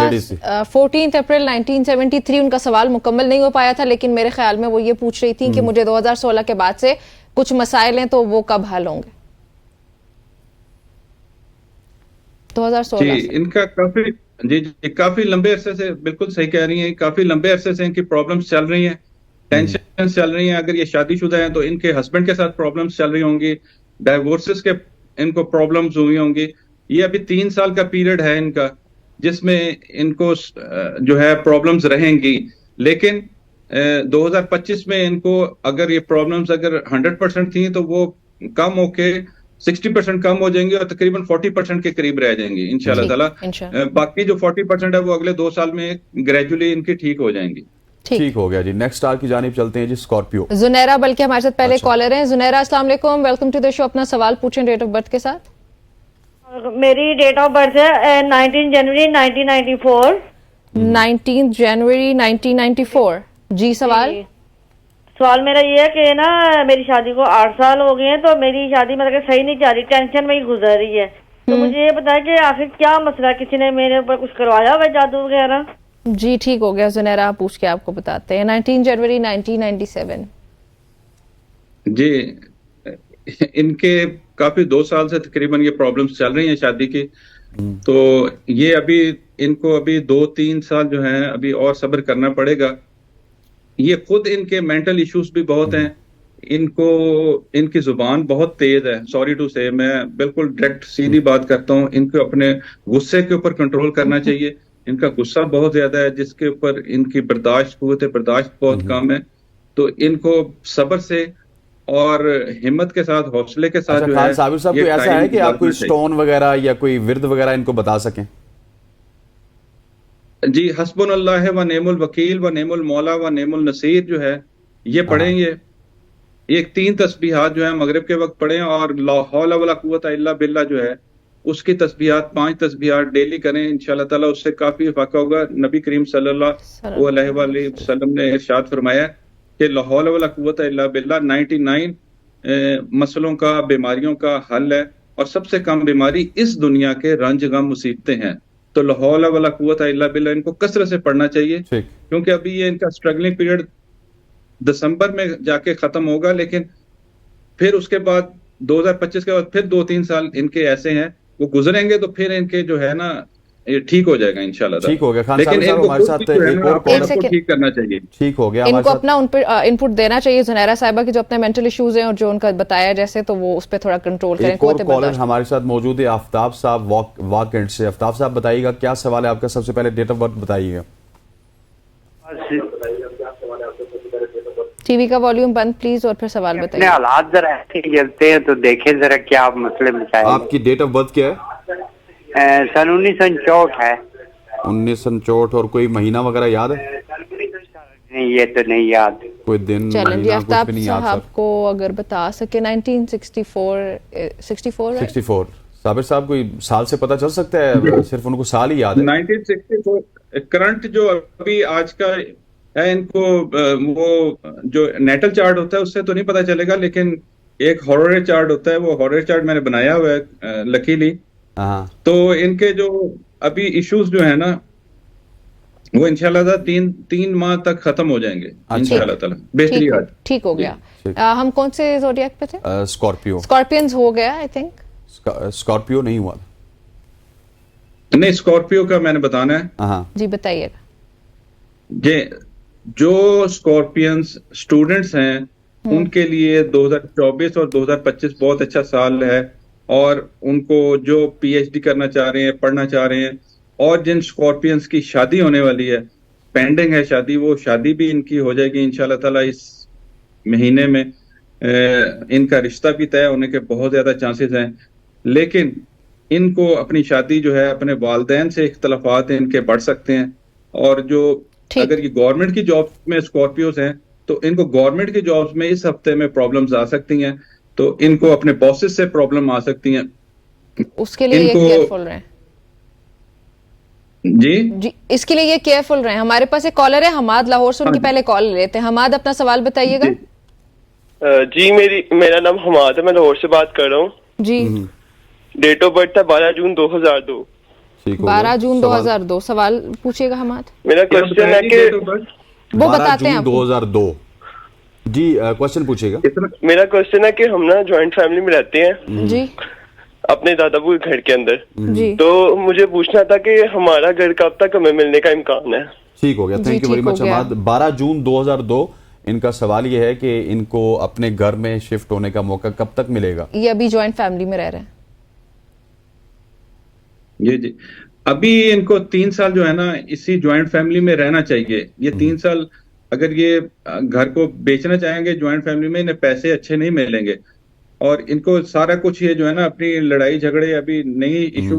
14 अप्रैल 1973 उनका सवाल मुकम्मल नहीं हो पाया था, लेकिन मेरे ख्याल में वो ये पूछ रही थी कि मुझे 2016 के बाद से कुछ मसाइल हैं, तो वो कब हल होंगे? 2016 जी, इनका काफी लंबे अरसे से, बिल्कुल सही कह रही हैं, काफी लंबे अरसे से इनकी प्रॉब्लम्स चल रही हैं, टेंशन चल रही हैं। अगर ये शादीशुदा हैं तो इनके हस्बैंड के साथ प्रॉब्लम्स चल रही होंगी, डाइवोर्सेस के इनको प्रॉब्लम्स हुई होंगी। ये अभी 3 साल का पीरियड है इनका, जिसमें इनको जो है प्रॉब्लम्स रहेंगी। लेकिन 2025 में इनको अगर ये प्रॉब्लम्स अगर 100% थी तो वो कम होके 60% कम हो जाएंगे और तकरीबन 40% के करीब रह जाएंगी इंशाल्लाह ताला। बाकी जो 40% है वो अगले 2 साल में ग्रेजुअली इनकी ठीक हो जाएंगी। ठीक हो गया जी। नेक्स्ट स्टार की जानिब चलते हैं जी, स्कॉर्पियो। जुनैरा बल्कि हमारे साथ पहले कॉलर हैं। जुनैरा, अस्सलाम वालेकुम, वेलकम टू द शो। अपना सवाल पूछें डेट ऑफ बर्थ के साथ। मेरी डेट ऑफ बर्थ है 19 जनवरी 1994। 19 जनवरी 1994। जी सवाल मेरा ये है कि ना मेरी शादी को 8 साल हो गए हैं, तो मेरी शादी मतलब सही नहीं जा रही, टेंशन में ही गुजर रही है। तो मुझे ये बताया कि आखिर क्या मसला, किसी ने मेरे ऊपर कुछ करवाया हुआ जादू वगैरह? जी ठीक हो गया जुनैरा, पूछ के आपको बताते हैं। 19 जनवरी 1997। जी, इनके काफी 2 साल से तकरीबन ये प्रॉब्लम्स चल रही हैं शादी की। तो ये अभी इनको अभी 2-3 साल जो है अभी और सब्र करना पड़ेगा। ये खुद इनके मेंटल इश्यूज भी बहुत हैं। इनकी जुबान बहुत तेज है, सॉरी टू से, मैं बिल्कुल डायरेक्ट सीधी बात करता हूँ। इनको अपने गुस्से के ऊपर कंट्रोल करना चाहिए। इनका गुस्सा बहुत ज्यादा है, जिसके ऊपर इनकी कुव्वत बर्दाश्त बहुत कम है। तो इनको सब्र से और हिम्मत के साथ, हौसले के साथ जो है, साबिर साहब, कोई ऐसा है कि आप कोई स्टोन वगैरह या कोई विर्द वगैरह इनको बता सकें? जी, हस्बुनल्लाह व नेमुल वकील व नेमुल मौला व नेमुल नसीर जो है ये पढ़ेंगे। ये 3 तस्बीहात जो है मगरिब के वक्त पढ़ें, और ला हौला वला कुव्वता इल्ला बिल्लाह जो है उसकी तस्बीहात 5 तस्बीहात डेली करें इंशाल्लाह ताला। उससे काफी फाका होगा। नबी करीम सल्लल्लाहु अलैहि वसल्लम ने इरशाद फरमाया कि ला हौला वला कुव्वता इल्ला बिल्लाह 99 मसलों का, बीमारियों का हल है, और सबसे कम बीमारी इस दुनिया के रंज गम मुसीबतें हैं। तो ला हौला वला कुव्वता इल्ला बिल्लाह इनको कसरत से पढ़ना चाहिए, क्योंकि अभी ये इनका स्ट्रगलिंग पीरियड दिसंबर में जाके खत्म होगा। लेकिन फिर उसके बाद 2025 के बाद फिर 2-3 साल इनके ऐसे हैं, वो गुजरेंगे, तो फिर इनके जो है ना ये ठीक हो जाएगा इंशाल्लाह। ठीक हो गया। खान लेकिन साहब हमारे साथ एक और कॉलर ठीक करना चाहिए। ठीक हो गया। इनको अपना उन पर इनपुट देना चाहिए जुनैरा साहिबा की, जो अपने मेंटल इश्यूज हैं और जो उनका बताया जैसे, तो वो उस पर थोड़ा कंट्रोल करें। एक और कॉलर हमारे साथ मौजूद है, आफ्ताब साहब वाकएंड से। आफ्ताब साहब बताइएगा, क्या सवाल है आपका? सबसे पहले डेट ऑफ बर्थ बताइएगा। टीवी का वॉल्यूम बंद प्लीज, और फिर सवाल बताइए। हालात जरा ऐसे चलते हैं तो देखें जरा क्या आप मसले बताएं। आपकी डेट ऑफ बर्थ क्या है? सन 1964 है। 1964। और कोई महीना वगैरह याद है? नहीं, ये तो नहीं याद। कोई दिन, चलें जी, आफ्ताब कुछ भी नहीं याद साहब को अगर बता सके। 1964 साबिर साहब, कोई साल से पता चल सकता है? सिर्फ उनको साल ही याद है। 1964 करंट जो अभी आज का है, इनको वो जो नेटल चार्ट होता है उससे तो नहीं पता चलेगा, लेकिन एक हॉरर चार्ट होता है, वो हॉरर चार्ट मैंने बनाया हुआ है लकीली। तो इनके जो अभी इश्यूज जो है ना, वो इंशाल्लाह ताला तीन माह तक खत्म हो जाएंगे इंशाल्लाह ताला। बेहतरी ठीक हो गया। हम कौन से ज़ोडिएक पे थे? स्कॉर्पियो। स्कॉर्पियंस हो गया आई थिंक। स्कॉर्पियो नहीं हुआ। नहीं, स्कॉर्पियो का मैंने बताना है। हाँ जी बताइएगा। जो स्कॉर्पियंस स्टूडेंट्स हैं उनके लिए 2024 और 2025 बहुत अच्छा साल है, और उनको जो पीएचडी करना चाह रहे हैं, पढ़ना चाह रहे हैं, और जिन स्कॉर्पियंस की शादी होने वाली है, पेंडिंग है शादी, वो शादी भी इनकी हो जाएगी इंशाल्लाह ताला इस महीने में। इनका रिश्ता भी तय होने के बहुत ज्यादा चांसेस हैं, लेकिन इनको अपनी शादी जो है अपने वालिदैन से इख्तलाफात इनके बढ़ सकते हैं। और जो अगर ये गवर्नमेंट की जॉब में स्कॉर्पियोज हैं तो इनको गवर्नमेंट की जॉब्स में इस हफ्ते में प्रॉब्लम्स आ सकती हैं, तो इनको अपने बॉसेस से प्रॉब्लम आ सकती हैं। उसके लिए ये केयरफुल रहें। जी इसके लिए ये केयरफुल रहें। हमारे पास एक कॉलर है हमाद लाहौर से, उनकी पहले कॉल लेते हैं। हमाद अपना सवाल बताइएगा। जी मेरा नाम हमाद है, मैं लाहौर से बात कर रहा हूँ जी। डेट ऑफ बर्थ था 12 जून 2002। 12 जून 2002। सवाल पूछिएगा हमाद। मेरा क्वेश्चन है कि वो बताते हैं 2002। जी क्वेश्चन पूछिएगा। मेरा क्वेश्चन है कि हम ना ज्वाइंट फैमिली में रहते हैं जी अपने दादाबू के घर के अंदर जी। तो मुझे पूछना था कि हमारा घर कब तक हमें मिलने का इम्कान है? ठीक हो गया, thank you very much Hammad. 12 जून 2002 इनका सवाल ये है कि इनको अपने घर में शिफ्ट होने का मौका कब तक मिलेगा? ये अभी ज्वाइंट फैमिली में रह रहे हैं। जी अभी इनको 3 साल जो है ना इसी ज्वाइंट फैमिली में रहना चाहिए। ये 3 साल अगर ये घर को बेचना चाहेंगे ज्वाइंट फैमिली में, इन्हें पैसे अच्छे नहीं मिलेंगे, और इनको सारा कुछ ये जो है ना अपनी लड़ाई झगड़े अभी नई इशू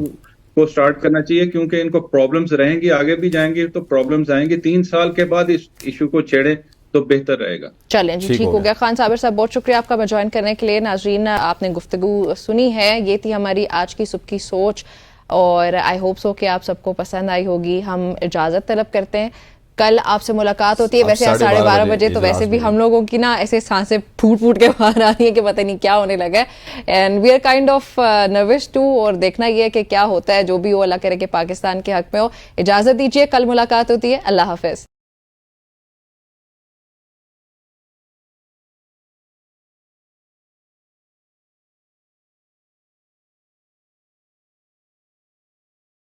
को स्टार्ट करना चाहिए, क्योंकि इनको प्रॉब्लम्स रहेंगी, आगे भी जाएंगे तो प्रॉब्लम्स आएंगी। 3 साल के बाद इस इशू को छेड़े तो बेहतर रहेगा। चलें जी, ठीक हो गया। खान साबिर साहब बहुत शुक्रिया आपका ज्वाइन करने के लिए। नाजरीन आपने गुफ्तगू सुनी है, ये थी हमारी आज की सुबह की सोच, और आई होप सो कि आप सबको पसंद आई होगी। हम इजाजत तलब करते हैं, कल आपसे मुलाकात होती है वैसे 12:30 बजे, तो वैसे भी हम लोगों की ना ऐसे सांसें फूट फूट के बाहर आ रही है कि पता नहीं क्या होने लगा है, and we are kind of nervous too. और देखना ये है कि क्या होता है, जो भी हो अल्लाह करे कि पाकिस्तान के हक में हो। इजाजत दीजिए, कल मुलाकात होती है। अल्लाह हाफिज।